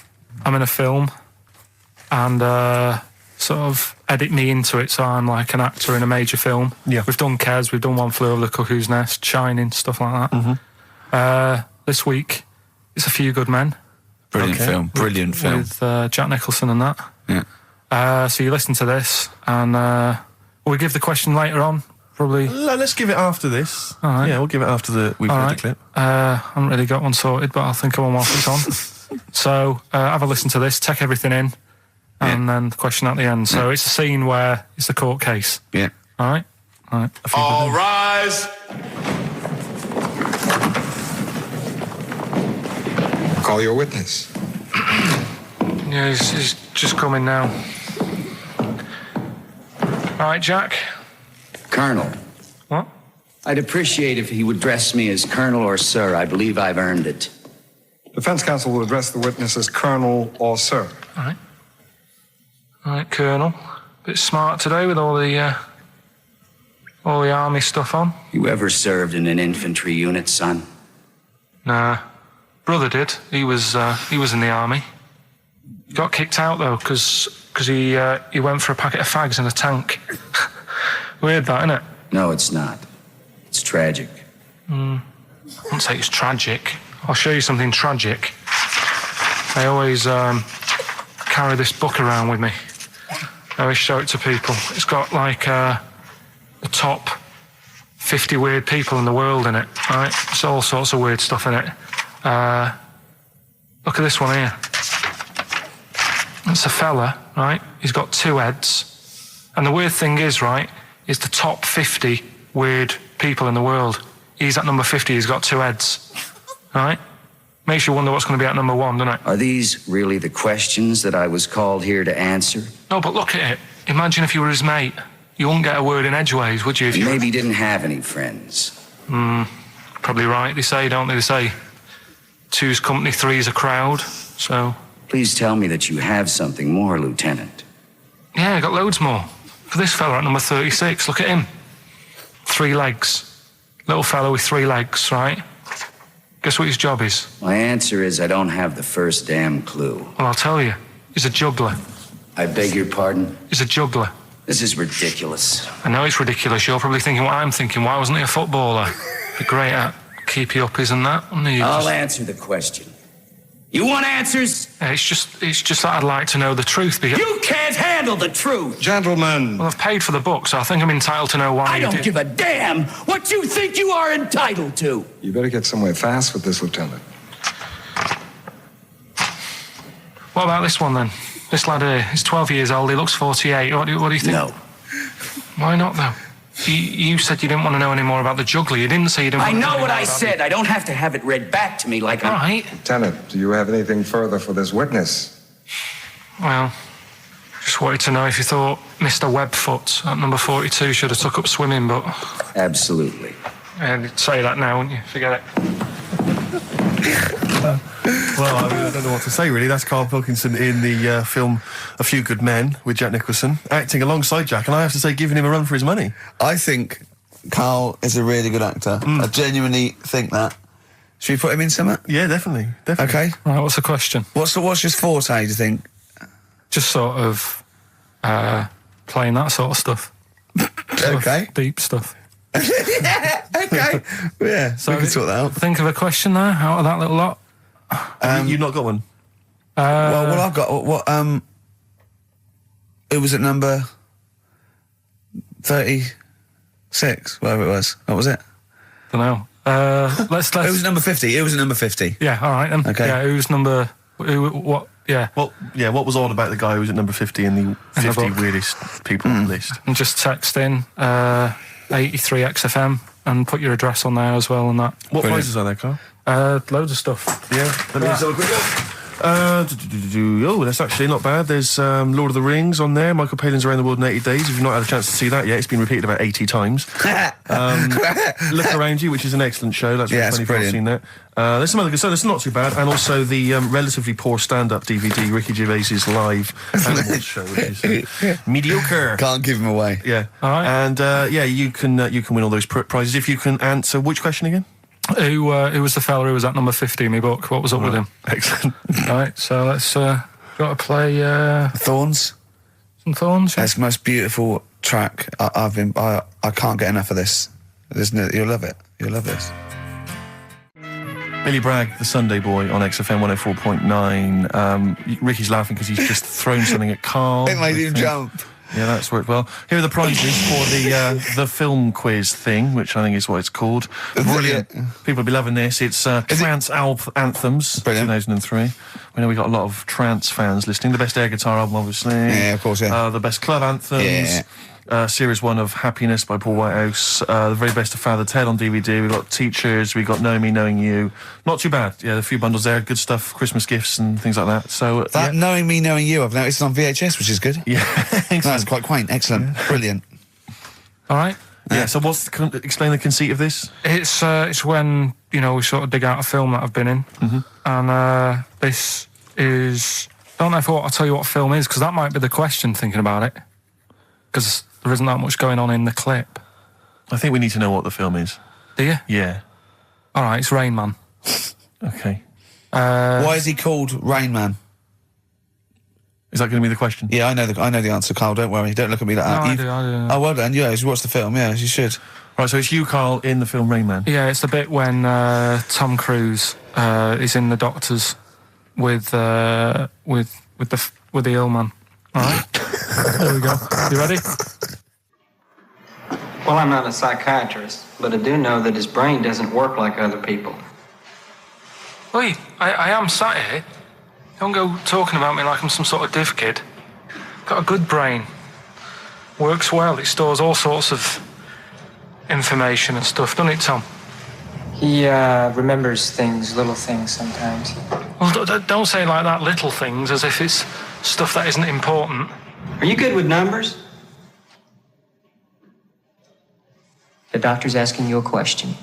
[SPEAKER 3] in a film and sort of edit me into it, so I'm like an actor in a major film.
[SPEAKER 2] Yeah.
[SPEAKER 3] We've done Kes, we've done One Flew Over the Cuckoo's Nest, Shining, stuff like that. This week, it's A Few Good Men.
[SPEAKER 1] Brilliant film. Brilliant film.
[SPEAKER 3] With Jack Nicholson and that.
[SPEAKER 1] Yeah.
[SPEAKER 3] So you listen to this, and we give the question later on, probably.
[SPEAKER 2] Let's give it after this.
[SPEAKER 3] All right.
[SPEAKER 2] Yeah, we'll give it after we've heard the clip.
[SPEAKER 3] I haven't really got one sorted, but I'll think of one whilst it's on. So have a listen to this, take everything in, and then the question at the end. So it's a scene where it's a court case.
[SPEAKER 1] Yeah.
[SPEAKER 3] All right? All right.
[SPEAKER 16] All rise.
[SPEAKER 17] Call your witness.
[SPEAKER 3] Yeah, he's just coming now. All right, Jack.
[SPEAKER 14] Colonel.
[SPEAKER 3] What?
[SPEAKER 14] I'd appreciate if he would address me as Colonel or Sir. I believe I've earned it.
[SPEAKER 17] Defense counsel will address the witness as Colonel or Sir.
[SPEAKER 3] All right. All right, Colonel. Bit smart today with all the army stuff on.
[SPEAKER 14] You ever served in an infantry unit, son?
[SPEAKER 3] Nah. Brother did. He was in the army. He got kicked out though, because he went for a packet of fags in a tank. Weird, that, isn't it?
[SPEAKER 14] No, it's not. It's tragic.
[SPEAKER 3] I wouldn't say it's tragic. I'll show you something tragic. I always carry this book around with me. I always show it to people. It's got like the top 50 weird people in the world in it, right? It's all sorts of weird stuff in it. Look at this one here. It's a fella, right? He's got 2 heads. And the weird thing is, right, is the top 50 weird people in the world. He's at number 50, he's got 2 heads. Right? Makes you wonder what's going to be at number 1, doesn't it?
[SPEAKER 14] Are these really the questions that I was called here to answer?
[SPEAKER 3] No, but look at it. Imagine if you were his mate. You wouldn't get a word in edgeways, would you? If you
[SPEAKER 14] maybe he didn't have any friends.
[SPEAKER 3] Probably right, they say, don't they? They say 2's company, 3's a crowd, so...
[SPEAKER 14] Please tell me that you have something more, Lieutenant.
[SPEAKER 3] Yeah, I got loads more. For this fella at number 36, look at him. 3 legs. Little fella with 3 legs, right? Guess what his job is?
[SPEAKER 14] My answer is I don't have the first damn clue.
[SPEAKER 3] Well, I'll tell you. He's a juggler.
[SPEAKER 14] I beg your pardon?
[SPEAKER 3] He's a juggler.
[SPEAKER 14] This is ridiculous.
[SPEAKER 3] I know it's ridiculous. You're probably thinking what I'm thinking. Why wasn't he a footballer? Be great at keep you up, isn't that?
[SPEAKER 14] I'll answer the question. You want answers?
[SPEAKER 3] It's just that I'd like to know the truth. Because
[SPEAKER 14] you can't handle the truth!
[SPEAKER 17] Gentlemen.
[SPEAKER 3] Well, I've paid for the book, so I think I'm entitled to know why
[SPEAKER 14] I don't give a damn what you think you are entitled to!
[SPEAKER 17] You better get somewhere fast with this, Lieutenant.
[SPEAKER 3] What about this one, then? This lad here, he's 12 years old, he looks 48. What do you think?
[SPEAKER 14] No.
[SPEAKER 3] Why not, though? You said you didn't want to know any more about the juggler. You didn't say you didn't want to know
[SPEAKER 14] I know what I
[SPEAKER 3] about
[SPEAKER 14] said. I don't have to have it read back to me like
[SPEAKER 3] All right.
[SPEAKER 17] Lieutenant, do you have anything further for this witness?
[SPEAKER 3] Well, just wanted to know if you thought Mr. Webfoot at number 42 should have took up swimming, but...
[SPEAKER 14] Absolutely.
[SPEAKER 3] Yeah, you'd say that now, wouldn't you? Forget it.
[SPEAKER 2] Well, I don't know what to say, really. That's Karl Pilkington in the film A Few Good Men with Jack Nicholson, acting alongside Jack, and I have to say, giving him a run for his money.
[SPEAKER 1] I think Karl is a really good actor. I genuinely think that. Should we put him in something?
[SPEAKER 2] Yeah, definitely.
[SPEAKER 1] Okay.
[SPEAKER 3] Right, what's the question?
[SPEAKER 1] What's his forte, do you think?
[SPEAKER 3] Just sort of playing that sort of stuff.
[SPEAKER 1] Okay.
[SPEAKER 3] Deep stuff.
[SPEAKER 1] Yeah, okay. Yeah, so we can sort that out.
[SPEAKER 3] Think of a question there out of that little lot.
[SPEAKER 2] You've not got one?
[SPEAKER 1] Well, what I've got... it was at number 36, whatever it was. What was it?
[SPEAKER 3] Don't know. Let's.
[SPEAKER 1] It was number 50. It was at number 50.
[SPEAKER 3] Yeah, all right then.
[SPEAKER 1] Okay.
[SPEAKER 3] Yeah, who's number... what... Yeah.
[SPEAKER 2] Well, yeah, what was odd about the guy who was at number 50 in the 50 weirdest people on the list?
[SPEAKER 3] And just text in, 83 XFM, and put your address on there as well and that.
[SPEAKER 2] What prizes are there, Carl?
[SPEAKER 3] Loads of stuff.
[SPEAKER 2] Yeah, let me just have a quick look. Oh, that's actually not bad. There's Lord of the Rings on there. Michael Palin's Around the World in 80 Days. If you've not had a chance to see that yet, it's been repeated about 80 times. Look Around You, which is an excellent show. That's really funny if you've seen that. There's some other good stuff. That's not too bad. And also the relatively poor stand-up DVD, Ricky Gervais's live animals show, which is mediocre.
[SPEAKER 1] Can't give him away.
[SPEAKER 2] Yeah.
[SPEAKER 3] All right.
[SPEAKER 2] And you can win all those prizes if you can answer which question again?
[SPEAKER 3] Who was the fella who was at number 50 in my book? What was up with him?
[SPEAKER 2] Excellent.
[SPEAKER 3] Right, so let's got to play
[SPEAKER 1] Thorns.
[SPEAKER 3] Some Thorns. Yeah.
[SPEAKER 1] It's the most beautiful track. I can't get enough of this. You'll love it. You'll love this.
[SPEAKER 2] Billy Bragg, the Sunday Boy on XFM 104.9. Ricky's laughing because he's just thrown something at Carl.
[SPEAKER 1] It made him jump.
[SPEAKER 2] Yeah, that's worked well. Here are the prizes for the film quiz thing, which I think is what it's called. Brilliant. People will be loving this. It's Trance Anthems, 2003. We know we got a lot of trance fans listening. The best air guitar album, obviously.
[SPEAKER 1] Yeah, of course, yeah.
[SPEAKER 2] The best club anthems.
[SPEAKER 1] Yeah.
[SPEAKER 2] Series 1 of Happiness by Paul Whitehouse. The very best of Father Ted on DVD. We've got Teachers. We've got Knowing Me, Knowing You. Not too bad. Yeah, a few bundles there. Good stuff. Christmas gifts and things like that. So
[SPEAKER 1] that Knowing Me, Knowing You, I've noticed on VHS, which is good.
[SPEAKER 2] Yeah.
[SPEAKER 1] That's quite quaint. Excellent. Brilliant.
[SPEAKER 3] All right.
[SPEAKER 2] Yeah, so explain the conceit of this?
[SPEAKER 3] It's when, we sort of dig out a film that I've been in.
[SPEAKER 2] Mm-hmm.
[SPEAKER 3] And this is... I don't know if I'll tell you what film is, because that might be the question, thinking about it. Because there isn't that much going on in the clip.
[SPEAKER 2] I think we need to know what the film is.
[SPEAKER 3] Do you?
[SPEAKER 2] Yeah.
[SPEAKER 3] All right, it's Rain Man.
[SPEAKER 2] Okay.
[SPEAKER 1] Why is he called Rain Man?
[SPEAKER 2] Is that going to be the question?
[SPEAKER 1] Yeah, I know the answer, Carl. Don't worry. Don't look at me like that.
[SPEAKER 3] I do.
[SPEAKER 1] Oh, well done. Yeah, you watched the film. Yeah, you should.
[SPEAKER 2] Right, so it's you, Carl, in the film Rain Man.
[SPEAKER 3] Yeah, it's the bit when Tom Cruise is in the doctors with the ill man. All right. There we go. You ready?
[SPEAKER 18] Well, I'm not a psychiatrist, but I do know that his brain doesn't work like other people.
[SPEAKER 3] Oi, I am sat here. Don't go talking about me like I'm some sort of div kid. Got a good brain. Works well. It stores all sorts of information and stuff, doesn't it, Tom?
[SPEAKER 18] He remembers things, little things sometimes.
[SPEAKER 3] Well, don't say like that, little things, as if it's stuff that isn't important.
[SPEAKER 18] Are you good with numbers? The doctor's asking you a question.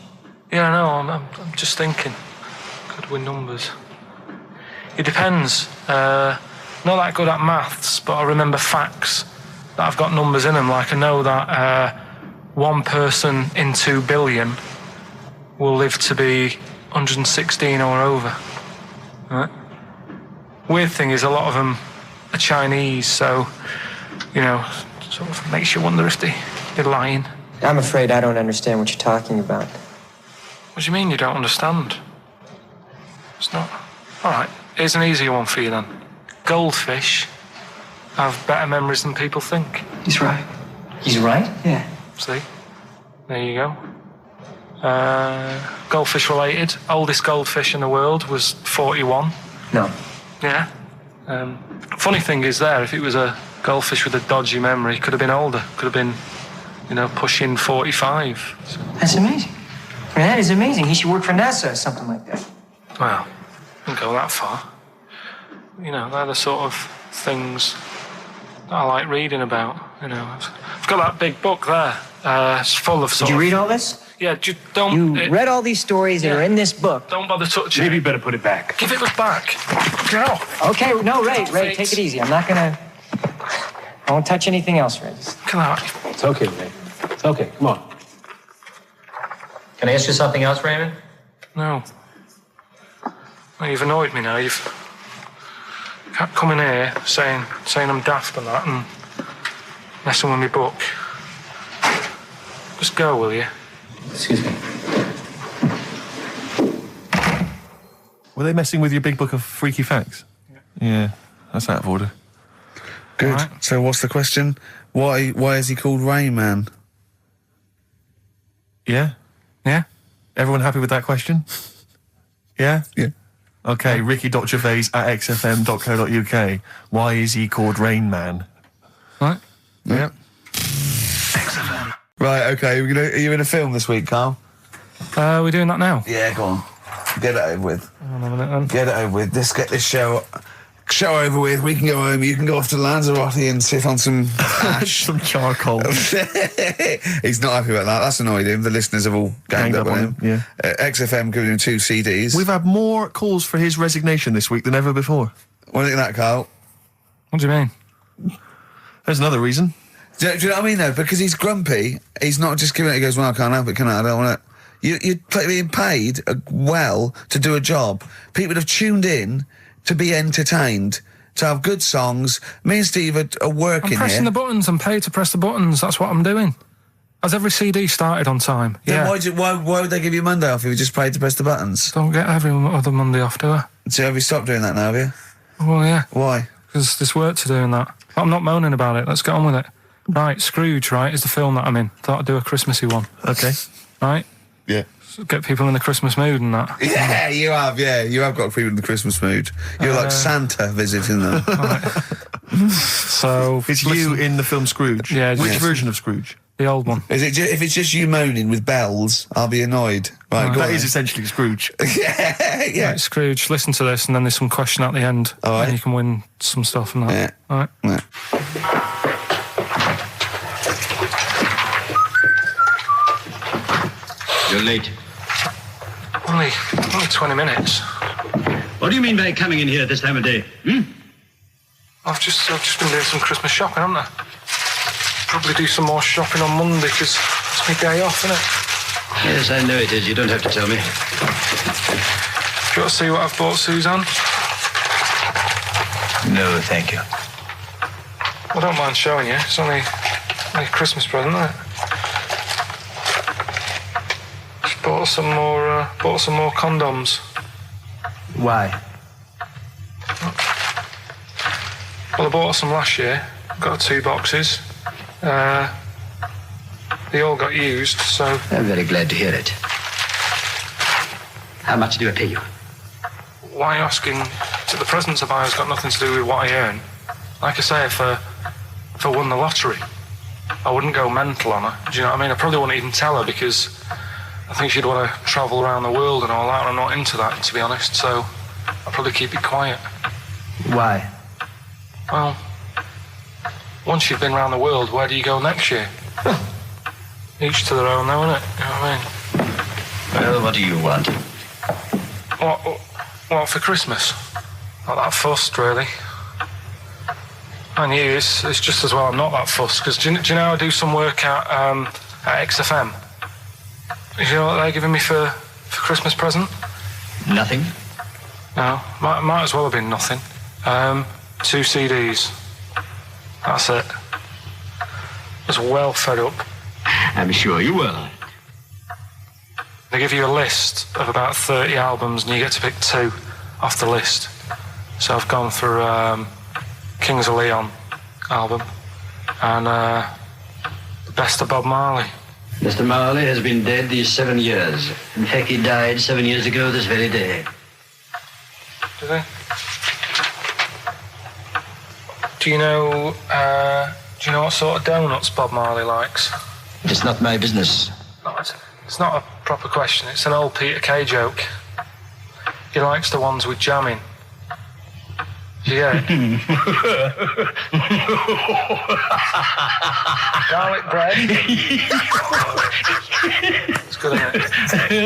[SPEAKER 3] Yeah, I know. I'm just thinking. Good with numbers. It depends. Not that good at maths, but I remember facts that have got numbers in them. Like I know that 1 person in 2 billion will live to be 116 or over. Right? Weird thing is a lot of them are Chinese, so, sort of makes you wonder if they're lying.
[SPEAKER 18] I'm afraid I don't understand what you're talking about.
[SPEAKER 3] What do you mean you don't understand? It's not... All right, here's an easier one for you then. Goldfish have better memories than people think.
[SPEAKER 18] He's right. He's right? Yeah.
[SPEAKER 3] See? There you go. Goldfish related. Oldest goldfish in the world was 41.
[SPEAKER 18] No.
[SPEAKER 3] Yeah. Funny thing is there, if it was a goldfish with a dodgy memory, it could have been older. Could have been, pushing 45. So.
[SPEAKER 18] That's amazing. I mean, that is amazing. He should work for NASA or something like that.
[SPEAKER 3] Well, don't go that far. They're the sort of things that I like reading about. I've got that big book there. It's full of
[SPEAKER 18] Did you read all this?
[SPEAKER 3] Yeah, don't...
[SPEAKER 18] You read all these stories that are in this book.
[SPEAKER 3] Don't bother touching it.
[SPEAKER 16] Maybe you better put it back.
[SPEAKER 3] Give it back. Go.
[SPEAKER 18] Okay, no, Ray, take it easy. I'm not gonna... I won't touch anything else, Ray.
[SPEAKER 3] Come on.
[SPEAKER 16] It's okay, Ray. It's okay. Come on.
[SPEAKER 19] Can I ask you something else, Raymond?
[SPEAKER 3] No. Well, you've annoyed me now. You've kept coming here saying I'm daft and that and messing with my book. Just go, will you?
[SPEAKER 19] Excuse me.
[SPEAKER 2] Were they messing with your big book of freaky facts? Yeah, that's out of order.
[SPEAKER 1] Good.
[SPEAKER 3] Right.
[SPEAKER 1] So what's the question? Why is he called Rain Man?
[SPEAKER 2] Yeah?
[SPEAKER 3] Yeah?
[SPEAKER 2] Everyone happy with that question? Yeah?
[SPEAKER 1] Yeah.
[SPEAKER 2] Okay, ricky.gervais@xfm.co.uk. Why is he called Rain Man?
[SPEAKER 3] Right.
[SPEAKER 1] Yeah. Right, okay, are you in a film this week, Carl?
[SPEAKER 3] We're doing that now?
[SPEAKER 1] Yeah, go on. Get it over with.
[SPEAKER 3] Hang on a minute then.
[SPEAKER 1] Get it over with. Let's get this show over with. We can go home. You can go off to Lanzarote and sit on some ash.
[SPEAKER 2] Some charcoal.
[SPEAKER 1] He's not happy about that. That's annoyed him. The listeners have all ganged up on him.
[SPEAKER 2] Yeah.
[SPEAKER 1] XFM giving him 2 CDs.
[SPEAKER 2] We've had more calls for his resignation this week than ever before.
[SPEAKER 1] What do you think of that, Carl?
[SPEAKER 3] What do you mean?
[SPEAKER 2] There's another reason.
[SPEAKER 1] Do you know what I mean, though? Because he's grumpy, he's not just giving it, he goes, well, I can't help it, can I? I don't want it. You're being paid well to do a job. People have tuned in to be entertained, to have good songs. Me and Steve are working here.
[SPEAKER 3] I'm pressing the buttons. I'm paid to press the buttons. That's what I'm doing. Has every CD started on time?
[SPEAKER 1] Then
[SPEAKER 3] yeah.
[SPEAKER 1] why would they give you Monday off if you just paid to press the buttons?
[SPEAKER 3] Don't get every other Monday off, do I?
[SPEAKER 1] So have you stopped doing that now, have you?
[SPEAKER 3] Well, yeah.
[SPEAKER 1] Why?
[SPEAKER 3] Because there's work to do in that. I'm not moaning about it. Let's get on with it. Right, Scrooge, right, is the film that I'm in. Thought I'd do a Christmassy one.
[SPEAKER 2] Okay.
[SPEAKER 3] Right?
[SPEAKER 1] Yeah.
[SPEAKER 3] So get people in the Christmas mood and that.
[SPEAKER 1] Yeah, you have, yeah. You have got people in the Christmas mood. You're like Santa visiting them.
[SPEAKER 3] Right. So...
[SPEAKER 2] It's you in the film Scrooge?
[SPEAKER 3] Yeah.
[SPEAKER 2] Which version of Scrooge?
[SPEAKER 3] The old one.
[SPEAKER 1] Is it if it's just you moaning with bells, I'll be annoyed. Right, go
[SPEAKER 2] that
[SPEAKER 1] on,
[SPEAKER 2] is essentially Scrooge.
[SPEAKER 1] yeah.
[SPEAKER 3] Right, Scrooge, listen to this, and then there's some question at the end.
[SPEAKER 1] All right.
[SPEAKER 3] And you can win some stuff and that.
[SPEAKER 1] Yeah.
[SPEAKER 3] All right.
[SPEAKER 1] Yeah.
[SPEAKER 20] You're late.
[SPEAKER 3] Only 20 minutes.
[SPEAKER 20] What do you mean by coming in here at this time of day?
[SPEAKER 3] I've just been doing some Christmas shopping, haven't I? Probably do some more shopping on Monday, because it's my day off, isn't it?
[SPEAKER 20] Yes, I know it is. You don't have to tell me.
[SPEAKER 3] Do you want to see what I've bought Suzanne?
[SPEAKER 20] No, thank you.
[SPEAKER 3] I don't mind showing you. It's only a Christmas present, isn't it? Just bought some more condoms.
[SPEAKER 20] Why?
[SPEAKER 3] Well, I bought some last year. Got 2 boxes. They all got used, so...
[SPEAKER 20] I'm very glad to hear it. How much do I pay you?
[SPEAKER 3] Why are you asking? The presents I buy has got nothing to do with what I earn. Like I say, if I won the lottery, I wouldn't go mental on her. Do you know what I mean? I probably wouldn't even tell her, because I think she'd want to travel around the world and all that, and I'm not into that, to be honest, so I'll probably keep it quiet.
[SPEAKER 20] Why?
[SPEAKER 3] Well, once you've been around the world, where do you go next year? Each to their own, though, innit? You know what I mean?
[SPEAKER 20] Well, what do you want?
[SPEAKER 3] What for Christmas? Not that fussed, really. And you, it's just as well I'm not that fussed, because do you know I do some work at XFM? Do you know what they're giving me for Christmas present?
[SPEAKER 20] Nothing?
[SPEAKER 3] No, might as well have been nothing. 2 CDs. That's it. I was well fed up.
[SPEAKER 20] I'm sure you were.
[SPEAKER 3] They give you a list of about 30 albums and you get to pick 2 off the list. So I've gone for Kings of Leon album and the best of Bob Marley.
[SPEAKER 20] Mr. Marley has been dead these 7 years. In fact, he died 7 years ago this very day.
[SPEAKER 3] Did he? Do you know what sort of donuts Bob Marley likes?
[SPEAKER 20] It's not my business.
[SPEAKER 3] No, it's not a proper question. It's an old Peter Kay joke. He likes the ones with jam in. Do you get it? Garlic bread. It's good, isn't it?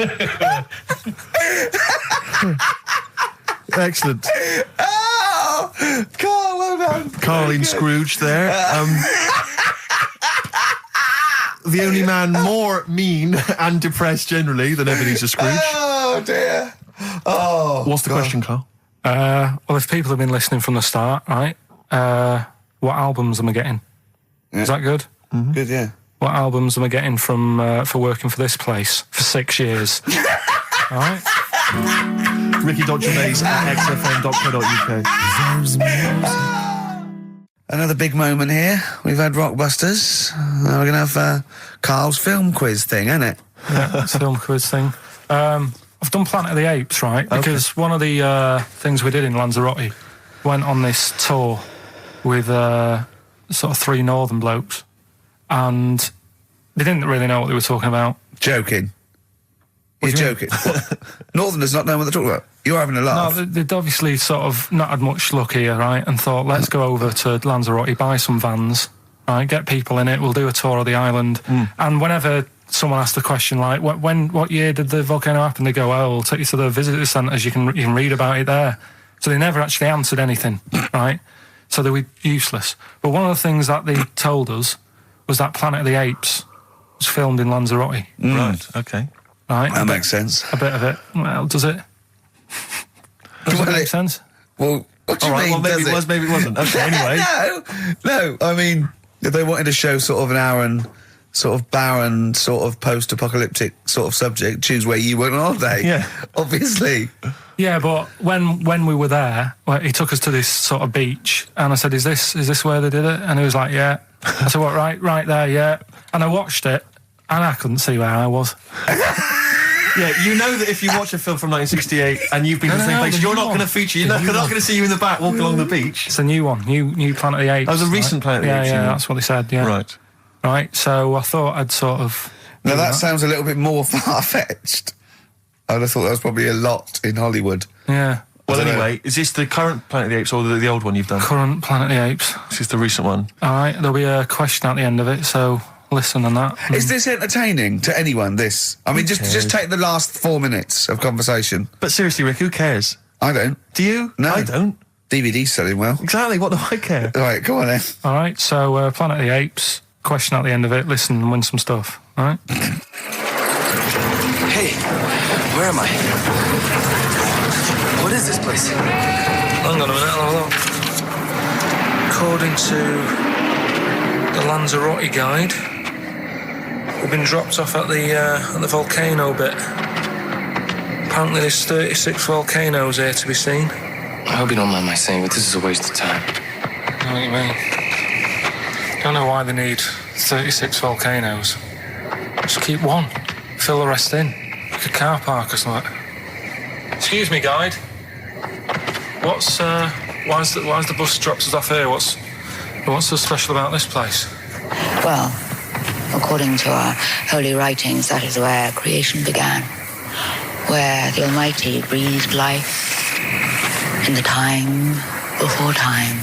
[SPEAKER 2] Excellent.
[SPEAKER 1] Oh! Carl, well done.
[SPEAKER 2] Carl in Scrooge there. The only man more mean and depressed generally than Ebenezer Scrooge.
[SPEAKER 1] Oh, dear. Oh.
[SPEAKER 2] What's the question, Carl?
[SPEAKER 3] Well, if people have been listening from the start, right, what albums am I getting?
[SPEAKER 1] Yeah.
[SPEAKER 3] Is that good?
[SPEAKER 2] Mm-hmm.
[SPEAKER 1] Good, yeah.
[SPEAKER 3] What albums am I getting from for working for this place for 6 years? All right.
[SPEAKER 2] Ricky Gervais at xfm.co.uk.
[SPEAKER 1] Another big moment here. We've had Rockbusters. Now we're going to have Carl's film quiz thing, isn't it?
[SPEAKER 3] Yeah, it's a film quiz thing. I've done Planet of the Apes, right? Because one of the things we did in Lanzarote went on this tour with sort of 3 northern blokes. And They didn't really know what they were talking about.
[SPEAKER 1] Joking. You're joking. What? Northerners not knowing what they're talking about. You're having a laugh.
[SPEAKER 3] No, they'd obviously sort of not had much luck here, right? And thought, let's go over to Lanzarote, buy some vans, right? Get people in it. We'll do a tour of the island. And whenever someone asked the question like, what year did the volcano happen? They go, we'll take you to the visitor centres. You can read about it there. So they never actually answered anything, right? So they were useless. But one of the things that they told us was that Planet of the Apes was filmed in Lanzarote.
[SPEAKER 2] Right. Okay.
[SPEAKER 3] Right.
[SPEAKER 1] That makes sense.
[SPEAKER 3] A bit of it. Well, does it? Does it make sense?
[SPEAKER 1] Well, what do you mean?
[SPEAKER 2] Well, maybe it was, maybe it wasn't. Okay, anyway.
[SPEAKER 1] No. I mean, if they wanted to show sort of an Aaron, sort of barren, sort of post-apocalyptic sort of subject, choose where you went on holiday.
[SPEAKER 2] Yeah.
[SPEAKER 1] Obviously.
[SPEAKER 3] Yeah, but when we were there, he took us to this sort of beach, and I said, "Is this where they did it?" And he was like, "Yeah." I said, "What? Right there, yeah." And I watched it, and I couldn't see where I was.
[SPEAKER 2] Yeah, you know that if you watch a film from 1968 and you've been to the same place, you're not going to feature. You're not going to see you in the back walking along the beach.
[SPEAKER 3] It's a new one, new Planet of the Apes.
[SPEAKER 2] Oh, the recent Planet of the Apes.
[SPEAKER 3] Yeah, that's what they said. Yeah, right. So I thought I'd sort of.
[SPEAKER 1] Now that sounds a little bit more far-fetched. I'd have thought that was probably a lot in Hollywood.
[SPEAKER 3] Yeah.
[SPEAKER 2] Well, anyway, is this the current Planet of the Apes or the old one you've done?
[SPEAKER 3] Current Planet of the Apes.
[SPEAKER 2] This is the recent one.
[SPEAKER 3] All right, therell be a question at the end of it, so listen on that.
[SPEAKER 1] Is this entertaining to anyone, this? I mean, just take the last 4 minutes of conversation.
[SPEAKER 2] But seriously, Rick, who cares?
[SPEAKER 1] I don't.
[SPEAKER 2] Do you?
[SPEAKER 1] No.
[SPEAKER 2] I don't.
[SPEAKER 1] DVD's selling well.
[SPEAKER 2] Exactly, what do I care?
[SPEAKER 1] All right, come on then.
[SPEAKER 3] All right, so Planet of the Apes, question at the end of it, listen and win some stuff, all right?
[SPEAKER 6] Hey, where am I? What is this place? Hang on a minute, I'll have a look. According to the Lanzarote guide, we've been dropped off at the volcano bit. Apparently there's 36 volcanoes here to be seen.
[SPEAKER 15] I hope you don't mind my saying, but this is a waste of time.
[SPEAKER 3] I know what you mean. Don't know why they need 36 volcanoes. Just keep one. Fill the rest in. Like a car park or something. Excuse me, guide. Why's the bus dropped us off here? What's so special about this place?
[SPEAKER 21] Well, according to our holy writings, that is where creation began, where the Almighty breathed life in the time before time.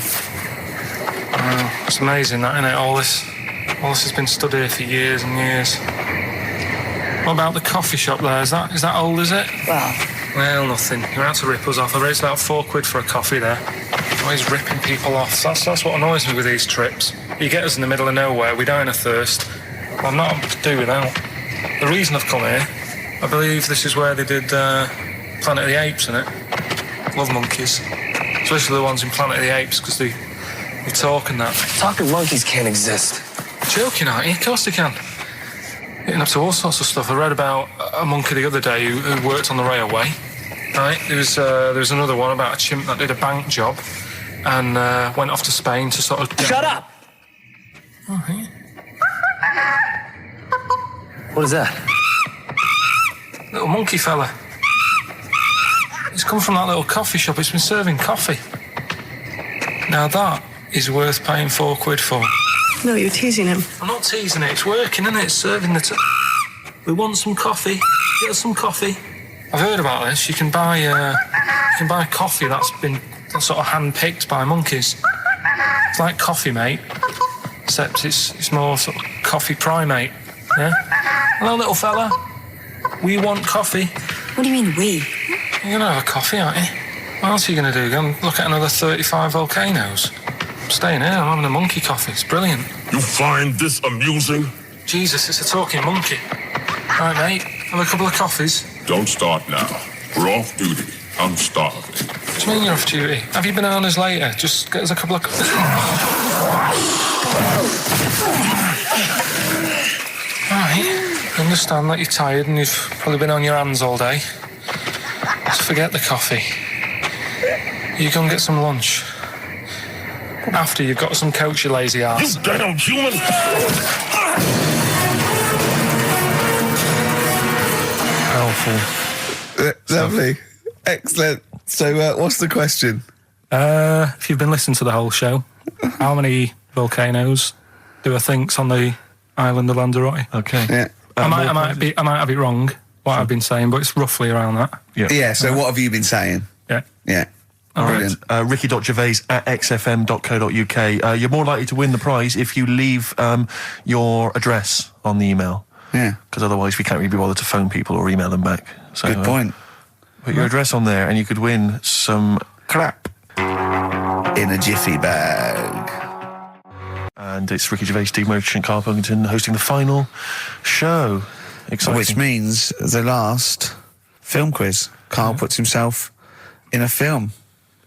[SPEAKER 3] Wow, it's amazing that, isn't it? All this has been stood here for years and years. What about the coffee shop there? Is that old, is it? Well, nothing. You're out to rip us off. I raised about £4 for a coffee there. Always ripping people off. That's what annoys me with these trips. You get us in the middle of nowhere, we die in a thirst. I'm not able to do without. The reason I've come here, I believe this is where they did Planet of the Apes, innit? Love monkeys. Especially the ones in Planet of the Apes, because they talk and that.
[SPEAKER 6] Talking monkeys can't exist.
[SPEAKER 3] Joking, aren't you? Of course they can. Getting up to all sorts of stuff. I read about a monkey the other day who worked on the railway. Right, there was another one about a chimp that did a bank job and went off to Spain to sort of...
[SPEAKER 6] Shut up!
[SPEAKER 3] Oh, yeah.
[SPEAKER 6] What is that?
[SPEAKER 3] Little monkey fella. It's come from that little coffee shop. It's been serving coffee. Now that is worth paying £4 for.
[SPEAKER 22] No, you're teasing him.
[SPEAKER 3] I'm not teasing it. It's working, isn't it? It's serving the... We want some coffee. Get us some coffee. I've heard about this. You can buy coffee that's been sort of hand-picked by monkeys. It's like Coffee Mate, except it's more sort of coffee primate. Yeah. Hello, little fella. We want coffee.
[SPEAKER 22] What do you mean, we?
[SPEAKER 3] You're gonna have a coffee, aren't you? What else are you gonna do? Go and look at another 35 volcanoes? I'm staying here. I'm having a monkey coffee. It's brilliant.
[SPEAKER 16] You find this amusing?
[SPEAKER 3] Jesus, it's a talking monkey. Right, mate. Have a couple of coffees.
[SPEAKER 16] Don't start now. We're off duty. I'm starving.
[SPEAKER 3] What do you mean you're off duty? Have you bananas later? Just get us a couple of... Right. I understand that you're tired and you've probably been on your hands all day. Just forget the coffee. You go and get some lunch. After you've got some coach, you lazy ass.
[SPEAKER 16] You damn human!
[SPEAKER 3] Powerful.
[SPEAKER 1] Lovely. Excellent. So, what's the question?
[SPEAKER 3] If you've been listening to the whole show, how many volcanoes do I think's on the island of Lanzarote.
[SPEAKER 2] Okay.
[SPEAKER 1] Yeah.
[SPEAKER 3] I might have it wrong, what I've been saying, but it's roughly around that.
[SPEAKER 1] Yeah, so what have you been saying?
[SPEAKER 3] Yeah.
[SPEAKER 1] Yeah. Brilliant.
[SPEAKER 2] Ricky.gervais@xfm.co.uk. You're more likely to win the prize if you leave your address on the email.
[SPEAKER 1] Yeah.
[SPEAKER 2] Because otherwise we can't really be bothered to phone people or email them back. So,
[SPEAKER 1] Good point.
[SPEAKER 2] Put your address on there and you could win some crap.
[SPEAKER 1] In a jiffy bag.
[SPEAKER 2] And it's Ricky Gervais, Steve Merchant, Karl Pilkington hosting the final show. Exciting.
[SPEAKER 1] Which means the last film quiz. Karl puts himself in a film.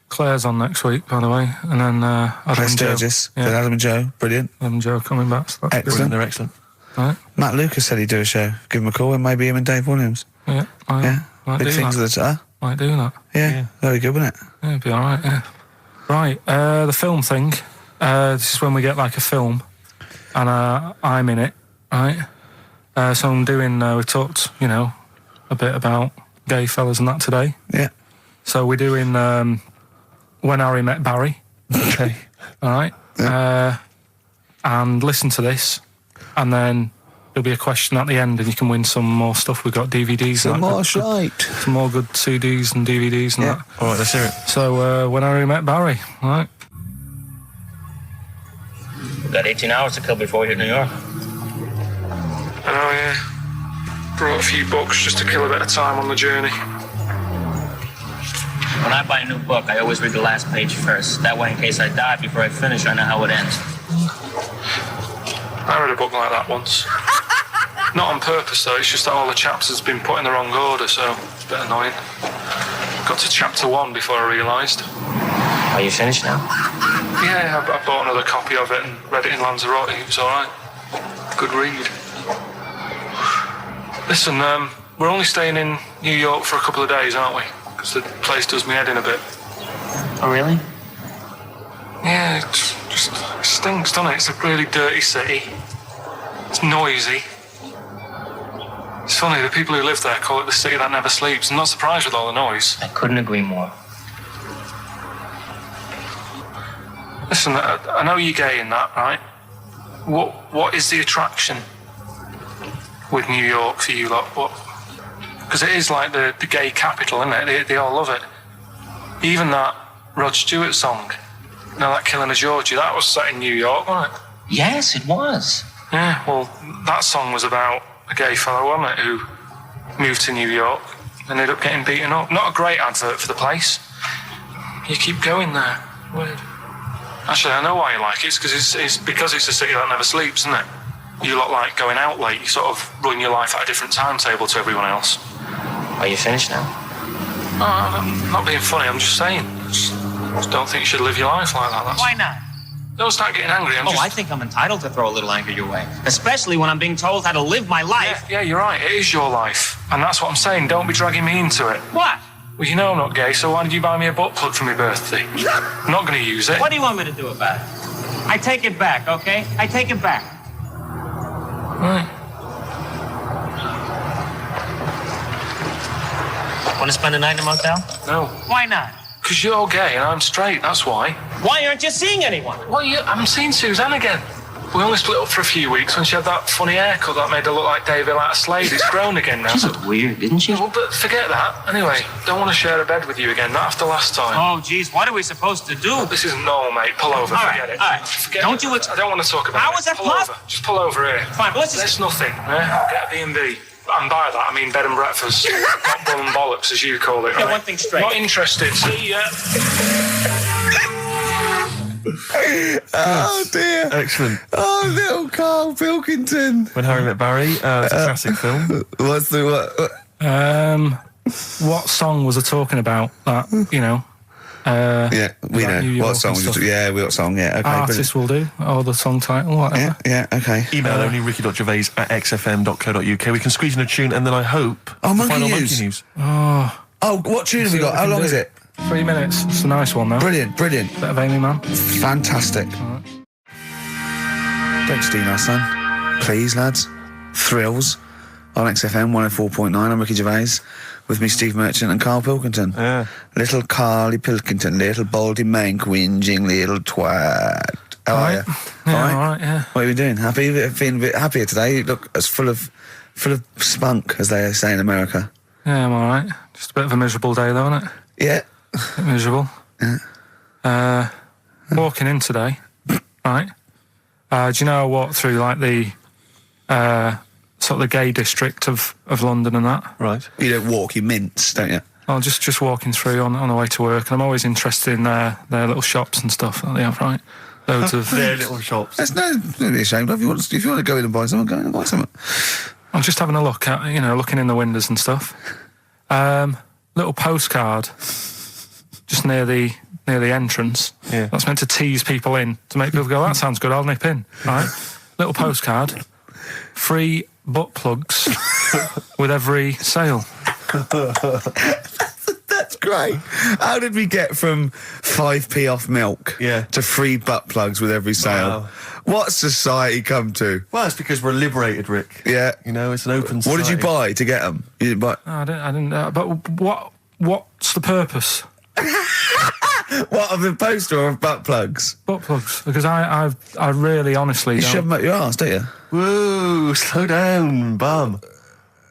[SPEAKER 3] Claire's on next week, by the way, and then Adam and Joe.
[SPEAKER 1] Yeah. Adam and Joe, brilliant.
[SPEAKER 3] Adam and Joe coming back. So that's
[SPEAKER 1] excellent.
[SPEAKER 2] They're excellent.
[SPEAKER 3] Right.
[SPEAKER 1] Matt Lucas said he'd do a show. Give him a call, and maybe him and Dave Williams.
[SPEAKER 3] Yeah, might
[SPEAKER 1] big
[SPEAKER 3] do
[SPEAKER 1] things
[SPEAKER 3] that.
[SPEAKER 1] with the
[SPEAKER 3] Might do that.
[SPEAKER 1] Yeah, very good, wasn't it?
[SPEAKER 3] Yeah, it'd be all right. Yeah. Right, the film thing. This is when we get like a film, and I'm in it, right? So I'm doing. We talked, a bit about gay fellas and that today.
[SPEAKER 1] Yeah.
[SPEAKER 3] So we're doing When Harry Met Barry.
[SPEAKER 2] Okay.
[SPEAKER 3] All right.
[SPEAKER 1] Yeah.
[SPEAKER 3] And listen to this, and then there'll be a question at the end, and you can win some more stuff. We've got DVDs.
[SPEAKER 1] Some more shite.
[SPEAKER 3] Some more good CDs and DVDs and that.
[SPEAKER 2] All right, let's hear it.
[SPEAKER 3] So When Harry Met Barry. All right.
[SPEAKER 19] We've got 18 hours to kill before we hit New York.
[SPEAKER 3] I know, yeah. Brought a few books just to kill a bit of time on the journey.
[SPEAKER 19] When I buy a new book, I always read the last page first. That way, in case I die before I finish, I know how it ends.
[SPEAKER 3] I read a book like that once. Not on purpose, though. It's just that all the chapters have been put in the wrong order, so it's a bit annoying. Got to chapter 1 before I realised.
[SPEAKER 19] Are you finished now?
[SPEAKER 3] Yeah, I bought another copy of it and read it in Lanzarote. It was all right. Good read. Listen, we're only staying in New York for a couple of days, aren't we? Because the place does me head in a bit.
[SPEAKER 19] Oh, really?
[SPEAKER 3] Yeah, it stinks, doesn't it? It's a really dirty city. It's noisy. It's funny, the people who live there call it the city that never sleeps. I'm not surprised with all the noise.
[SPEAKER 19] I couldn't agree more.
[SPEAKER 3] Listen, I know you're gay in that, right? What is the attraction with New York for you lot? Because it is like the gay capital, isn't it? They all love it. Even that Rod Stewart song, that Killing a Georgie, that was set in New York, wasn't it?
[SPEAKER 19] Yes, it was.
[SPEAKER 3] Yeah, well, that song was about a gay fellow, wasn't it, who moved to New York and ended up getting beaten up. Not a great advert for the place. You keep going there. Weird. Actually, I know why you like it. It's because it's a city that never sleeps, isn't it? You lot like going out late. You sort of run your life at a different timetable to everyone else.
[SPEAKER 19] Are you finished now?
[SPEAKER 3] No, I'm not being funny. I'm just saying. Just don't think you should live your life like that.
[SPEAKER 19] Why not?
[SPEAKER 3] Don't start getting angry.
[SPEAKER 19] I think I'm entitled to throw a little anger your way. Especially when I'm being told how to live my life.
[SPEAKER 3] Yeah, you're right. It is your life. And that's what I'm saying. Don't be dragging me into it.
[SPEAKER 19] What?
[SPEAKER 3] Well, you know I'm not gay, so why did you buy me a butt plug for my birthday? I'm not going to use it.
[SPEAKER 19] What do you want me to do about it? I take it back, okay? I take it back.
[SPEAKER 3] Right.
[SPEAKER 19] Want to spend the night in a motel?
[SPEAKER 3] No.
[SPEAKER 19] Why not?
[SPEAKER 3] Because you're gay and I'm straight, that's why.
[SPEAKER 19] Why aren't you seeing anyone?
[SPEAKER 3] Well, I'm seeing Suzanne again. We only split up for a few weeks when she had that funny haircut that made her look like David out of Slade. It's grown again now.
[SPEAKER 19] She looked weird, didn't she?
[SPEAKER 3] Well, but forget that. Anyway, don't want to share a bed with you again, not after last time.
[SPEAKER 19] Oh, geez, what are we supposed to do?
[SPEAKER 3] This isn't normal, mate. Pull over, forget it.
[SPEAKER 19] All right,
[SPEAKER 3] Forget
[SPEAKER 19] don't
[SPEAKER 3] it.
[SPEAKER 19] you...
[SPEAKER 3] I don't want to talk about it.
[SPEAKER 19] How is that possible?
[SPEAKER 3] Just pull over here.
[SPEAKER 19] Fine, but let's just...
[SPEAKER 3] There's nothing, I'll get a B&B. And by that, I mean bed and breakfast. Not bull and bollocks, as you call it, right?
[SPEAKER 19] Get one thing straight.
[SPEAKER 3] Not interested. See ya.
[SPEAKER 1] Oh dear.
[SPEAKER 2] Excellent.
[SPEAKER 1] Oh, little Karl Pilkington.
[SPEAKER 2] When Harry Met Barry, it's a classic film.
[SPEAKER 1] What's the
[SPEAKER 3] what song was I talking about? That,
[SPEAKER 1] yeah, we know. What song? What song? Yeah, okay.
[SPEAKER 3] Artist will do, or the song title, whatever.
[SPEAKER 1] Yeah, okay.
[SPEAKER 2] Email only ricky.gervais@xfm.co.uk. We can squeeze in a tune, and then I hope
[SPEAKER 1] Monkey
[SPEAKER 2] final
[SPEAKER 1] News.
[SPEAKER 2] Monkey News.
[SPEAKER 1] Oh, what tune have we got? How long is it?
[SPEAKER 3] 3 minutes. It's a nice one, though.
[SPEAKER 1] Brilliant.
[SPEAKER 3] Bit of Amy Man.
[SPEAKER 1] Fantastic.
[SPEAKER 3] Right.
[SPEAKER 1] Don't steal our son. Please, lads. Thrills on XFM 104.9. I'm Ricky Gervais. With me, Steve Merchant and Karl Pilkington.
[SPEAKER 2] Yeah.
[SPEAKER 1] Little Karl Pilkington, little baldy mank whinging little twat. How are you?
[SPEAKER 3] Yeah, all right, yeah.
[SPEAKER 1] What are you doing? Happy? Feeling a bit happier today? You look as full of spunk, as they say in America.
[SPEAKER 3] Yeah, I'm all right. Just a bit of a miserable day, though, isn't it?
[SPEAKER 1] Yeah.
[SPEAKER 3] A bit miserable.
[SPEAKER 1] Yeah.
[SPEAKER 3] Walking in today, right? Do you know I walked through, like, the sort of the gay district of London and that?
[SPEAKER 2] Right.
[SPEAKER 1] You don't walk, you mince, don't you?
[SPEAKER 3] Well, just walking through on the way to work, and I'm always interested in their little shops and stuff that they have, right? Loads of
[SPEAKER 2] their little shops.
[SPEAKER 1] There's don't be ashamed of. If you want to go in and buy something, go in and buy something.
[SPEAKER 3] I'm just having a look at, looking in the windows and stuff. Little postcard just near the entrance.
[SPEAKER 2] Yeah.
[SPEAKER 3] That's meant to tease people in, to make people go, that sounds good, I'll nip in. Right? Little postcard. Free butt plugs with every sale.
[SPEAKER 1] That's great. How did we get from 5p off milk to free butt plugs with every sale?
[SPEAKER 2] Wow.
[SPEAKER 1] What's society come to?
[SPEAKER 2] Well, it's because we're liberated, Rick.
[SPEAKER 1] Yeah.
[SPEAKER 2] It's an open society.
[SPEAKER 1] What did you buy to get them? You didn't buy...
[SPEAKER 3] I didn't but what's the purpose?
[SPEAKER 1] What, of the poster or of butt plugs?
[SPEAKER 3] Butt plugs, because I really honestly
[SPEAKER 1] You
[SPEAKER 3] don't...
[SPEAKER 1] shove them up your arse, don't you?
[SPEAKER 2] Whoa, slow down, bum.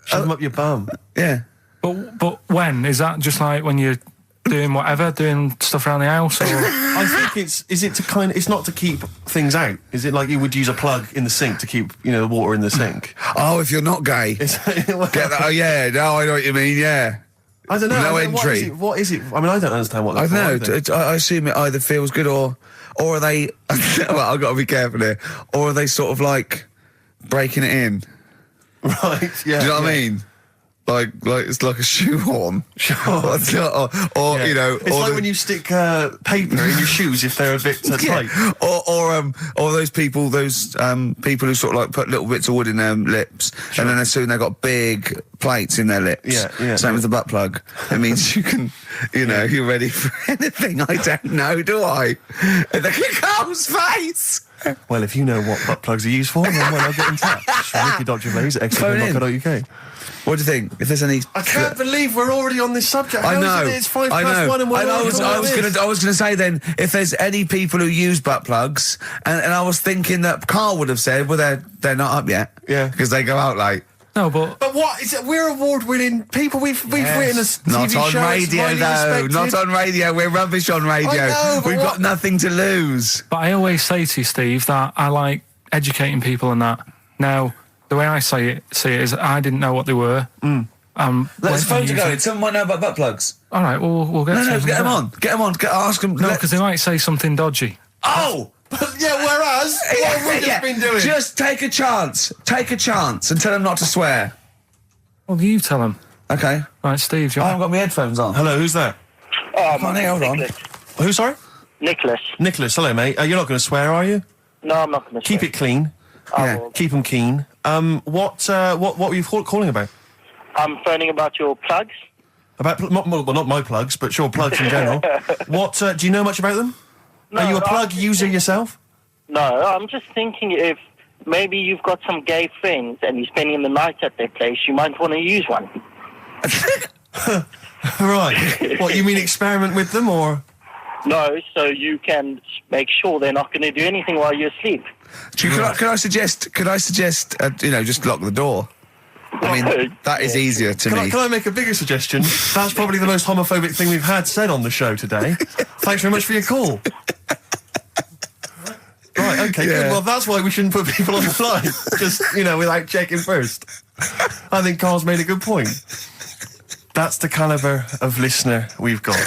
[SPEAKER 2] Shove them up your bum.
[SPEAKER 1] Yeah.
[SPEAKER 3] But when? Is that just like when you're doing whatever, doing stuff around the house, or...?
[SPEAKER 2] I think it's not to keep things out. Is it like you would use a plug in the sink to keep, the water in the sink?
[SPEAKER 1] Oh, if you're not gay. Get that, oh, yeah, no, I know what you mean, yeah.
[SPEAKER 2] I don't know.
[SPEAKER 1] No entry.
[SPEAKER 2] What is it? I mean, I don't understand what
[SPEAKER 1] I
[SPEAKER 2] that's
[SPEAKER 1] don't know. I assume it either feels good or are they... well, I've got to be careful here. Or are they sort of like breaking it in?
[SPEAKER 2] Right, yeah.
[SPEAKER 1] Do you know what I mean? Like it's like a shoehorn.
[SPEAKER 2] Sure.
[SPEAKER 1] or
[SPEAKER 2] It's like when you stick paper in your shoes if they're a bit tight.
[SPEAKER 1] Or those people who sort of like put little bits of wood in their lips, and then as soon they've got big plates in their lips.
[SPEAKER 2] Yeah.
[SPEAKER 1] Same with the butt plug. It means you can, you're ready for anything. I don't know, do I? The Carl's face.
[SPEAKER 2] Well, if you know what butt plugs are used for, then I'll get in touch. Ricky Gervais at XFM.co.uk.
[SPEAKER 1] What do you think? If there's any...
[SPEAKER 2] I can't believe we're already on this subject.
[SPEAKER 1] I know.
[SPEAKER 2] It's 1:05 and we're
[SPEAKER 1] I was going to say then, if there's any people who use butt plugs, and I was thinking that Karl would have said, well, they're not up yet.
[SPEAKER 2] Yeah.
[SPEAKER 1] Because they go out late.
[SPEAKER 3] No, but
[SPEAKER 2] what is it? We're award-winning people. We've written a TV
[SPEAKER 1] Not on
[SPEAKER 2] show.
[SPEAKER 1] radio, though. Not on radio. We're rubbish on radio.
[SPEAKER 2] I know,
[SPEAKER 1] We've got nothing to lose.
[SPEAKER 3] But I always say to you, Steve, that I like educating people and that. Now, the way I see it is I didn't know what they were.
[SPEAKER 1] Let's phone to go. Someone might know about butt plugs.
[SPEAKER 3] All right, we'll get
[SPEAKER 1] No, get them on. Get them on. Ask them.
[SPEAKER 3] No, because they might say something dodgy.
[SPEAKER 1] Oh!
[SPEAKER 2] Yeah, whereas, what have we just been doing?
[SPEAKER 1] Just take a chance. Take a chance and tell them not to swear.
[SPEAKER 3] Well, you tell them.
[SPEAKER 1] Okay.
[SPEAKER 3] Right, Steve,
[SPEAKER 1] I haven't got my headphones on.
[SPEAKER 2] Hello, who's that?
[SPEAKER 1] Hold on.
[SPEAKER 2] Who, sorry?
[SPEAKER 5] Nicholas.
[SPEAKER 2] Nicholas, hello, mate. You're not going to swear, are you?
[SPEAKER 5] No, I'm not going to
[SPEAKER 2] Keep it clean.
[SPEAKER 1] Yeah.
[SPEAKER 2] Keep them keen. What were you calling about?
[SPEAKER 5] I'm phoning about your plugs.
[SPEAKER 2] About, not my plugs, but sure, plugs in general. What, do you know much about them?
[SPEAKER 5] No,
[SPEAKER 2] Are you a plug user yourself?
[SPEAKER 5] No, I'm just thinking if maybe you've got some gay friends and you're spending the night at their place, you might want to use one.
[SPEAKER 2] Right. What, you mean experiment with them, or...?
[SPEAKER 5] No, so you can make sure they're not going to do anything while you're asleep.
[SPEAKER 1] Could I suggest, just lock the door? I mean, that is easier to me.
[SPEAKER 2] Can I make a bigger suggestion? That's probably the most homophobic thing we've had said on the show today. Thanks very much for your call. Right, okay, good. Well, that's why we shouldn't put people on the line. Just, without checking first. I think Karl's made a good point. That's the calibre of listener we've got.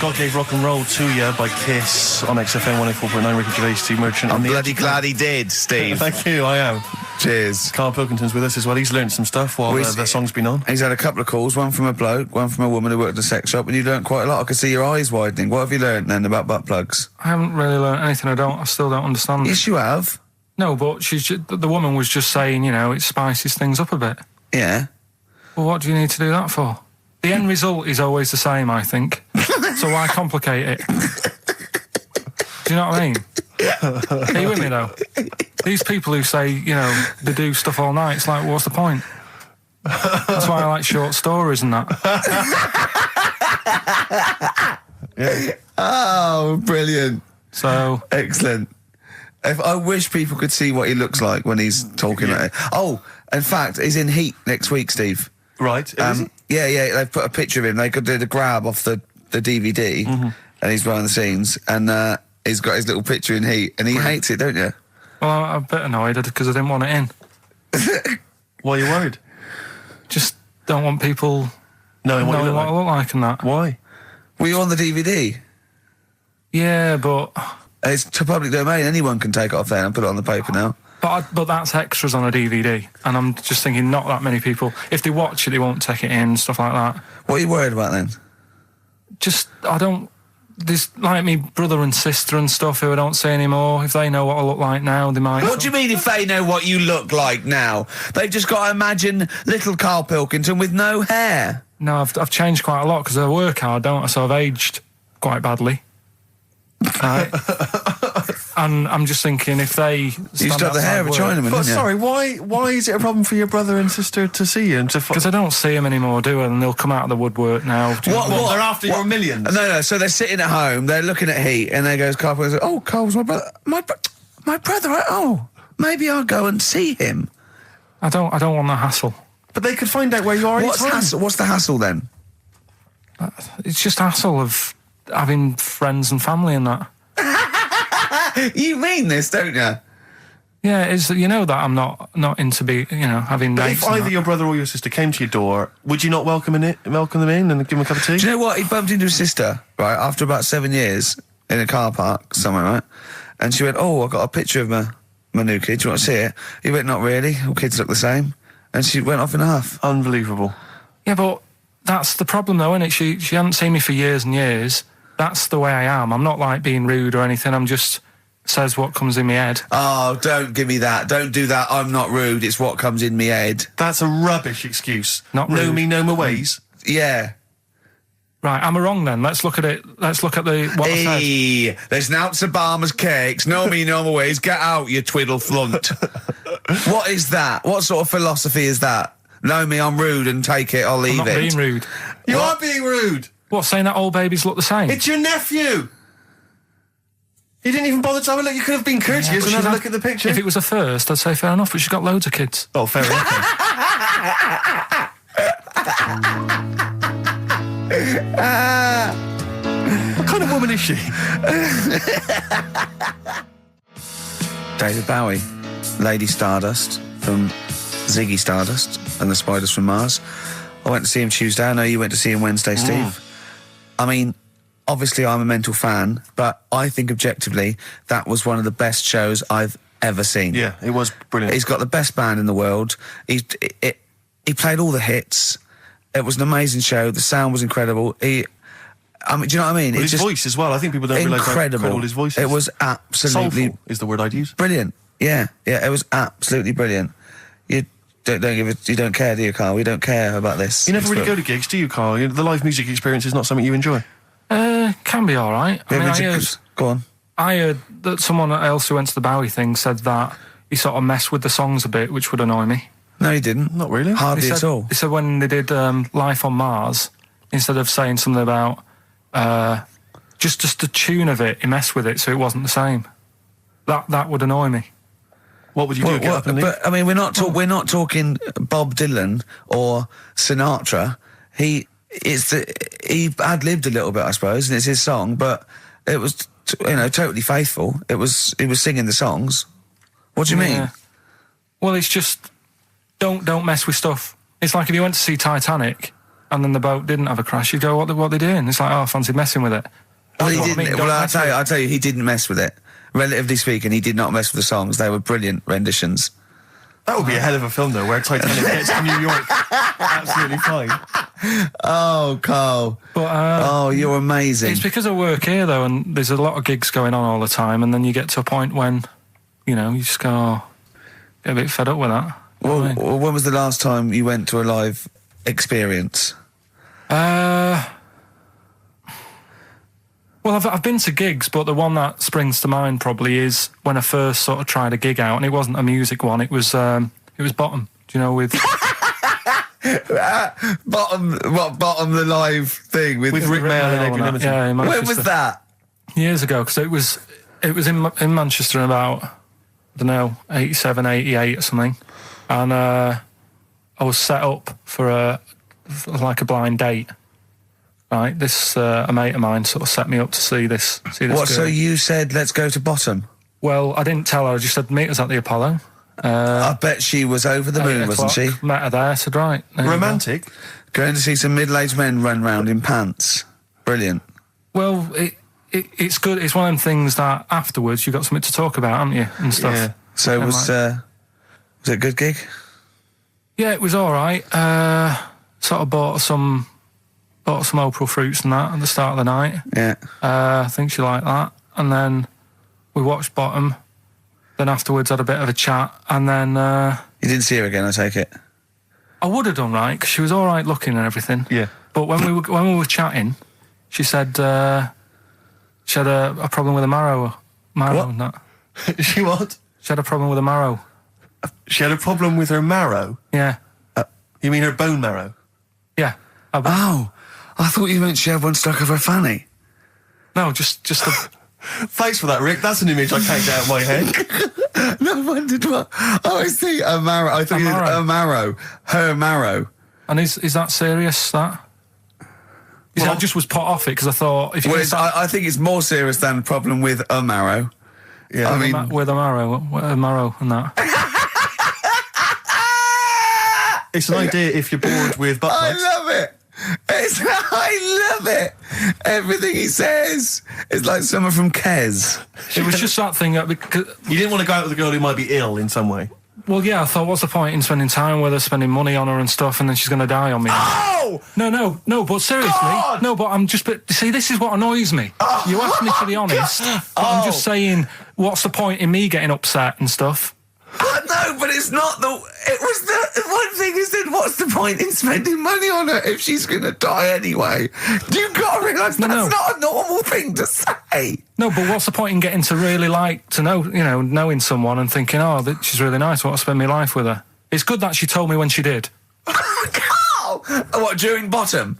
[SPEAKER 2] God Gave Rock and Roll to You by Kiss on XFM 104.9. Ricky Gervais, Steve Merchant.
[SPEAKER 1] I'm bloody glad he did, Steve.
[SPEAKER 2] Thank you, I am.
[SPEAKER 1] Cheers.
[SPEAKER 2] Karl Pilkington's with us as well. He's learned some stuff while the song's been on.
[SPEAKER 1] He's had a couple of calls, one from a bloke, one from a woman who worked at a sex shop, and you learned quite a lot. I could see your eyes widening. What have you learned then about butt plugs?
[SPEAKER 3] I haven't really learned anything. I still don't understand.
[SPEAKER 1] Yes, you have.
[SPEAKER 3] No, but the woman was just saying, it spices things up a bit.
[SPEAKER 1] Yeah.
[SPEAKER 3] Well, what do you need to do that for? The end result is always the same, I think. So why complicate it? Do you know what I mean? Are you with me, though? These people who say, they do stuff all night, it's like, what's the point? That's why I like short stories and that.
[SPEAKER 2] Yeah.
[SPEAKER 1] Oh, brilliant.
[SPEAKER 3] So
[SPEAKER 1] excellent. I wish people could see what he looks like when he's talking. Oh, in fact, he's in Heat next week, Steve.
[SPEAKER 2] Right.
[SPEAKER 1] Yeah. They've put a picture of him. They did a grab off the DVD, and he's behind the scenes, and he's got his little picture in Heat, and he hates it, don't you?
[SPEAKER 3] Well, I'm a bit annoyed because I didn't want it in.
[SPEAKER 2] Why are you worried?
[SPEAKER 3] Just don't want people knowing what I look like and that.
[SPEAKER 2] Why?
[SPEAKER 1] Were you on the DVD?
[SPEAKER 3] Yeah, but
[SPEAKER 1] it's to public domain. Anyone can take it off there and put it on the paper now.
[SPEAKER 3] But that's extras on a DVD, and I'm just thinking not that many people. If they watch it, they won't take it in, stuff like that.
[SPEAKER 1] What are you worried about then?
[SPEAKER 3] Just there's like me brother and sister and stuff who I don't see anymore. If they know what I look like now, they might.
[SPEAKER 1] What do you mean if they know what you look like now? They've just got to imagine little Karl Pilkington with no hair.
[SPEAKER 3] No, I've changed quite a lot because I work hard, don't I? So I've aged quite badly. Right. And I'm just thinking if they
[SPEAKER 1] you used to have the hair of a Chinaman,
[SPEAKER 2] but
[SPEAKER 1] didn't you?
[SPEAKER 2] sorry, why is it a problem for your brother and sister to see you?
[SPEAKER 3] Because I don't see them anymore, do I? And they'll come out of the woodwork now.
[SPEAKER 2] What? They're after your millions?
[SPEAKER 1] No. So they're sitting at home, they're looking at Heat, and there goes Karl Pilkington. Oh, Karl's my brother. My brother. Oh, maybe I'll go and see him.
[SPEAKER 3] I don't want the hassle.
[SPEAKER 2] But they could find out where you are.
[SPEAKER 1] What's the hassle then?
[SPEAKER 3] It's just hassle of having friends and family and that.
[SPEAKER 1] You mean this, don't you?
[SPEAKER 3] Yeah, you know that I'm not into having.
[SPEAKER 2] But if either your brother or your sister came to your door, would you not welcome them in and give them a cup of tea?
[SPEAKER 1] Do you know what? He bumped into his sister right after about 7 years in a car park somewhere, right? And she went, "Oh, I got a picture of my new kid. Do you want to see it?" He went, "Not really. All kids look the same." And she went off in a huff.
[SPEAKER 2] Unbelievable.
[SPEAKER 3] Yeah, but that's the problem, though, isn't it? She hadn't seen me for years and years. That's the way I am. I'm not like being rude or anything. I'm just says what comes in my head.
[SPEAKER 1] Oh, don't give me that. Don't do that. I'm not rude. It's what comes in my head.
[SPEAKER 2] That's a rubbish excuse.
[SPEAKER 3] Not rude.
[SPEAKER 2] Know me, know my ways.
[SPEAKER 1] Yeah.
[SPEAKER 3] Right, am I wrong then? Let's look at it. Let's look at what I said.
[SPEAKER 1] There's an ounce of Obama's cakes. Know me, know my ways. Get out, you twiddle flunt. What is that? What sort of philosophy is that? Know me, I'm rude and take it, I'll leave it.
[SPEAKER 3] I'm not being rude.
[SPEAKER 2] You are being rude.
[SPEAKER 3] What, saying that all babies look the same?
[SPEAKER 2] It's your nephew. You didn't even bother to have a look. You could have been courteous and had a look at the picture.
[SPEAKER 3] If it was a first, I'd say fair enough, but she's got loads of kids.
[SPEAKER 2] Oh, fair enough. What kind of woman is she?
[SPEAKER 1] David Bowie, Lady Stardust from Ziggy Stardust and the Spiders from Mars. I went to see him Tuesday. I know you went to see him Wednesday, Steve. I mean, obviously I'm a mental fan, but I think objectively that was one of the best shows I've ever seen.
[SPEAKER 2] Yeah, it was brilliant.
[SPEAKER 1] He's got the best band in the world. He played all the hits. It was an amazing show. The sound was incredible. Do you know what I mean?
[SPEAKER 2] Well, his voice as well. I think people don't realise how incredible his voice is.
[SPEAKER 1] It was absolutely...
[SPEAKER 2] Soulful is the word I'd use.
[SPEAKER 1] Brilliant. Yeah, it was absolutely brilliant. You don't care, do you, Karl? We don't care about this.
[SPEAKER 2] You never really go to gigs, do you, Karl? The live music experience is not something you enjoy.
[SPEAKER 3] Can be all right.
[SPEAKER 1] Go on.
[SPEAKER 3] I heard that someone else who went to the Bowie thing said that he sort of messed with the songs a bit, which would annoy me.
[SPEAKER 1] No, he didn't.
[SPEAKER 2] Not really.
[SPEAKER 1] Hardly at all.
[SPEAKER 3] He said when they did Life on Mars, instead of saying something about just the tune of it, he messed with it so it wasn't the same. That would annoy me.
[SPEAKER 2] What would you do? Get up and leave?
[SPEAKER 1] But I mean, we're not talking Bob Dylan or Sinatra. He ad-libbed a little bit, I suppose, and it's his song, but it was totally faithful. He was singing the songs. What do you mean?
[SPEAKER 3] Well, it's just don't mess with stuff. It's like if you went to see Titanic and then the boat didn't have a crash, you go, what are they doing? It's like, I fancy messing with it.
[SPEAKER 1] Well, he didn't. Well, I'll tell you, he didn't mess with it. Relatively speaking, he did not mess with the songs. They were brilliant renditions.
[SPEAKER 2] That would be a hell of a film, though, where Titanic gets to New York. Absolutely fine.
[SPEAKER 1] Oh, Karl.
[SPEAKER 3] But,
[SPEAKER 1] you're amazing.
[SPEAKER 3] It's because I work here, though, and there's a lot of gigs going on all the time, and then you get to a point when, you just go, get a bit fed up with that.
[SPEAKER 1] Well, when was the last time you went to a live experience?
[SPEAKER 3] Well, I've been to gigs, but the one that springs to mind probably is when I first sort of tried a gig out, and it wasn't a music one. It was Bottom. Do you know with?
[SPEAKER 1] Bottom the live thing with
[SPEAKER 2] Rick Mail and Adrian Edmonton.
[SPEAKER 3] Yeah, in
[SPEAKER 1] when
[SPEAKER 3] Manchester.
[SPEAKER 1] was that?
[SPEAKER 3] Years ago, because it was in Manchester in about, I don't know, 87, 88 or something, and I was set up for a blind date. Right, this a mate of mine sort of set me up to see this.
[SPEAKER 1] What?
[SPEAKER 3] girl.
[SPEAKER 1] So you said let's go to Bottom?
[SPEAKER 3] Well, I didn't tell her. I just said meet us at the Apollo.
[SPEAKER 1] I bet she was over the moon, wasn't she?
[SPEAKER 3] Met her there. Said right.
[SPEAKER 2] Romantic.
[SPEAKER 1] Going to see some middle-aged men run round in pants. Brilliant.
[SPEAKER 3] Well, it's good. It's one of them things that afterwards you've got something to talk about, haven't you, and stuff.
[SPEAKER 1] Yeah. So was it a good gig?
[SPEAKER 3] Yeah, it was all right. Sort of bought some April fruits and that at the start of the night.
[SPEAKER 1] Yeah.
[SPEAKER 3] I think she liked that. And then we watched Bottom. Then afterwards had a bit of a chat. And then...
[SPEAKER 1] you didn't see her again, I take it?
[SPEAKER 3] I would have done, right, because she was all right looking and everything.
[SPEAKER 2] Yeah.
[SPEAKER 3] But when we were chatting, she said she had a problem with a marrow and that.
[SPEAKER 2] She what?
[SPEAKER 3] She had a problem with a marrow.
[SPEAKER 2] She had a problem with her marrow?
[SPEAKER 3] Yeah.
[SPEAKER 2] You mean her bone marrow?
[SPEAKER 3] Yeah.
[SPEAKER 1] Oh, I thought you meant she had one stuck of her fanny.
[SPEAKER 3] No, just a...
[SPEAKER 2] Thanks for that, Rick. That's an image I can't get out of my head.
[SPEAKER 1] No, I wondered what... Oh, I see, a marrow. I thought you meant a marrow. Her marrow.
[SPEAKER 3] And is that serious, that? I just was put off it because I thought...
[SPEAKER 1] I think it's more serious than the problem with a marrow.
[SPEAKER 2] Yeah,
[SPEAKER 3] I mean... With a marrow and that.
[SPEAKER 2] It's an idea if you're bored with butt plugs.
[SPEAKER 1] I love it. I love it. Everything he says is like someone from Kes.
[SPEAKER 3] It was just that thing that...
[SPEAKER 2] You didn't want to go out with a girl who might be ill in some way?
[SPEAKER 3] Well, yeah, I thought, what's the point in spending time with her, spending money on her and stuff, and then she's going to die on me?
[SPEAKER 2] Oh!
[SPEAKER 3] No, but seriously.
[SPEAKER 2] God!
[SPEAKER 3] No, but I'm just... But, see, this is what annoys me. You asked me to be honest, but I'm just saying, what's the point in me getting upset and stuff?
[SPEAKER 1] No, but it's not the... It was the... One thing is that what's the point in spending money on her if she's going to die anyway? You've got to realise that's not a normal thing to say.
[SPEAKER 3] No, but what's the point in getting to really knowing someone and thinking, oh, she's really nice, I want to spend my life with her. It's good that she told me when she did.
[SPEAKER 1] Carl! What, during Bottom?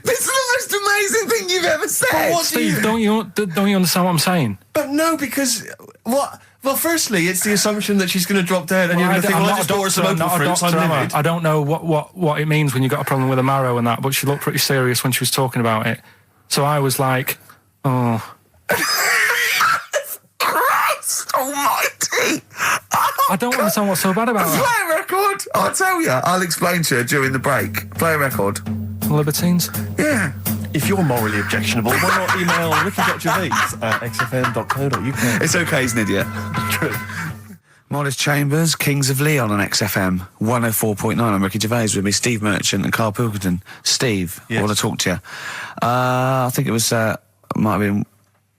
[SPEAKER 1] This is the most amazing thing you've ever said.
[SPEAKER 3] Steve, don't you understand what I'm saying?
[SPEAKER 2] But no, because what? Well, firstly, it's the assumption that she's going to drop dead, and you're going to think, well, I just bought her some open fruits. I'm livid.
[SPEAKER 3] I don't know what it means when you got a problem with a marrow and that, but she looked pretty serious when she was talking about it. So I was like, oh.
[SPEAKER 1] Christ almighty!
[SPEAKER 3] I don't understand what's so bad about it.
[SPEAKER 1] Play a record! I'll tell you. I'll explain to her during the break. Play a record.
[SPEAKER 3] Libertines?
[SPEAKER 1] Yeah.
[SPEAKER 2] If you're morally objectionable, why not email ricky.gervais@xfm.co.uk?
[SPEAKER 1] It's okay, he's an idiot.
[SPEAKER 2] True.
[SPEAKER 1] Modest Chambers, Kings of Leon on XFM 104.9. I'm Ricky Gervais with me, Steve Merchant and Karl Pilkington. Steve, I want to talk to you. I think it was, might have been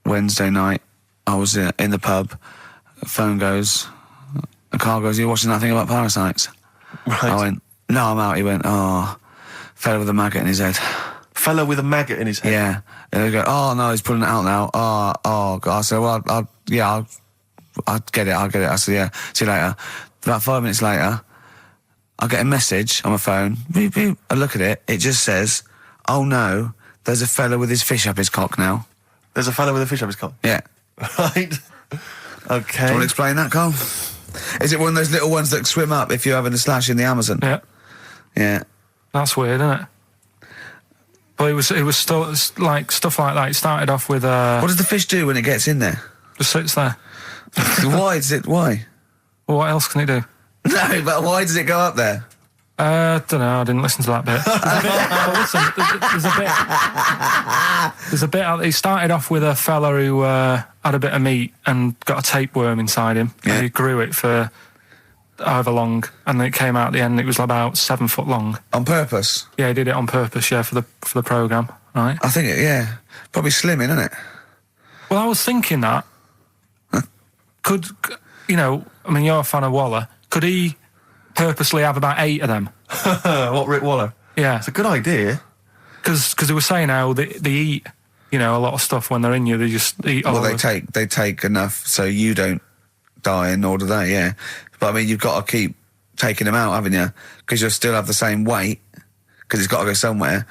[SPEAKER 1] Wednesday night. I was in the pub. Phone goes. Karl goes, "You're watching that thing about parasites?"
[SPEAKER 2] Right.
[SPEAKER 1] I went, "No, I'm out." He went, "Oh, fella with a maggot in his head."
[SPEAKER 2] Fella with a maggot in his head?
[SPEAKER 1] Yeah. And they go, "Oh, no, he's pulling it out now." Oh, God. I said, "Well, I'll get it. I said, "Yeah, see you later." About 5 minutes later, I get a message on my phone. Beep, beep. I look at it. It just says, "Oh, no, there's a fella with his fish up his cock now."
[SPEAKER 2] There's a fella with a fish up his cock?
[SPEAKER 1] Yeah.
[SPEAKER 2] Right. Okay.
[SPEAKER 1] Do you want to explain that, Carl? Is it one of those little ones that swim up if you're having a slash in the Amazon?
[SPEAKER 3] Yeah.
[SPEAKER 1] Yeah.
[SPEAKER 3] That's weird, isn't it? But it was still like stuff like that. It started off with
[SPEAKER 1] What does the fish do when it gets in there?
[SPEAKER 3] Just sits there.
[SPEAKER 1] Why?
[SPEAKER 3] Well, what else can it do?
[SPEAKER 1] No, but why does it go up there?
[SPEAKER 3] Don't know. I didn't listen to that bit. There's a bit. It started off with a fella who had a bit of meat and got a tapeworm inside him.
[SPEAKER 1] Yeah.
[SPEAKER 3] And he grew it for however long, and then it came out at the end. It was about 7 foot long.
[SPEAKER 1] On purpose?
[SPEAKER 3] Yeah, he did it on purpose. Yeah, for the programme, right?
[SPEAKER 1] I think probably slimming, isn't it?
[SPEAKER 3] Well, I was thinking that could I mean, you're a fan of Waller. Could he purposely have about 8 of them?
[SPEAKER 2] What, Rick Waller?
[SPEAKER 3] Yeah,
[SPEAKER 2] it's a good idea.
[SPEAKER 3] Because they were saying how they eat, a lot of stuff when they're in you. They just eat.
[SPEAKER 1] Well, they take enough so you don't die, and nor do they. Yeah, but I mean, you've got to keep taking them out, haven't you? Because you'll still have the same weight, because it's got to go somewhere.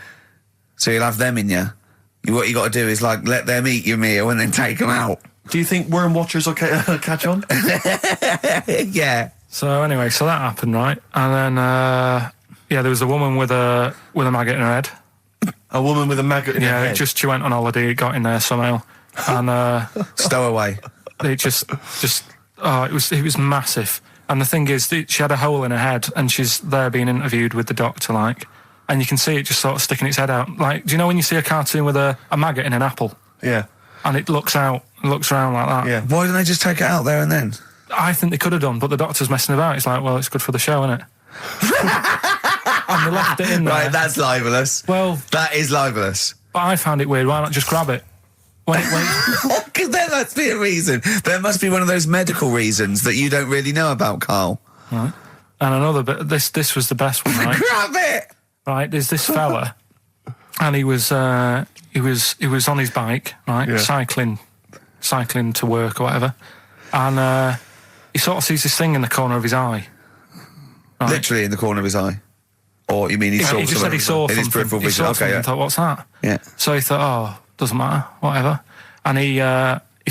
[SPEAKER 1] So you'll have them in you. What you got to do is, like, let them eat your meal and then take them out.
[SPEAKER 2] Do you think worm watchers will catch on?
[SPEAKER 1] Yeah.
[SPEAKER 3] So anyway, so that happened, right? And then, there was a woman with a maggot in her head.
[SPEAKER 2] A woman with a maggot in her head?
[SPEAKER 3] Yeah, she went on holiday, it got in there somehow. And,
[SPEAKER 1] stowaway.
[SPEAKER 3] It it was massive. And the thing is, she had a hole in her head, and she's there being interviewed with the doctor, like, and you can see it just sort of sticking its head out. Like, do you know when you see a cartoon with a maggot in an apple?
[SPEAKER 2] Yeah.
[SPEAKER 3] And it looks around like that.
[SPEAKER 2] Yeah.
[SPEAKER 1] Why didn't they just take it out there and then?
[SPEAKER 3] I think they could have done, but the doctor's messing about. It's like, well, it's good for the show, isn't it? And they left it in there.
[SPEAKER 1] Right, that's libelous.
[SPEAKER 3] Well,
[SPEAKER 1] that is libelous.
[SPEAKER 3] But I found it weird. Why not just grab it?
[SPEAKER 1] Because there must be a reason. There must be one of those medical reasons that you don't really know about, Carl.
[SPEAKER 3] Right. And another bit. This was the best one. Right?
[SPEAKER 1] Grab it.
[SPEAKER 3] Right. There's this fella, and he was on his bike, right, cycling to work or whatever, and he sort of sees this thing in the corner of his eye. Right?
[SPEAKER 1] Literally in the corner of his eye. Or you mean he saw
[SPEAKER 3] He just said he saw
[SPEAKER 1] in his
[SPEAKER 3] something.
[SPEAKER 1] peripheral vision?
[SPEAKER 3] He saw
[SPEAKER 1] Okay,
[SPEAKER 3] something
[SPEAKER 1] yeah.
[SPEAKER 3] and thought, what's that?
[SPEAKER 1] Yeah.
[SPEAKER 3] So he thought, oh, doesn't matter, whatever. And he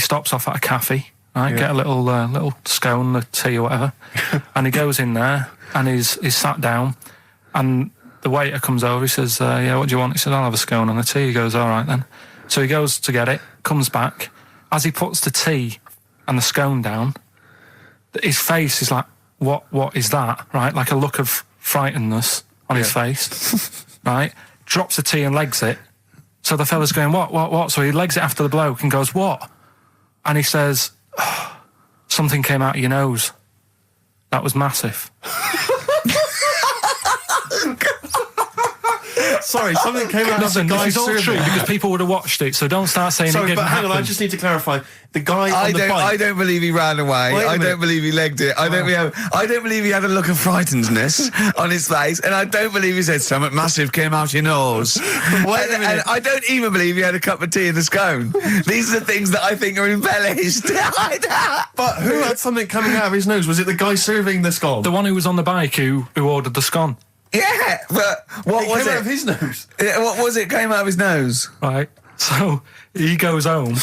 [SPEAKER 3] stops off at a cafe, right? Get a little scone, a tea or whatever. And he goes in there and he's sat down, and the waiter comes over. He says, what do you want? He said, I'll have a scone and a tea. He goes, all right then. So he goes to get it, comes back. As he puts the tea and the scone down, his face is like, what is that? Right? Like a look of frightenedness on his face. Right? Drops the tea and legs it. So the fella's going, what? So he legs it after the bloke and goes, what? And he says, something came out of your nose. That was massive.
[SPEAKER 2] Sorry, something came out of the guy's
[SPEAKER 3] this is all true because people would have watched it, so don't start saying it didn't
[SPEAKER 2] but hang
[SPEAKER 3] happen.
[SPEAKER 2] on, I just need to clarify. The guy on the bike...
[SPEAKER 1] I don't believe he ran away. I don't believe he legged it. I don't believe he had a look of frightenedness on his face, and I don't believe he said something massive came out your nose. And I don't even believe he had a cup of tea in the scone. These are the things that I think are embellished.
[SPEAKER 2] But who had something coming out of his nose? Was it the guy serving the scone?
[SPEAKER 3] The one who was on the bike who ordered the scone.
[SPEAKER 1] Yeah, but what was it?
[SPEAKER 2] Came out of his nose.
[SPEAKER 1] What was it? Came out of his nose.
[SPEAKER 3] Right. So he goes home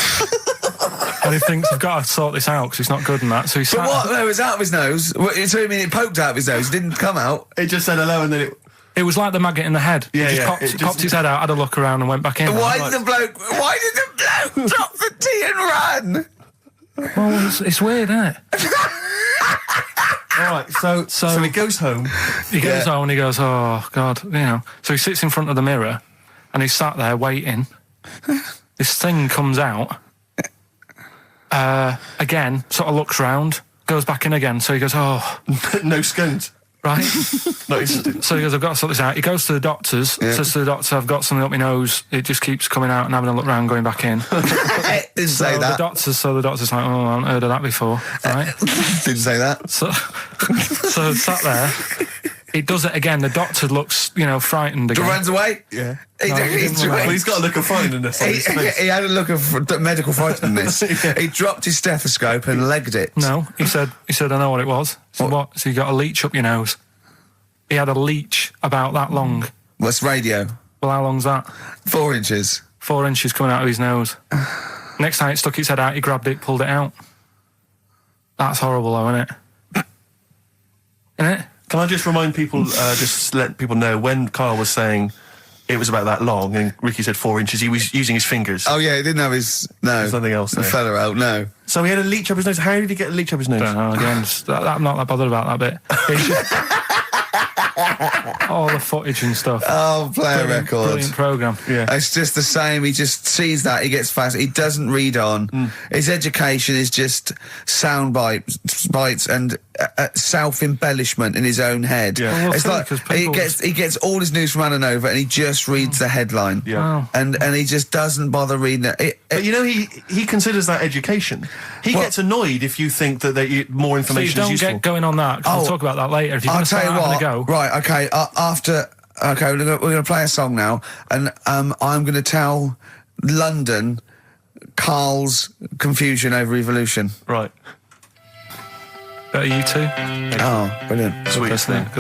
[SPEAKER 3] and he thinks, I've got to sort this out because it's not good and that. So he sat.
[SPEAKER 1] But what? No, it was out of his nose. So you mean it poked out of his nose? It didn't come out.
[SPEAKER 2] It just said hello and then it.
[SPEAKER 3] It was like the maggot in the head.
[SPEAKER 2] Yeah,
[SPEAKER 3] he just popped his head out, had a look around, and went back in.
[SPEAKER 1] Why did the bloke drop the tea and run?
[SPEAKER 3] Well, it's weird, isn't it?
[SPEAKER 2] All right, so he goes home.
[SPEAKER 3] He goes home and he goes, oh, God, you know. So he sits in front of the mirror and he's sat there waiting. This thing comes out. Again, sort of looks round, goes back in again. So he goes, oh.
[SPEAKER 2] No scones.
[SPEAKER 3] Right?
[SPEAKER 2] No,
[SPEAKER 3] so he goes, I've got to sort this out. He goes to the doctors, says to the doctor, I've got something up my nose. It just keeps coming out and having a look round, going back in.
[SPEAKER 1] Didn't say that.
[SPEAKER 3] The doctor's like, oh, I haven't heard of that before. Right?
[SPEAKER 1] Didn't say that.
[SPEAKER 3] So sat there. He does it again. The doctor looks, frightened again.
[SPEAKER 1] Runs away?
[SPEAKER 2] Yeah.
[SPEAKER 1] He's
[SPEAKER 2] got a look of frightenedness on his face.
[SPEAKER 1] He had a look of medical frightenedness. He dropped his stethoscope and legged it.
[SPEAKER 3] No, he said, I know what it was. So what? So you got a leech up your nose. He had a leech about that long.
[SPEAKER 1] What's radio?
[SPEAKER 3] Well, how long's that?
[SPEAKER 1] 4 inches.
[SPEAKER 3] 4 inches coming out of his nose. Next time it stuck its head out, he grabbed it, pulled it out. That's horrible, though, isn't it? Isn't it?
[SPEAKER 2] Can I just remind people, just let people know, when Karl was saying it was about that long and Ricky said 4 inches, he was using his fingers.
[SPEAKER 1] Oh, yeah, he didn't have his... No.
[SPEAKER 2] There's nothing else there.
[SPEAKER 1] The fella out, no.
[SPEAKER 2] So he had a leech up his nose. How did he get a leech up his nose?
[SPEAKER 3] Don't know, again, I'm not that bothered about that bit. All the footage and stuff.
[SPEAKER 1] Oh, play a record.
[SPEAKER 3] Brilliant programme.
[SPEAKER 2] Yeah.
[SPEAKER 1] It's just the same. He just sees that. He gets fast. He doesn't read on. His education is just sound bites and self-embellishment in his own head.
[SPEAKER 2] Yeah.
[SPEAKER 1] Well, it's like he gets all his news from Ananova and he just reads the headline.
[SPEAKER 2] Yeah.
[SPEAKER 3] Wow.
[SPEAKER 1] And he just doesn't bother reading it.
[SPEAKER 2] But he considers that education. He gets annoyed if you think that more information is useful.
[SPEAKER 3] Don't get going on that, because we'll talk about that later. If you're going to start having a go.
[SPEAKER 1] Right, okay, we're going to play a song now, and I'm going to tell London Karl's confusion over evolution.
[SPEAKER 2] Right.
[SPEAKER 3] Better you two.
[SPEAKER 1] Oh, brilliant.
[SPEAKER 2] Sweetest thing. 104.9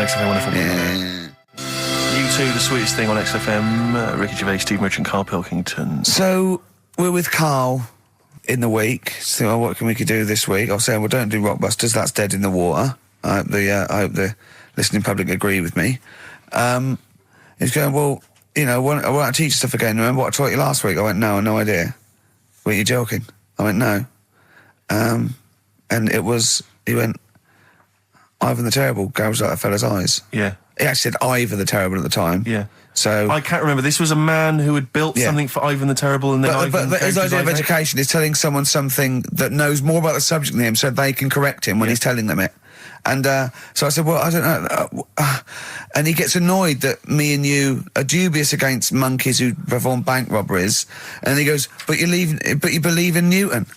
[SPEAKER 2] XFM, 104.9. U2, the sweetest thing on XFM. Ricky Gervais, Steve Merchant, Karl Pilkington.
[SPEAKER 1] So, we're with Karl in the week. So, what can we do this week? I was saying, well, don't do Rockbusters. That's dead in the water. I hope the listening public agree with me. He's going, well, you know, I want to teach stuff again. Remember what I taught you last week? I went, no, no idea. Were you joking? I went, no. And it was, he went, Ivan the Terrible gouged out a fella's eyes.
[SPEAKER 2] Yeah.
[SPEAKER 1] He actually said Ivan the Terrible at the time.
[SPEAKER 2] Yeah.
[SPEAKER 1] So
[SPEAKER 2] I can't remember. This was a man who had built something for Ivan the Terrible, and then
[SPEAKER 1] But his idea of education is telling someone something that knows more about the subject than him, so they can correct him when he's telling them it. And so I said, well, I don't know. And he gets annoyed that me and you are dubious against monkeys who perform bank robberies. And he goes, but you believe in Newton.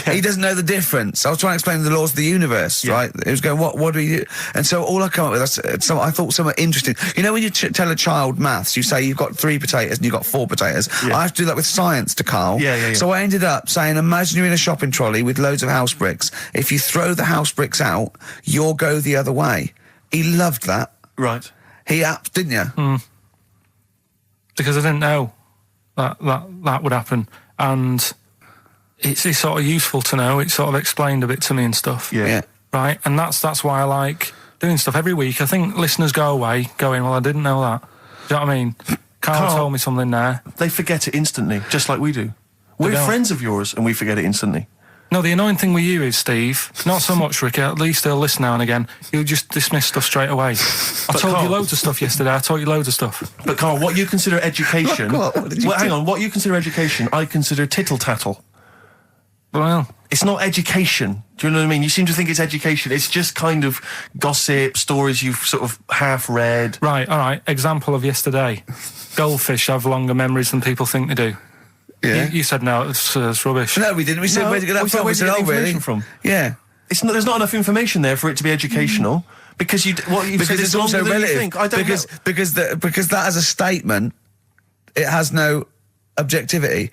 [SPEAKER 1] He doesn't know the difference. I was trying to explain the laws of the universe, right? He was going, what do you do? And so all I come up with, I thought somewhat interesting. You know when you tell a child maths, you say you've got 3 potatoes and you've got 4 potatoes. Yeah. I have to do that with science to Karl.
[SPEAKER 2] Yeah.
[SPEAKER 1] So I ended up saying, imagine you're in a shopping trolley with loads of house bricks. If you throw the house bricks out, you'll go the other way. He loved that.
[SPEAKER 2] Right.
[SPEAKER 1] He didn't you?
[SPEAKER 3] Mm. Because I didn't know that would happen. And it's sort of useful to know. It sort of explained a bit to me and stuff.
[SPEAKER 1] Yeah.
[SPEAKER 3] Right? And that's why I like doing stuff every week. I think listeners go away going, well, I didn't know that. Do you know what I mean? Karl told me something there.
[SPEAKER 2] They forget it instantly, just like we do. We're friends of yours and we forget it instantly.
[SPEAKER 3] No, the annoying thing with you is, Steve, not so much, Ricky, at least he'll listen now and again, he'll just dismiss stuff straight away. I told you loads of stuff yesterday, I taught you loads of stuff.
[SPEAKER 2] But Karl, what you consider education... hang on, what you consider education, I consider tittle-tattle.
[SPEAKER 3] Well,
[SPEAKER 2] it's not education. Do you know what I mean? You seem to think it's education. It's just kind of gossip, stories you've sort of half read.
[SPEAKER 3] Right, all right. Example of yesterday. Goldfish have longer memories than people think they do.
[SPEAKER 1] Yeah.
[SPEAKER 3] You said no, it's rubbish.
[SPEAKER 1] No, we didn't. We said, where'd you get that from?
[SPEAKER 2] Where'd you get
[SPEAKER 1] information
[SPEAKER 2] from?
[SPEAKER 1] Yeah.
[SPEAKER 2] There's not enough information there for it to be educational. Because
[SPEAKER 1] it's also relative.
[SPEAKER 2] I don't know.
[SPEAKER 1] Because that as a statement, it has no objectivity.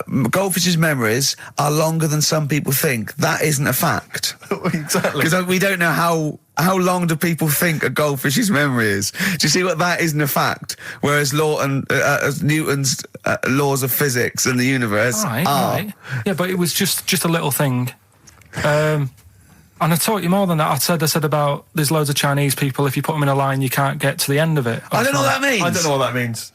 [SPEAKER 1] Goldfish's memories are longer than some people think. That isn't a fact.
[SPEAKER 2] Exactly.
[SPEAKER 1] Because we don't know how long do people think a goldfish's memory is. Do you see what that isn't a fact? Whereas Newton's laws of physics and the universe are.
[SPEAKER 3] Right. Yeah, but it was just a little thing. And I taught you more than that. I said about there's loads of Chinese people, if you put them in a line, you can't get to the end of it.
[SPEAKER 1] I don't know what that means.
[SPEAKER 2] I don't know what that means.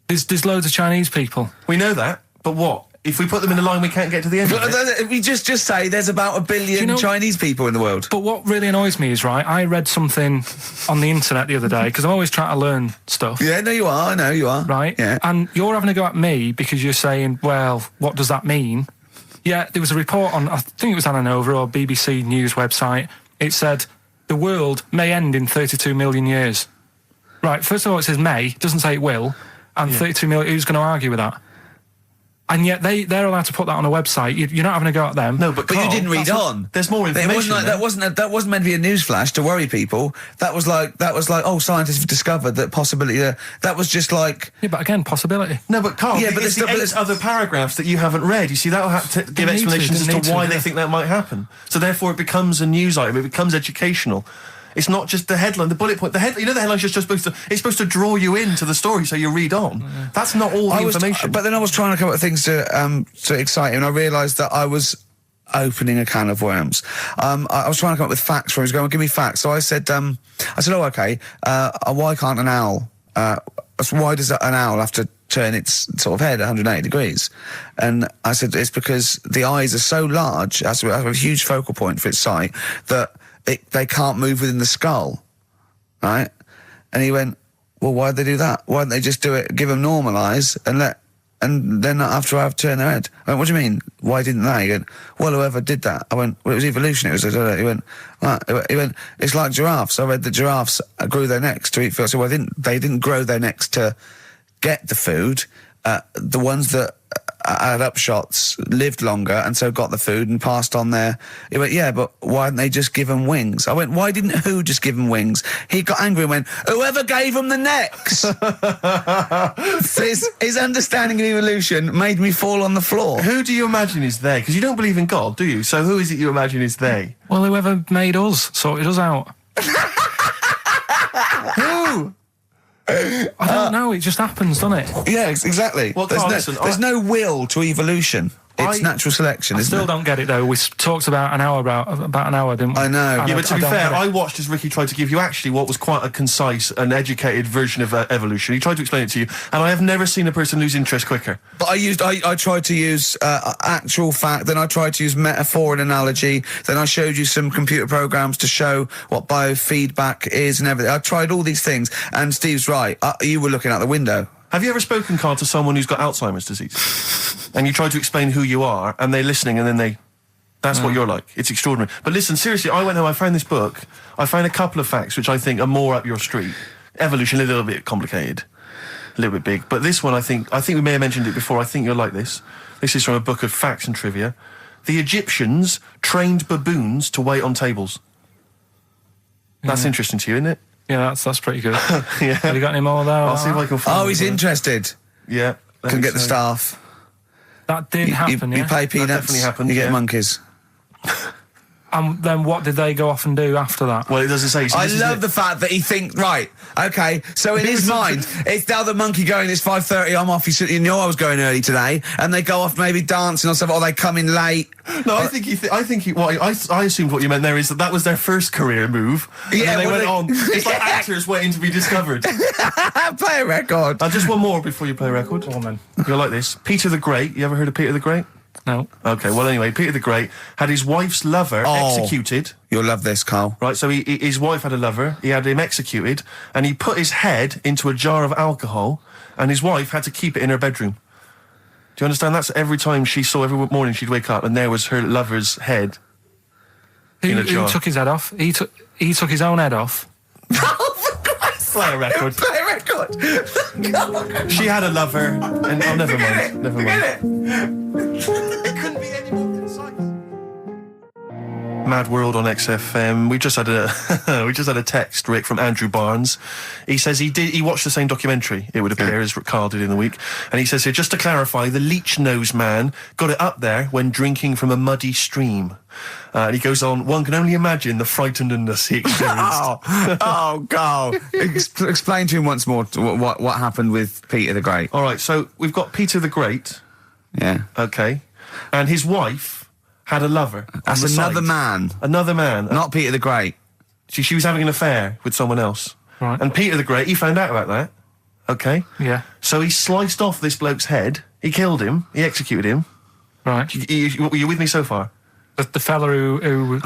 [SPEAKER 3] There's loads of Chinese people.
[SPEAKER 2] We know that, but what? If we put them in a line, we can't get to the end of it?
[SPEAKER 1] We just say there's about 1 billion Chinese people in the world.
[SPEAKER 3] But what really annoys me is, right, I read something on the internet the other day, because I'm always trying to learn stuff.
[SPEAKER 1] Yeah, no, you are. I know you are.
[SPEAKER 3] Right?
[SPEAKER 1] Yeah.
[SPEAKER 3] And you're having a go at me because you're saying, well, what does that mean? Yeah, there was a report on, I think it was Ananova or BBC News website. It said, the world may end in 32 million years. Right, first of all, it says may, it doesn't say it will. And 32 million, who's going to argue with that? And yet they're allowed to put that on a website. You're not having a go at them.
[SPEAKER 2] No, but
[SPEAKER 1] you didn't read on.
[SPEAKER 2] There's more information.
[SPEAKER 1] That wasn't meant to be a newsflash to worry people. That was like, oh, scientists have discovered that possibility. That was just like.
[SPEAKER 3] Yeah, but again, possibility.
[SPEAKER 2] No, but Karl, there's other paragraphs that you haven't read. You see, that'll have to give explanations as to why they think that might happen. So therefore, it becomes a news item. It becomes educational. It's not just the headline, the bullet point. The headline's just supposed to draw you into the story so you read on. Yeah. That's not all the information.
[SPEAKER 1] But then I was trying to come up with things to excite you, and I realised that I was opening a can of worms. I was trying to come up with facts for him. He was going, give me facts. So I said, oh, okay, why can't an owl, why does an owl have to turn its sort of head 180 degrees? And I said, it's because the eyes are so large, it has a huge focal point for its sight, that they can't move within the skull, right? And he went, well, why'd they do that? Why didn't they just do it, give them normal eyes, and then after I've turned their head? I went, what do you mean? Why didn't they? He went, well, whoever did that. I went, well, it was evolution. He went, it's like giraffes. I read that giraffes grew their necks to eat food. So they didn't grow their necks to get the food. The ones that had upshots, lived longer, and so got the food and passed on their... He went, yeah, but why didn't they just give them wings? I went, why didn't who just give them wings? He got angry and went, whoever gave them the necks! his understanding of evolution made me fall on the floor.
[SPEAKER 2] Who do you imagine is they? Because you don't believe in God, do you? So who is it you imagine is they?
[SPEAKER 3] Well, whoever made us sorted us out.
[SPEAKER 2] Who?
[SPEAKER 3] I don't know, it just happens, doesn't it?
[SPEAKER 1] Yeah, exactly.
[SPEAKER 2] Well, Karl,
[SPEAKER 1] there's no will to evolution. It's natural selection,
[SPEAKER 3] I
[SPEAKER 1] isn't it?
[SPEAKER 3] still don't get it, though. We talked about an hour, didn't we?
[SPEAKER 1] I know.
[SPEAKER 2] Yeah, but to be fair, I watched as Ricky tried to give you actually what was quite a concise and educated version of evolution. He tried to explain it to you, and I have never seen a person lose interest quicker.
[SPEAKER 1] But I tried to use actual fact, then I tried to use metaphor and analogy, then I showed you some computer programs to show what biofeedback is and everything. I tried all these things, and Steve's right. You were looking out the window.
[SPEAKER 2] Have you ever spoken, Karl, to someone who's got Alzheimer's disease? And you try to explain who you are, and they're listening, and then that's what you're like. It's extraordinary. But listen, seriously, I went home, I found this book, I found a couple of facts which I think are more up your street. Evolution, a little bit complicated, a little bit big. But this one, I think we may have mentioned it before, I think you'll like this. This is from a book of facts and trivia. The Egyptians trained baboons to wait on tables. That's interesting to you, isn't it?
[SPEAKER 3] Yeah, that's pretty good.
[SPEAKER 2] Yeah.
[SPEAKER 3] Have you got any more there?
[SPEAKER 2] I'll see if I can find
[SPEAKER 1] he's interested.
[SPEAKER 2] Yeah.
[SPEAKER 1] Can get the staff.
[SPEAKER 3] That did happen,
[SPEAKER 1] You pay peanuts,
[SPEAKER 2] That definitely happened,
[SPEAKER 1] you get monkeys.
[SPEAKER 3] And then what did they go off and do after that?
[SPEAKER 2] Well, it doesn't say. So
[SPEAKER 1] I love the fact that he thinks, right, okay, so in his mind, it's now the monkey going, it's 5:30, I'm off, you know I was going early today, and they go off maybe dancing or something, or they come in late.
[SPEAKER 2] No, I assumed what you meant there is that was their first career move.
[SPEAKER 1] Yeah,
[SPEAKER 2] and they went on. It's like actors waiting to be discovered.
[SPEAKER 1] Play a record.
[SPEAKER 2] Just one more before you play a record.
[SPEAKER 3] Oh, man.
[SPEAKER 2] You'll like this. Peter the Great. You ever heard of Peter the Great?
[SPEAKER 3] No.
[SPEAKER 2] Okay, well anyway, Peter the Great had his wife's lover executed.
[SPEAKER 1] You'll love this, Karl.
[SPEAKER 2] Right, so his wife had a lover, he had him executed, and he put his head into a jar of alcohol, and his wife had to keep it in her bedroom. Do you understand? That's every time every morning she'd wake up, and there was her lover's head in a jar.
[SPEAKER 3] Who took his head off? He took his own head off.
[SPEAKER 2] Play a record.
[SPEAKER 1] Play a record.
[SPEAKER 2] She had a lover, and never mind. Never mind.
[SPEAKER 1] It couldn't be any more concise.
[SPEAKER 2] Mad World on XFM. We just had a text, Rick, from Andrew Barnes. He says he watched the same documentary, it would appear, as Karl did in the week. And he says here, just to clarify, the leech nose man got it up there when drinking from a muddy stream. And he goes on, one can only imagine the frightenedness he experienced.
[SPEAKER 1] Karl. Explain to him once more what happened with Peter the Great.
[SPEAKER 2] All right, so we've got Peter the Great.
[SPEAKER 1] Yeah.
[SPEAKER 2] Okay. And his wife had a lover.
[SPEAKER 1] That's another man.
[SPEAKER 2] Another man.
[SPEAKER 1] Not Peter the Great.
[SPEAKER 2] She was having an affair with someone else.
[SPEAKER 3] Right.
[SPEAKER 2] And Peter the Great, he found out about that. Okay.
[SPEAKER 3] Yeah.
[SPEAKER 2] So he sliced off this bloke's head. He killed him. He executed him.
[SPEAKER 3] Right.
[SPEAKER 2] Are you with me so far?
[SPEAKER 3] The fella who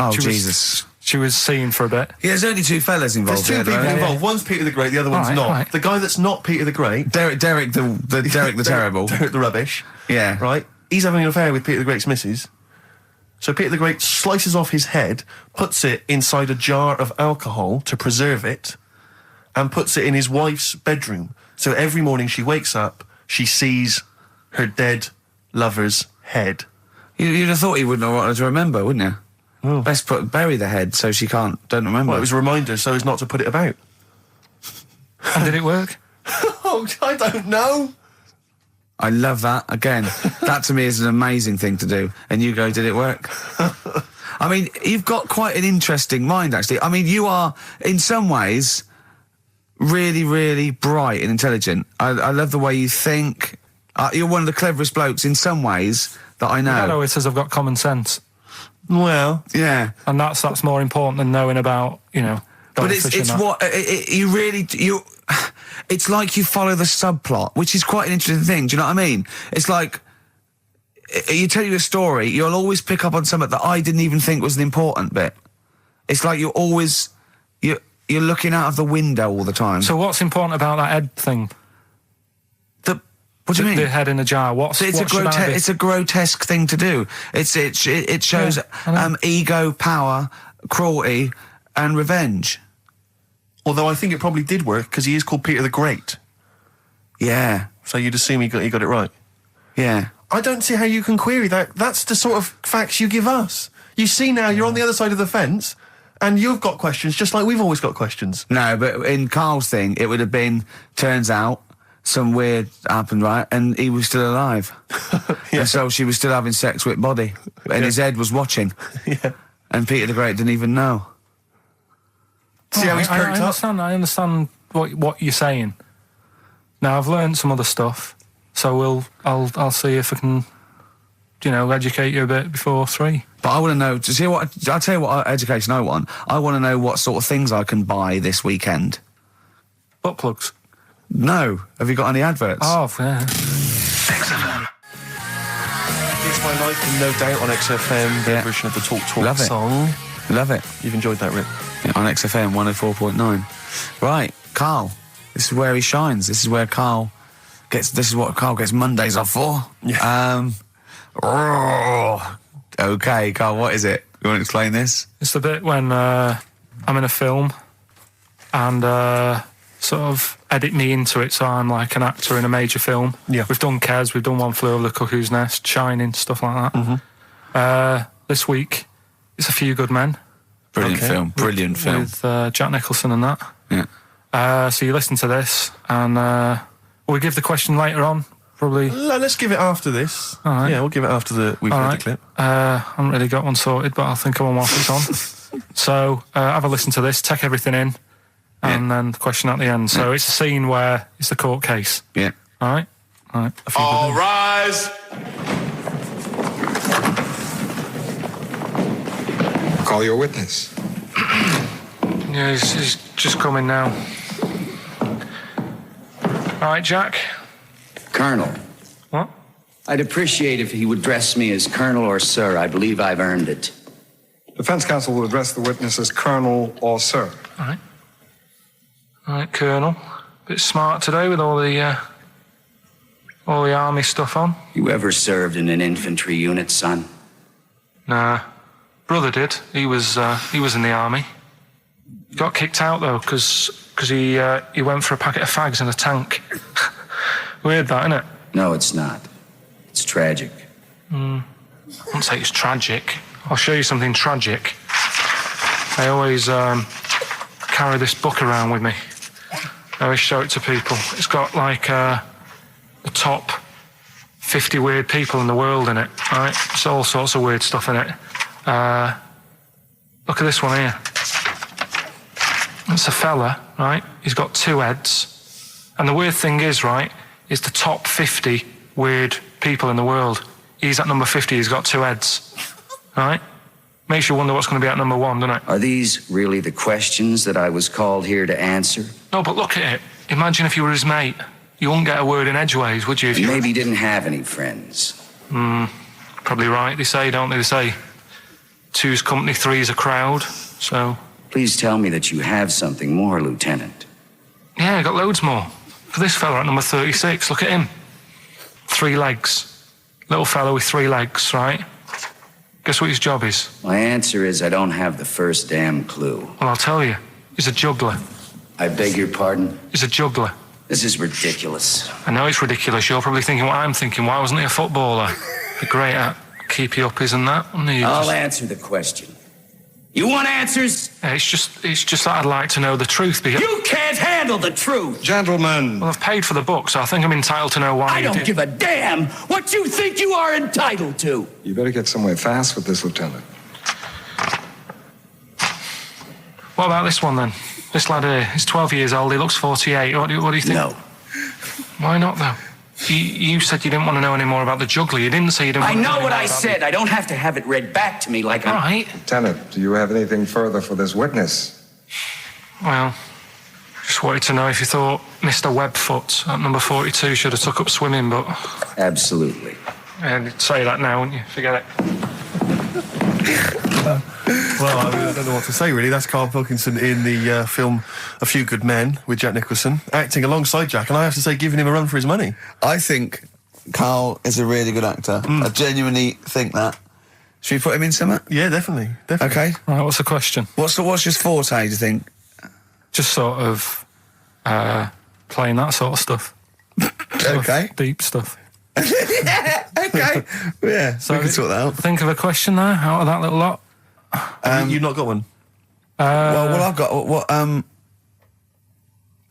[SPEAKER 3] she was seeing for a bit.
[SPEAKER 1] Yeah, there's only two fellas involved.
[SPEAKER 2] There's two people involved. One's Peter the Great, the other one's not. Right. The guy that's not Peter the Great,
[SPEAKER 1] Derek the Terrible,
[SPEAKER 2] Derek the Rubbish.
[SPEAKER 1] Yeah,
[SPEAKER 2] right. He's having an affair with Peter the Great's missus. So Peter the Great slices off his head, puts it inside a jar of alcohol to preserve it, and puts it in his wife's bedroom. So every morning she wakes up, she sees her dead lover's head.
[SPEAKER 1] You'd have thought he wouldn't have wanted to remember, wouldn't you?
[SPEAKER 2] Oh.
[SPEAKER 1] Best bury the head so she don't remember.
[SPEAKER 2] Well, it was a reminder so as not to put it about.
[SPEAKER 3] And did it work?
[SPEAKER 2] Oh, I don't know.
[SPEAKER 1] I love that. Again, that to me is an amazing thing to do. And you go, did it work? I mean, you've got quite an interesting mind, actually. I mean, you are, in some ways, really, really bright and intelligent. I love the way you think. You're one of the cleverest blokes in some ways that I know.
[SPEAKER 3] I know it says I've got common sense.
[SPEAKER 1] Well, yeah.
[SPEAKER 3] And that's more important than knowing about,
[SPEAKER 1] But it's what it's like you follow the subplot, which is quite an interesting thing. Do you know what I mean? It's like you tell you a story, you'll always pick up on something that I didn't even think was an important bit. It's like you're looking out of the window all the time.
[SPEAKER 3] So what's important about that head thing?
[SPEAKER 1] What do you mean?
[SPEAKER 3] The head in a jar.
[SPEAKER 1] It's a grotesque thing to do. It shows ego, power, cruelty, and revenge.
[SPEAKER 2] Although I think it probably did work because he is called Peter the Great.
[SPEAKER 1] Yeah.
[SPEAKER 2] So you'd assume he got it right.
[SPEAKER 1] Yeah.
[SPEAKER 2] I don't see how you can query that. That's the sort of facts you give us. You see now, you're on the other side of the fence, and you've got questions just like we've always got questions.
[SPEAKER 1] No, but in Karl's thing, it would have been, turns out, some weird happened, right? And he was still alive. And so she was still having sex with Body. And his head was watching. And Peter the Great didn't even know.
[SPEAKER 2] See how he's perked up?
[SPEAKER 3] I understand what you're saying. Now, I've learned some other stuff, so I'll see if I can, educate you a bit before 3.
[SPEAKER 1] But I want to know, I'll tell you what education I want. I want to know what sort of things I can buy this weekend.
[SPEAKER 3] Butt plugs?
[SPEAKER 1] No. Have you got any adverts?
[SPEAKER 3] Oh, yeah.
[SPEAKER 2] XFM. It's My Life and No Doubt on XFM, their version of the Talk
[SPEAKER 1] Love it.
[SPEAKER 2] song.
[SPEAKER 1] Love it.
[SPEAKER 2] You've enjoyed that, Rick?
[SPEAKER 1] Yeah, on XFM 104.9. Right, Karl. This is where he shines. This is what Karl gets Mondays off for.
[SPEAKER 2] Yeah.
[SPEAKER 1] Okay, Karl, what is it? You want to explain this?
[SPEAKER 3] It's the bit when I'm in a film and sort of edit me into it so I'm like an actor in a major film.
[SPEAKER 2] Yeah.
[SPEAKER 3] We've done Kes, we've done One Flew Over the Cuckoo's Nest, Shining, stuff like that. This week, it's A Few Good Men.
[SPEAKER 1] Brilliant film.
[SPEAKER 3] With Jack Nicholson and that.
[SPEAKER 1] Yeah.
[SPEAKER 3] So you listen to this and we'll give the question later on. Probably.
[SPEAKER 2] Let's give it after this.
[SPEAKER 3] All right.
[SPEAKER 2] Yeah, we'll give it after we've heard the clip.
[SPEAKER 3] I haven't really got one sorted, but I think I want whilst it's on. So have a listen to this, take everything in, and then the question at the end. So it's a scene where it's the court case.
[SPEAKER 1] Yeah.
[SPEAKER 3] All right? All right.
[SPEAKER 16] All rise.
[SPEAKER 17] Call your witness.
[SPEAKER 3] Yeah, he's just coming now. All right, Jack.
[SPEAKER 9] Colonel.
[SPEAKER 3] What?
[SPEAKER 9] I'd appreciate if he would address me as Colonel or Sir. I believe I've earned it.
[SPEAKER 17] Defense counsel will address the witness as Colonel or Sir.
[SPEAKER 3] All right. All right, Colonel. Bit smart today with all the army stuff on.
[SPEAKER 9] You ever served in an infantry unit, son?
[SPEAKER 3] Nah. Brother did. He was in the army. Got kicked out though because he went for a packet of fags in a tank. Weird that, isn't it?
[SPEAKER 9] No, it's not. It's tragic.
[SPEAKER 3] I wouldn't say it's tragic. I'll show you something tragic. I always carry this book around with me. I always show it to people. It's got like the top 50 weird people in the world in it, right? It's all sorts of weird stuff in it. Look at this one here. It's a fella, right? He's got 2 heads. And the weird thing is, right, is the top 50 weird people in the world. He's at number 50, he's got 2 heads. Right? Makes you wonder what's going to be at number 1, doesn't it?
[SPEAKER 9] Are these really the questions that I was called here to answer?
[SPEAKER 3] No, but look at it. Imagine if you were his mate. You wouldn't get a word in edgeways, would you? If
[SPEAKER 9] Maybe he didn't have any friends.
[SPEAKER 3] Probably right, they say, don't they? They say 2's company, 3's a crowd, so...
[SPEAKER 9] Please tell me that you have something more, Lieutenant.
[SPEAKER 3] Yeah, I got loads more. For this fella at number 36, look at him. 3 legs. Little fella with 3 legs, right? Guess what his job is?
[SPEAKER 9] My answer is I don't have the first damn clue.
[SPEAKER 3] Well, I'll tell you. He's a juggler.
[SPEAKER 9] I beg your pardon?
[SPEAKER 3] He's a juggler.
[SPEAKER 9] This is ridiculous.
[SPEAKER 3] I know it's ridiculous. You're probably thinking what I'm thinking. Why wasn't he a footballer? The great at keepy uppies and that.
[SPEAKER 9] I'll answer the question. You want answers?
[SPEAKER 3] It's just that I'd like to know the truth. Because
[SPEAKER 9] you can't handle the truth!
[SPEAKER 17] Gentlemen.
[SPEAKER 3] Well, I've paid for the book, so I think I'm entitled to know why
[SPEAKER 9] I don't give a damn what you think you are entitled to!
[SPEAKER 17] You better get somewhere fast with this, Lieutenant.
[SPEAKER 3] What about this one, then? This lad here, he's 12 years old, he looks 48. What do you think?
[SPEAKER 9] No.
[SPEAKER 3] Why not, though? You said you didn't want to know any more about the juggler. You didn't say you didn't want to know
[SPEAKER 9] I know what
[SPEAKER 3] more
[SPEAKER 9] I
[SPEAKER 3] about
[SPEAKER 9] said. I don't have to have it read back to me like I'm...
[SPEAKER 3] Right.
[SPEAKER 17] Lieutenant, do you have anything further for this witness?
[SPEAKER 3] Well, just wanted to know if you thought Mr. Webfoot at number 42 should have took up swimming, but...
[SPEAKER 9] Absolutely.
[SPEAKER 3] And you'd say that now, wouldn't you? Forget it.
[SPEAKER 2] Well, I don't know what to say, really. That's Karl Pilkington in the film A Few Good Men with Jack Nicholson, acting alongside Jack, and I have to say, giving him a run for his money.
[SPEAKER 1] I think Karl is a really good actor. I genuinely think that. Should we put him in something?
[SPEAKER 2] Yeah, definitely.
[SPEAKER 1] Okay.
[SPEAKER 3] Right, what's the question?
[SPEAKER 1] What's his forte, do you think?
[SPEAKER 3] Just sort of playing that sort of stuff.
[SPEAKER 1] Okay.
[SPEAKER 3] Deep stuff.
[SPEAKER 1] Yeah, okay. Yeah,
[SPEAKER 3] So
[SPEAKER 1] we can sort that out.
[SPEAKER 3] Think of a question there out of that little lot.
[SPEAKER 2] You've not got one?
[SPEAKER 1] Well, I've got what.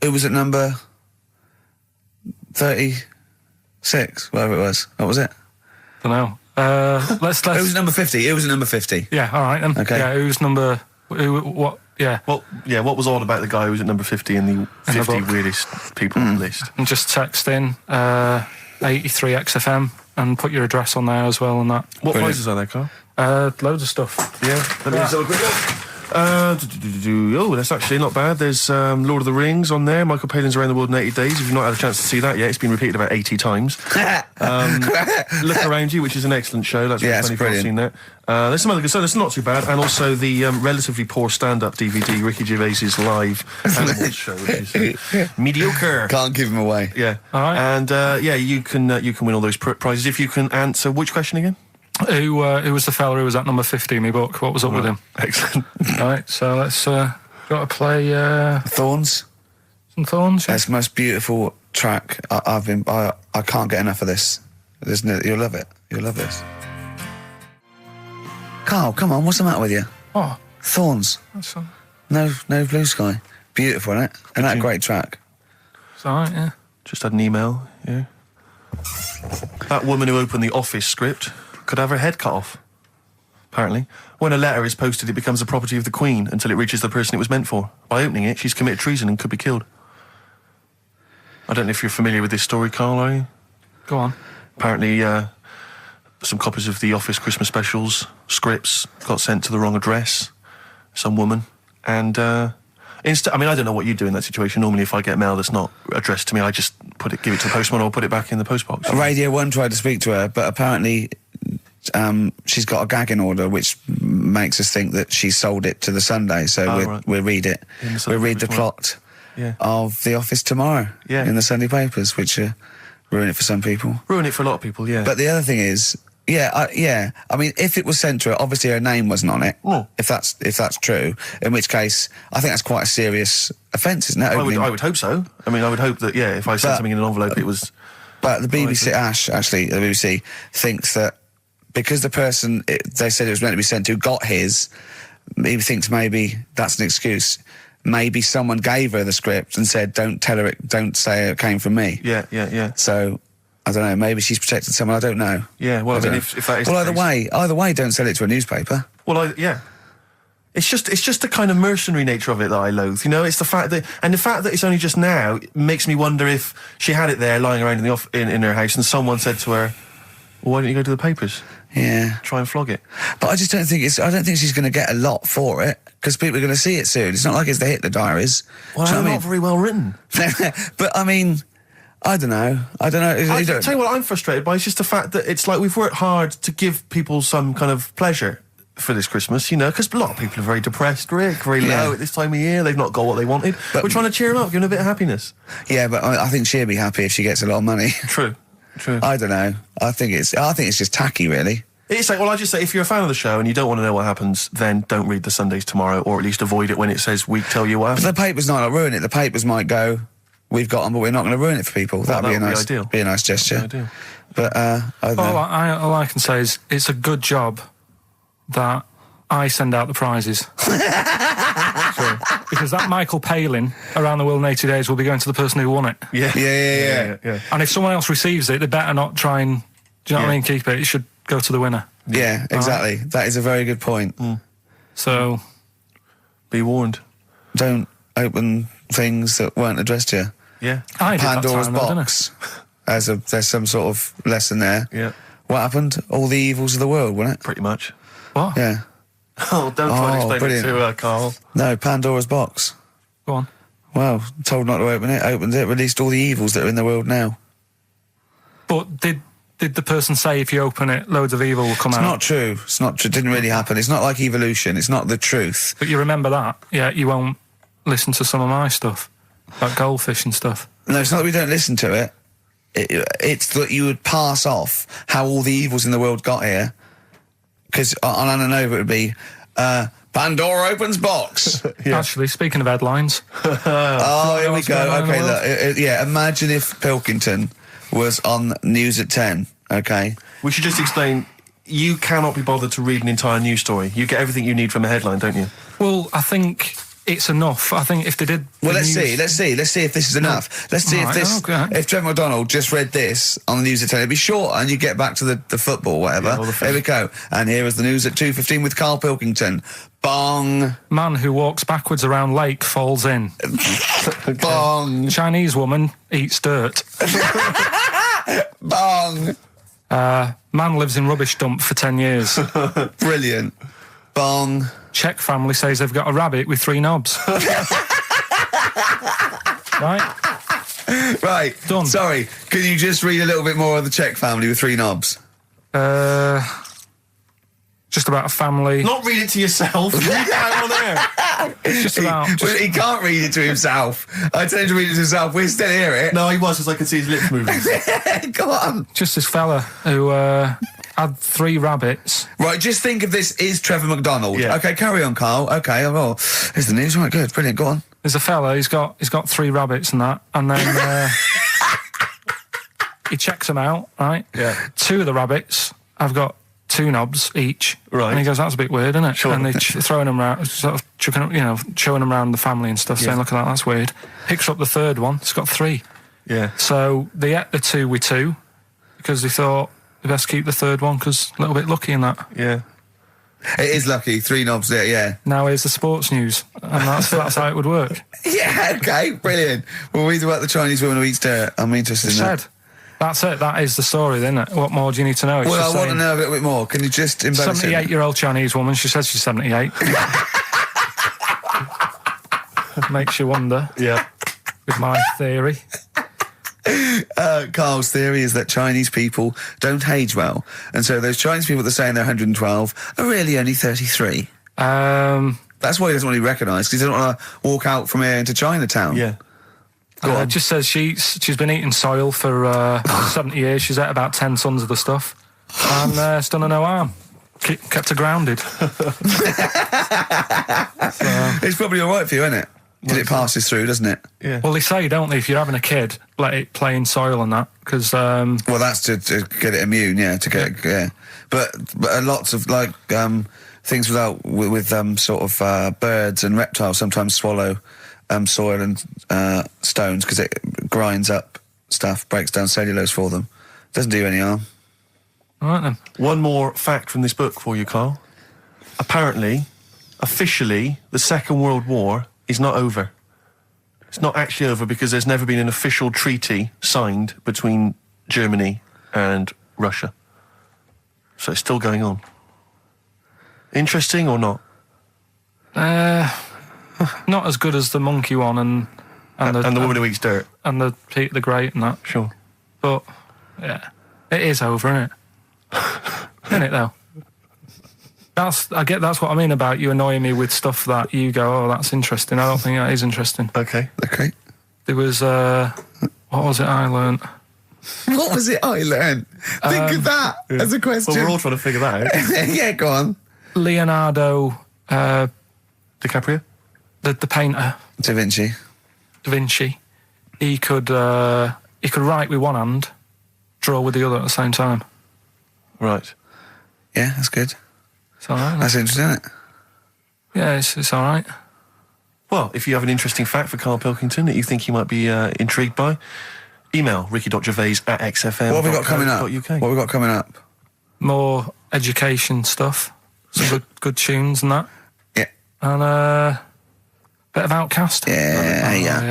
[SPEAKER 1] It was at number 36, whatever it was. What was it?
[SPEAKER 3] Don't know. Let's.
[SPEAKER 1] It was number 50. It was number 50.
[SPEAKER 3] Yeah. All right then.
[SPEAKER 1] Okay.
[SPEAKER 3] Yeah. Who's number? What? Yeah.
[SPEAKER 2] Well, yeah. What was odd about the guy who was at number 50 in the 50 weirdest people list?
[SPEAKER 3] And just text in 83 XFM and put your address on there as well and that.
[SPEAKER 2] What prizes are there, Carl?
[SPEAKER 3] Loads of stuff.
[SPEAKER 2] Yeah. Let me just have a quick look. Oh, that's actually not bad. There's Lord of the Rings on there. Michael Palin's Around the World in 80 Days. If you've not had a chance to see that yet, it's been repeated about 80 times. Look Around You, which is an excellent show. That's really funny if you've seen that. There's some other good stuff. That's not too bad. And also the relatively poor stand-up DVD, Ricky Gervais's live Animals show, which is mediocre.
[SPEAKER 1] Can't give him away.
[SPEAKER 2] Yeah.
[SPEAKER 3] All right.
[SPEAKER 2] And you can win all those prizes if you can answer which question again?
[SPEAKER 3] Who was the fella who was at number 50 in my book? What was up with him?
[SPEAKER 2] Excellent.
[SPEAKER 3] Right, so let's got to play
[SPEAKER 1] Thorns.
[SPEAKER 3] Some Thorns. Yeah.
[SPEAKER 1] It's the most beautiful track. I can't get enough of this. You'll love it. You'll love this. Carl, come on, what's the matter with you?
[SPEAKER 3] Oh,
[SPEAKER 1] Thorns.
[SPEAKER 3] that's fine.
[SPEAKER 1] No Blue Sky. Beautiful, isn't it? And that great track.
[SPEAKER 3] It's all right, yeah.
[SPEAKER 2] Just had an email. Yeah. That woman who opened the Office script could have her head cut off. Apparently, when a letter is posted, it becomes the property of the Queen until it reaches the person it was meant for. By opening it, she's committed treason and could be killed. I don't know if you're familiar with this story, Carl, are you?
[SPEAKER 3] Go on.
[SPEAKER 2] Apparently, some copies of the Office Christmas specials scripts got sent to the wrong address. Some woman. And, I don't know what you do in that situation. Normally, if I get mail that's not addressed to me, I just give it to the postman or put it back in the postbox.
[SPEAKER 1] Radio 1 tried to speak to her, but apparently she's got a gagging order, which makes us think that she sold it to the Sunday. So we'll read it. We'll read the plot of The Office tomorrow in the Sunday papers, which ruin it for some people.
[SPEAKER 2] Ruin it for a lot of people, yeah.
[SPEAKER 1] But the other thing is, I mean, if it was sent to her, obviously her name wasn't on it. If that's true, in which case I think that's quite a serious offence, isn't it?
[SPEAKER 2] I would hope so. I mean, I would hope that if I sent something in an envelope, it was.
[SPEAKER 1] But the BBC, the BBC thinks that because the person they said it was meant to be sent to got his, he thinks maybe that's an excuse. Maybe someone gave her the script and said, "Don't tell her don't say it came from me."
[SPEAKER 2] Yeah.
[SPEAKER 1] So. I don't know, maybe she's protected someone, I don't know.
[SPEAKER 2] Yeah, well, I mean, if that is
[SPEAKER 1] well, either way, don't sell it to a newspaper.
[SPEAKER 2] Well, It's just the kind of mercenary nature of it that I loathe, you know? It's the fact that it's only just now makes me wonder if she had it there lying around in her house and someone said to her, well, why don't you go to the papers?
[SPEAKER 1] Yeah.
[SPEAKER 2] Try and flog it.
[SPEAKER 1] But I just don't think she's going to get a lot for it, because people are going to see it soon. It's not like it's the Hitler Diaries.
[SPEAKER 2] Well, they're not very well written.
[SPEAKER 1] But, I mean... I don't know.
[SPEAKER 2] I'll tell you what I'm frustrated by. It's just the fact that it's like we've worked hard to give people some kind of pleasure for this Christmas, you know, because a lot of people are very depressed, Rick, very low at this time of year. They've not got what they wanted. But we're trying to cheer them up, give them a bit of happiness.
[SPEAKER 1] Yeah, but I think she'll be happy if she gets a lot of money.
[SPEAKER 2] True.
[SPEAKER 1] I don't know. I think it's just tacky, really.
[SPEAKER 2] It's like, well, I just say, if you're a fan of the show and you don't want to know what happens, then don't read the Sundays tomorrow, or at least avoid it when it says we tell you what happened.
[SPEAKER 1] But the papers might not ruin it. The papers might go, we've got them, but we're not going to ruin it for people.
[SPEAKER 2] Well,
[SPEAKER 1] That'd be a nice gesture.
[SPEAKER 2] Ideal.
[SPEAKER 1] But I don't know.
[SPEAKER 3] All I can say is it's a good job that I send out the prizes. Because that Michael Palin Around the World in 80 Days will be going to the person who won it.
[SPEAKER 1] Yeah.
[SPEAKER 3] And if someone else receives it, they better not try and, do you know what I mean, keep it. It should go to the winner.
[SPEAKER 1] Yeah, exactly. Right? That is a very good point.
[SPEAKER 3] So,
[SPEAKER 2] be warned.
[SPEAKER 1] Don't open things that weren't addressed to you.
[SPEAKER 2] Yeah.
[SPEAKER 1] Pandora's box. There's some sort of lesson there.
[SPEAKER 2] Yeah.
[SPEAKER 1] What happened? All the evils of the world, wasn't it?
[SPEAKER 2] Pretty much.
[SPEAKER 3] What?
[SPEAKER 1] Yeah.
[SPEAKER 2] Oh, don't try and explain it to Carl.
[SPEAKER 1] No, Pandora's box.
[SPEAKER 3] Go on.
[SPEAKER 1] Well, told not to open it, opened it, released all the evils that are in the world now.
[SPEAKER 3] But did the person say if you open it, loads of evil will come out?
[SPEAKER 1] It's not true. It's not true. It didn't really happen. It's not like evolution. It's not the truth.
[SPEAKER 3] But you remember that? Yeah, you won't listen to some of my stuff, like goldfish and stuff.
[SPEAKER 1] No, it's not that we don't listen to it. It's that you would pass off how all the evils in the world got here. Because on Ananova it would be, Pandora opens box.
[SPEAKER 3] Actually, speaking of headlines.
[SPEAKER 1] Here we go. Okay, look. Imagine if Pilkington was on News at 10, okay?
[SPEAKER 2] We should just explain, you cannot be bothered to read an entire news story. You get everything you need from a headline, don't you?
[SPEAKER 3] Well, I think it's enough. I think if they did...
[SPEAKER 1] Well, let's see if this is enough. Let's see if Trevor McDonald just read this on the News at 10, it'd be shorter and you get back to the football, whatever.
[SPEAKER 2] Yeah,
[SPEAKER 1] here we go. And here is the news at 2:15 with Karl Pilkington. Bong.
[SPEAKER 3] Man who walks backwards around lake falls in.
[SPEAKER 1] Bong.
[SPEAKER 3] Chinese woman eats dirt.
[SPEAKER 1] Bong.
[SPEAKER 3] Man lives in rubbish dump for 10 years.
[SPEAKER 1] Brilliant. Bong.
[SPEAKER 3] Czech family says they've got a rabbit with 3 knobs. Right?
[SPEAKER 1] Right.
[SPEAKER 3] Done.
[SPEAKER 1] Sorry, can you just read a little bit more of the Czech family with 3 knobs?
[SPEAKER 3] Just about a family.
[SPEAKER 2] Not read it to yourself. Read it out on there.
[SPEAKER 3] Just about.
[SPEAKER 1] He can't read it to himself. I tell him to read it to himself. We still hear it.
[SPEAKER 2] No, he was, because I could see his lips moving.
[SPEAKER 1] Go on.
[SPEAKER 3] Just this fella who had 3 rabbits.
[SPEAKER 1] Right, just think of this is Trevor McDonald.
[SPEAKER 2] Yeah.
[SPEAKER 1] Okay, carry on, Carl. Okay, oh, here's the news. Right, good, brilliant. Go on.
[SPEAKER 3] There's a fella. He's got 3 rabbits and that, and then he checks them out. Right.
[SPEAKER 2] Yeah.
[SPEAKER 3] 2 of the rabbits have got 2 knobs each.
[SPEAKER 2] Right.
[SPEAKER 3] And he goes, that's a bit weird, isn't it?
[SPEAKER 2] Sure.
[SPEAKER 3] And they throwing them around, sort of chucking, showing them around the family and stuff, saying, look at that, that's weird. Picks up the 3rd one. It's got 3.
[SPEAKER 2] Yeah.
[SPEAKER 3] So they ate the 2 with 2 because they thought they best keep the 3rd one because a little bit lucky in that.
[SPEAKER 2] Yeah.
[SPEAKER 1] It is lucky. 3 knobs there, yeah.
[SPEAKER 3] Now here's the sports news, and that's how it would work.
[SPEAKER 1] Yeah, okay, brilliant. Well, read about the Chinese woman who eats dirt. I'm interested in that.
[SPEAKER 3] That's it. That is the story, isn't it? What more do you need to know? It's
[SPEAKER 1] Well,
[SPEAKER 3] just
[SPEAKER 1] I want to know a little bit more. Can you just embellish it?
[SPEAKER 3] 78-year-old Chinese woman. She says she's 78. Makes you wonder.
[SPEAKER 2] Yeah.
[SPEAKER 3] With my theory.
[SPEAKER 1] Carl's theory is that Chinese people don't age well, and so those Chinese people that are saying they're 112 are really only 33. That's why he doesn't want to be recognised, because he doesn't want to walk out from here into Chinatown.
[SPEAKER 2] Yeah.
[SPEAKER 3] It just says she's been eating soil for 70 years. She's ate about 10 tons of the stuff, and it's done her no harm. Kept her grounded.
[SPEAKER 1] It's probably all right for you, isn't it? Because it passes through, doesn't it?
[SPEAKER 2] Yeah.
[SPEAKER 3] Well, they say, don't they, if you're having a kid, let it play in soil and that, because...
[SPEAKER 1] well, that's to get it immune, yeah, to get yeah. But lots of, like, things with sort of birds and reptiles sometimes swallow soil and stones because it grinds up stuff, breaks down cellulose for them. Doesn't do any harm.
[SPEAKER 3] All right, then.
[SPEAKER 2] One more fact from this book for you, Carl. Apparently, officially, the Second World War is not over. It's not actually over because there's never been an official treaty signed between Germany and Russia. So it's still going on. Interesting or not?
[SPEAKER 3] Not as good as the monkey one and the
[SPEAKER 2] woman who eats dirt.
[SPEAKER 3] And the Pete the Great and that.
[SPEAKER 2] Sure.
[SPEAKER 3] But, yeah, it is over, isn't it? Isn't it, though? That's what I mean about you annoying me with stuff that you go, oh, that's interesting. I don't think that is interesting.
[SPEAKER 2] Okay.
[SPEAKER 3] There was, what was it I learnt?
[SPEAKER 1] What was it I learnt? Think of that as a question.
[SPEAKER 2] Well, we're all trying to figure that out.
[SPEAKER 1] Yeah, go on.
[SPEAKER 3] Leonardo...
[SPEAKER 2] DiCaprio?
[SPEAKER 3] The painter.
[SPEAKER 1] Da Vinci.
[SPEAKER 3] He could write with one hand, draw with the other at the same time.
[SPEAKER 2] Right.
[SPEAKER 1] Yeah, that's good.
[SPEAKER 3] It's all right.
[SPEAKER 1] That's interesting, isn't it?
[SPEAKER 3] Yeah, it's all right.
[SPEAKER 2] Well, if you have an interesting fact for Karl Pilkington that you think he might be intrigued by, email ricky.gervais@xfm.
[SPEAKER 1] What have we got coming up? What have we got coming up?
[SPEAKER 3] More education stuff. Some good tunes and that.
[SPEAKER 1] Yeah.
[SPEAKER 3] And a bit of Outcast.
[SPEAKER 1] Yeah.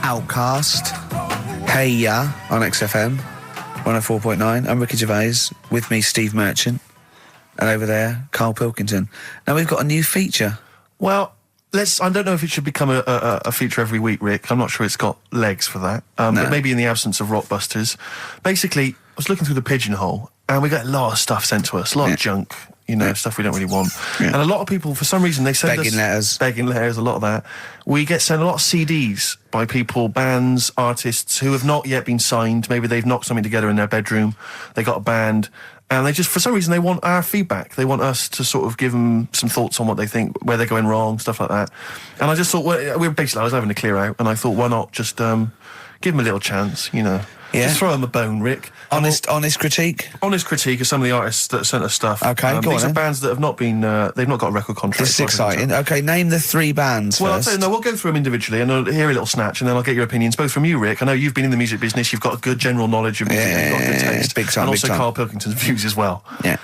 [SPEAKER 1] Outcast. Hey Ya on XFM 104.9. I'm Ricky Gervais. With me, Steve Merchant. And over there, Karl Pilkington. Now we've got a new feature.
[SPEAKER 2] Well, I don't know if it should become a feature every week, Rick. I'm not sure it's got legs for that. But maybe in the absence of Rockbusters. Basically, I was looking through the pigeonhole, and we got a lot of stuff sent to us, a lot of junk, stuff we don't really want. And a lot of people, for some reason, they send us... Begging letters, a lot of that. We get sent a lot of CDs by people, bands, artists, who have not yet been signed. Maybe they've knocked something together in their bedroom, they got a band, and they just, for some reason, they want our feedback. They want us to sort of give them some thoughts on what they think, where they're going wrong, stuff like that. And I just thought, I was having to clear out, and I thought, why not just Give them a little chance, you know.
[SPEAKER 1] Yeah.
[SPEAKER 2] Just throw them a bone, Rick.
[SPEAKER 1] Honest critique?
[SPEAKER 2] Honest critique of some of the artists that sent us stuff.
[SPEAKER 1] Okay, go
[SPEAKER 2] These
[SPEAKER 1] on
[SPEAKER 2] are
[SPEAKER 1] then.
[SPEAKER 2] bands that have not been, they've not got a record contract.
[SPEAKER 1] This is exciting. Okay, name the 3 bands
[SPEAKER 2] Well, I'll
[SPEAKER 1] first.
[SPEAKER 2] tell you, no, we'll go through them individually and I'll hear a little snatch and then I'll get your opinions, both from you, Rick. I know you've been in the music business, you've got a good general knowledge of music, you've got good taste.
[SPEAKER 1] Big time,
[SPEAKER 2] and
[SPEAKER 1] big
[SPEAKER 2] also
[SPEAKER 1] time.
[SPEAKER 2] Karl Pilkington's views as well.
[SPEAKER 1] Yeah.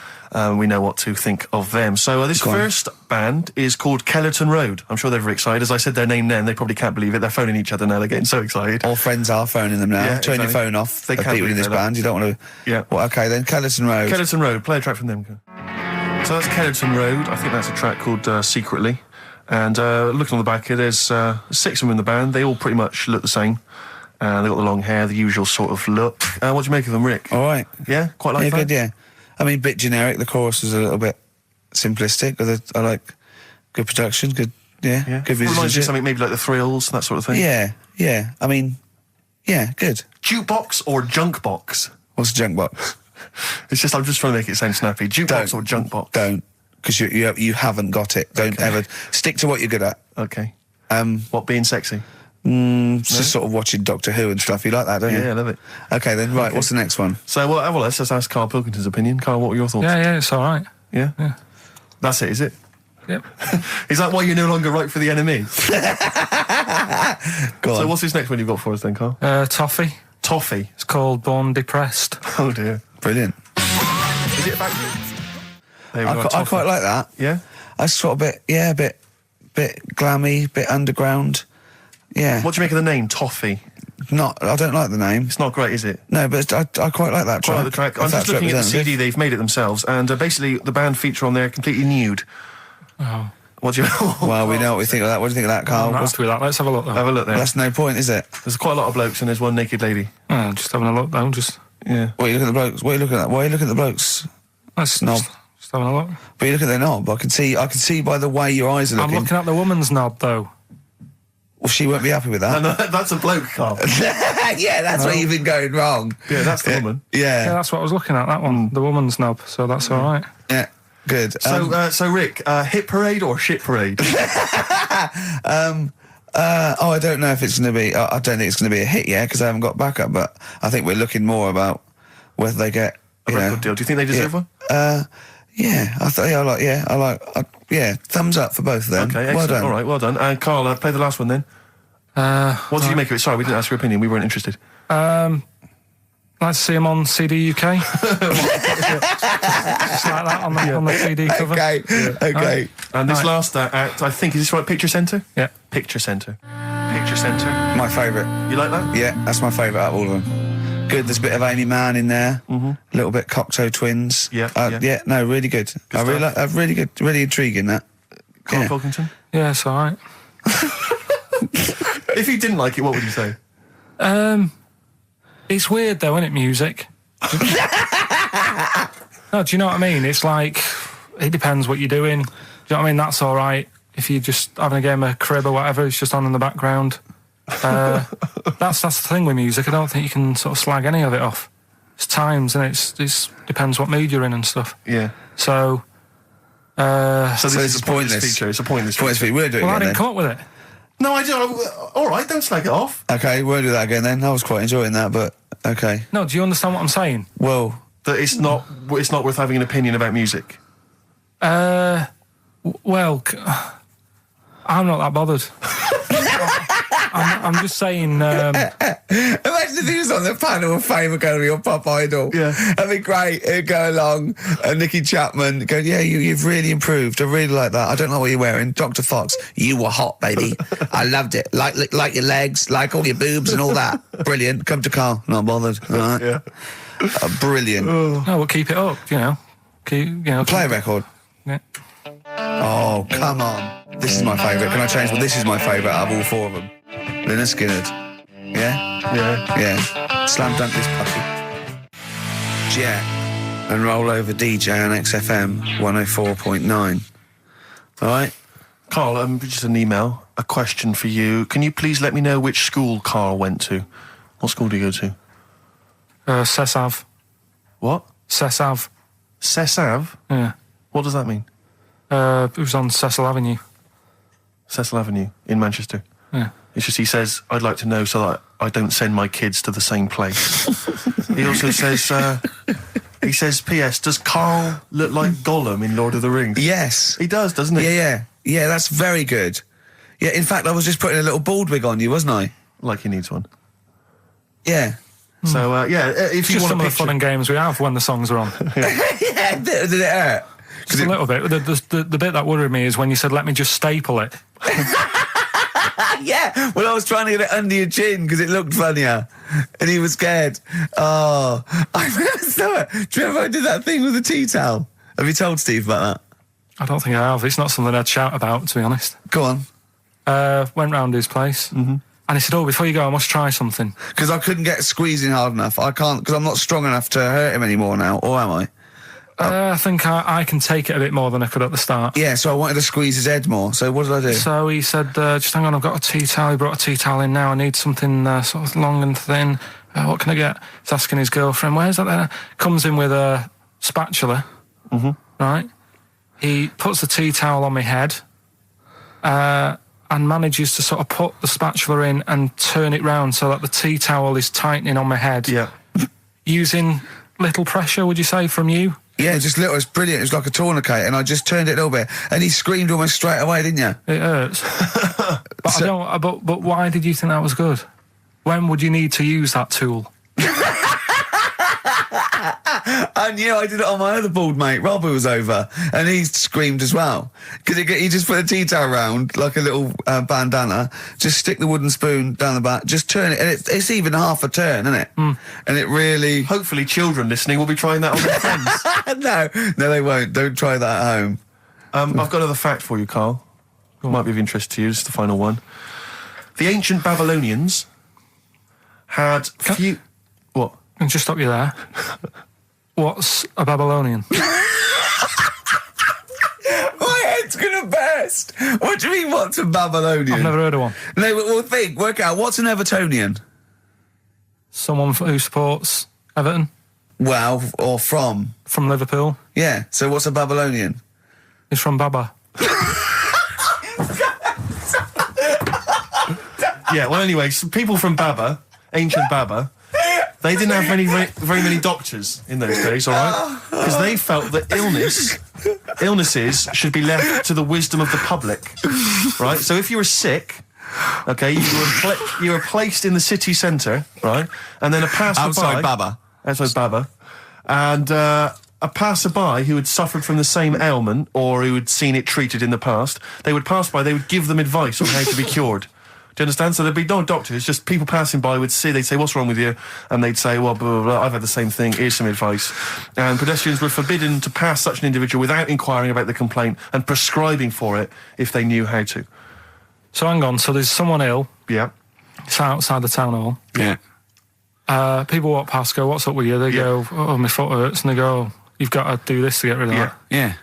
[SPEAKER 2] We know what to think of them. So this
[SPEAKER 1] Go on.
[SPEAKER 2] first band is called Kellerton Road. I'm sure they're very excited. As I said their name then, they probably can't believe it. They're phoning each other now. They're getting so excited.
[SPEAKER 1] All friends are phoning them now.
[SPEAKER 2] Yeah,
[SPEAKER 1] Turn your
[SPEAKER 2] exactly.
[SPEAKER 1] phone off.
[SPEAKER 2] They
[SPEAKER 1] People
[SPEAKER 2] can't
[SPEAKER 1] in
[SPEAKER 2] believe
[SPEAKER 1] this
[SPEAKER 2] they're
[SPEAKER 1] band. You don't want to...
[SPEAKER 2] Yeah.
[SPEAKER 1] Well, okay, then Kellerton Road.
[SPEAKER 2] Kellerton Road. Play a track from them. So that's Kellerton Road. I think that's a track called Secretly. And looking on the back here, there's 6 of them in the band. They all pretty much look the same. They've got the long hair, the usual sort of look. What do you make of them, Rick?
[SPEAKER 1] All right.
[SPEAKER 2] Yeah? Quite like
[SPEAKER 1] yeah,
[SPEAKER 2] that?
[SPEAKER 1] good, yeah. I mean, bit generic. The chorus is a little bit simplistic, but I like good production, good
[SPEAKER 2] Yeah.
[SPEAKER 1] good
[SPEAKER 2] Reminds you of
[SPEAKER 1] musicianship.
[SPEAKER 2] something maybe like the Thrills, that sort of thing?
[SPEAKER 1] Yeah. I mean, yeah, good.
[SPEAKER 2] Jukebox or junk box?
[SPEAKER 1] What's a junk box?
[SPEAKER 2] It's just, I'm just trying to make it sound snappy. Jukebox or junk box?
[SPEAKER 1] Don't, because you haven't got it. Don't ever stick to what you're good at.
[SPEAKER 2] Okay. What, being sexy?
[SPEAKER 1] Just sort of watching Doctor Who and stuff. You like that, don't you?
[SPEAKER 2] Yeah, I love it.
[SPEAKER 1] Okay, then, right, what's the next one?
[SPEAKER 2] So, well, let's just ask Karl Pilkington's opinion. Karl, what were your thoughts?
[SPEAKER 3] Yeah, it's all right.
[SPEAKER 2] Yeah?
[SPEAKER 3] Yeah.
[SPEAKER 2] That's it, is it?
[SPEAKER 3] Yep.
[SPEAKER 2] Is that why you're no longer right for the enemy?
[SPEAKER 1] Go on.
[SPEAKER 2] So what's this next one you've got for us then, Karl?
[SPEAKER 3] Toffee.
[SPEAKER 2] Toffee?
[SPEAKER 3] It's called Born Depressed.
[SPEAKER 2] Oh, dear.
[SPEAKER 1] Brilliant.
[SPEAKER 2] Is it about you? There we go,
[SPEAKER 1] I
[SPEAKER 2] Toffee.
[SPEAKER 1] quite like that.
[SPEAKER 2] Yeah?
[SPEAKER 1] I sort of a bit glammy, bit underground. Yeah.
[SPEAKER 2] What do you make of the name, Toffee?
[SPEAKER 1] I don't like the name.
[SPEAKER 2] It's not great, is it?
[SPEAKER 1] No, but I quite like that track.
[SPEAKER 2] Quite like the track. I'm just looking at the CD, they've made it themselves, and basically the band feature on there completely nude.
[SPEAKER 3] Oh.
[SPEAKER 2] What do you...
[SPEAKER 1] Well, we know what we think of that. What do you think of that, Karl?
[SPEAKER 3] I'm happy with that. Let's have a look, though.
[SPEAKER 2] Have a look there.
[SPEAKER 1] That's no point, is it?
[SPEAKER 2] There's quite a lot of blokes and there's one naked lady.
[SPEAKER 3] Oh, just having a look, though. Just...
[SPEAKER 2] Yeah.
[SPEAKER 1] What are you looking at the blokes? What are you looking at? Why are you looking at the blokes?
[SPEAKER 3] That's
[SPEAKER 1] knob.
[SPEAKER 3] Just having a look.
[SPEAKER 1] But you look at their knob. I can see by the way your eyes are looking.
[SPEAKER 3] I'm looking at the woman's knob, though.
[SPEAKER 1] Well, she won't be happy with that.
[SPEAKER 2] No, that's a bloke, Karl.
[SPEAKER 1] Yeah, that's where you've been going wrong.
[SPEAKER 2] Yeah, that's the woman.
[SPEAKER 3] Yeah, that's what I was looking at, that one. The woman's knob, so that's all right.
[SPEAKER 1] Yeah, good.
[SPEAKER 2] So Rick, hit parade or shit parade?
[SPEAKER 1] I don't know if it's going to be... I don't think it's going to be a hit yet, because I haven't got backup, but I think we're looking more about whether they get...
[SPEAKER 2] A record deal. Do you think they deserve one?
[SPEAKER 1] Yeah, thumbs up for both of them.
[SPEAKER 2] Okay, excellent.
[SPEAKER 1] Well done.
[SPEAKER 2] All right, well done. And Karl, play the last one then. What did you make of it? Sorry, we didn't ask your opinion. We weren't interested.
[SPEAKER 3] Like to see him on CD UK. Just like that on the CD cover.
[SPEAKER 1] Okay.
[SPEAKER 2] And this last act, I think, is this right? Picture Centre?
[SPEAKER 3] Yeah.
[SPEAKER 2] Picture Centre. Picture Centre.
[SPEAKER 1] My favourite.
[SPEAKER 2] You like that?
[SPEAKER 1] Yeah, that's my favourite out of all of them. Good, there's a bit of Amy Mann in there. A little bit Cocteau Twins.
[SPEAKER 2] Yeah.
[SPEAKER 1] No, really good. I really like, really good, really intriguing that.
[SPEAKER 2] Karl Pilkington?
[SPEAKER 3] Yeah, it's all right.
[SPEAKER 2] If you didn't like it, what would you say?
[SPEAKER 3] It's weird though, isn't it, music? No, do you know what I mean? It's like, it depends what you're doing. Do you know what I mean? That's all right. If you're just having a game of crib or whatever, it's just on in the background. That's the thing with music. I don't think you can sort of slag any of it off. It's times, and it depends what mood you're in and stuff.
[SPEAKER 2] Yeah.
[SPEAKER 3] So
[SPEAKER 2] this is a pointless feature. It's a pointless feature.
[SPEAKER 1] We'll do it
[SPEAKER 3] I
[SPEAKER 1] again
[SPEAKER 3] didn't
[SPEAKER 1] then.
[SPEAKER 3] come up with it.
[SPEAKER 2] No, I don't. All right, don't slag it off.
[SPEAKER 1] Okay, we'll do that again then. I was quite enjoying that, but okay.
[SPEAKER 3] No, do you understand what I'm saying?
[SPEAKER 1] Well,
[SPEAKER 2] that it's not worth having an opinion about music.
[SPEAKER 3] Well, I'm not that bothered. I'm just saying...
[SPEAKER 1] Imagine if he was on the panel of Fame Academy or Pop Idol.
[SPEAKER 2] Yeah.
[SPEAKER 1] That'd be great. He'd go along, and Nicky Chapman go, yeah, you've really improved. I really like that. I don't know what you're wearing. Dr. Fox, you were hot, baby. I loved it. Like your legs, like all your boobs and all that. Brilliant. Come to Karl. Not bothered. All right.
[SPEAKER 2] Yeah.
[SPEAKER 1] Brilliant.
[SPEAKER 3] No, we'll keep it up, you know.
[SPEAKER 1] Play a record.
[SPEAKER 3] Yeah.
[SPEAKER 1] Oh, come on. This is my favourite. Can I change? Well, this is my favourite out of all 4 of them. Lynyrd Skynyrd. Yeah? Yeah. Slam dunk this puppy. Jet and roll over DJ on XFM 104.9. All right?
[SPEAKER 2] Karl, just an email, a question for you. Can you please let me know which school Karl went to? What school do you go to?
[SPEAKER 3] Sessav.
[SPEAKER 2] What?
[SPEAKER 3] Sessav.
[SPEAKER 2] Sessav?
[SPEAKER 3] Yeah.
[SPEAKER 2] What does that mean?
[SPEAKER 3] It was on Cecil Avenue.
[SPEAKER 2] Cecil Avenue in Manchester?
[SPEAKER 3] Yeah.
[SPEAKER 2] It's just he says, I'd like to know so that I don't send my kids to the same place. He also says, he says, P.S., does Karl look like Gollum in Lord of the Rings?
[SPEAKER 1] Yes.
[SPEAKER 2] He does, doesn't he?
[SPEAKER 1] Yeah, that's very good. Yeah, in fact, I was just putting a little bald wig on you, wasn't I?
[SPEAKER 2] Like he needs one.
[SPEAKER 1] Yeah.
[SPEAKER 2] So, if you
[SPEAKER 3] just
[SPEAKER 2] want
[SPEAKER 3] some
[SPEAKER 2] to
[SPEAKER 3] of the fun and games we have when the songs are on.
[SPEAKER 1] Yeah, did it hurt?
[SPEAKER 3] Just a little bit. The bit that worried me is when you said, let me just staple it.
[SPEAKER 1] Yeah, well, I was trying to get it under your chin because it looked funnier, and he was scared. Oh, I remember. Do you remember I did that thing with the tea towel? Have you told Steve about that?
[SPEAKER 3] I don't think I have. It's not something I'd shout about, to be honest.
[SPEAKER 1] Go on.
[SPEAKER 3] Went round his place, and he said, "Oh, before you go, I must try something."
[SPEAKER 1] Because I couldn't get squeezing hard enough. I can't, because I'm not strong enough to hurt him anymore now, or am I?
[SPEAKER 3] I think I can take it a bit more than I could at the start.
[SPEAKER 1] Yeah, so I wanted to squeeze his head more. So what did I do?
[SPEAKER 3] So he said, just hang on, I've got a tea towel. He brought a tea towel in now. I need something sort of long and thin. What can I get? He's asking his girlfriend, where's that there? Comes in with a spatula, right? He puts the tea towel on my head and manages to sort of put the spatula in and turn it round so that the tea towel is tightening on my head.
[SPEAKER 2] Yeah.
[SPEAKER 3] Using little pressure, would you say, from you?
[SPEAKER 1] Yeah, just little. It's brilliant. It was like a tourniquet, and I just turned it a little bit, and he screamed almost straight away, didn't you?
[SPEAKER 3] It hurts. But I don't. But why did you think that was good? When would you need to use that tool?
[SPEAKER 1] I knew. I did it on my other bald mate, Rob, who was over, and he screamed as well. Because he just put a tea towel round, like a little bandana, just stick the wooden spoon down the back, just turn it, and it's even half a turn, isn't it? And it really...
[SPEAKER 2] Hopefully children listening will be trying that on their friends.
[SPEAKER 1] No, they won't. Don't try that at home.
[SPEAKER 2] I've got another fact for you, Karl. It might be of interest to you. This is the final one. The ancient Babylonians had few... What?
[SPEAKER 3] Can I just stop you there? What's a Babylonian?
[SPEAKER 1] My head's gonna burst. What do you mean, what's a Babylonian?
[SPEAKER 3] I've never heard of one.
[SPEAKER 1] No, but we'll work out. What's an Evertonian?
[SPEAKER 3] Someone who supports Everton.
[SPEAKER 1] Well, or from?
[SPEAKER 3] From Liverpool.
[SPEAKER 1] Yeah, so what's a Babylonian?
[SPEAKER 3] It's from Baba.
[SPEAKER 2] Yeah, well, anyway, some people from Baba, ancient Baba, they didn't have very many doctors in those days, all right? Because they felt that illnesses should be left to the wisdom of the public, right? So if you were sick, okay, you were placed in the city centre, right? And then a passerby...
[SPEAKER 1] Outside Baba.
[SPEAKER 2] And a passerby who had suffered from the same ailment or who had seen it treated in the past, they would pass by, they would give them advice on how to be cured. Do you understand? So there'd be no doctors, just people passing by would see, they'd say, what's wrong with you? And they'd say, well, blah, blah, blah, I've had the same thing, here's some advice. And pedestrians were forbidden to pass such an individual without inquiring about the complaint and prescribing for it if they knew how to.
[SPEAKER 3] So hang on, so there's someone ill.
[SPEAKER 2] Yeah.
[SPEAKER 3] It's outside the town hall.
[SPEAKER 1] Yeah.
[SPEAKER 3] People walk past, go, what's up with you? They go, oh, my foot hurts. And they go, you've got to do this to get rid of that.
[SPEAKER 1] Yeah.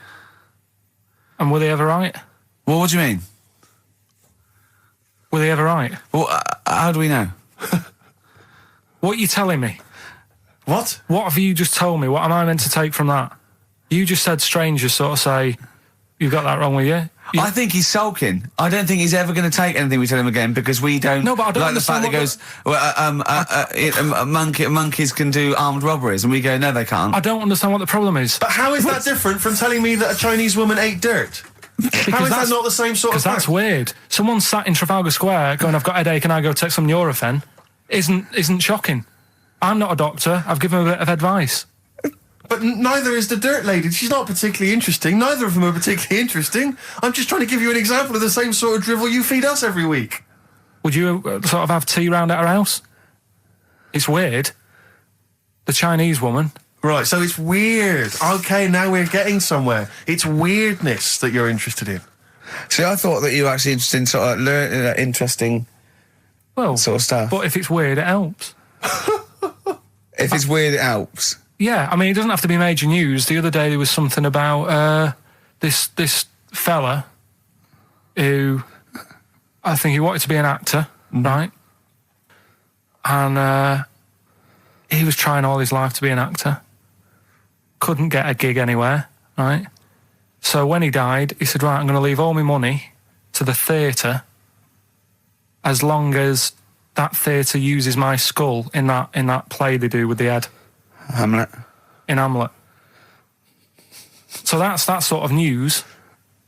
[SPEAKER 3] And were they ever right?
[SPEAKER 1] Well, what do you mean?
[SPEAKER 3] Were they ever right?
[SPEAKER 1] Well, how do we know?
[SPEAKER 3] What are you telling me?
[SPEAKER 2] What?
[SPEAKER 3] What have you just told me? What am I meant to take from that? You just said strangers sort of say, you've got that wrong with you.
[SPEAKER 1] I think he's sulking. I don't think he's ever going to take anything we tell him again because we don't...
[SPEAKER 3] No, but I don't
[SPEAKER 1] like the fact that he goes, monkeys can do armed robberies, and we go, no, they can't.
[SPEAKER 3] I don't understand what the problem is.
[SPEAKER 2] But how is that different from telling me that a Chinese woman ate dirt? How is that not the same sort of
[SPEAKER 3] Because that's weird. Someone sat in Trafalgar Square going, I've got a headache and I go take some Nurofen, isn't shocking. I'm not a doctor. I've given him a bit of advice.
[SPEAKER 2] But neither is the dirt lady. She's not particularly interesting. Neither of them are particularly interesting. I'm just trying to give you an example of the same sort of drivel you feed us every week.
[SPEAKER 3] Would you sort of have tea round at her house? It's weird. The Chinese woman...
[SPEAKER 2] Right, so it's weird. Okay, now we're getting somewhere. It's weirdness that you're interested in.
[SPEAKER 1] See, I thought that you were actually interested in sort of interesting sort of stuff.
[SPEAKER 3] But if it's weird, it helps.
[SPEAKER 1] If it's weird, it helps.
[SPEAKER 3] Yeah, I mean, it doesn't have to be major news. The other day there was something about this fella who... I think he wanted to be an actor, right? And he was trying all his life to be an actor. Couldn't get a gig anywhere, right? So when he died, he said, right, I'm going to leave all my money to the theatre as long as that theatre uses my skull in that play they do with the head.
[SPEAKER 1] Hamlet.
[SPEAKER 3] In Hamlet. So that's sort of news,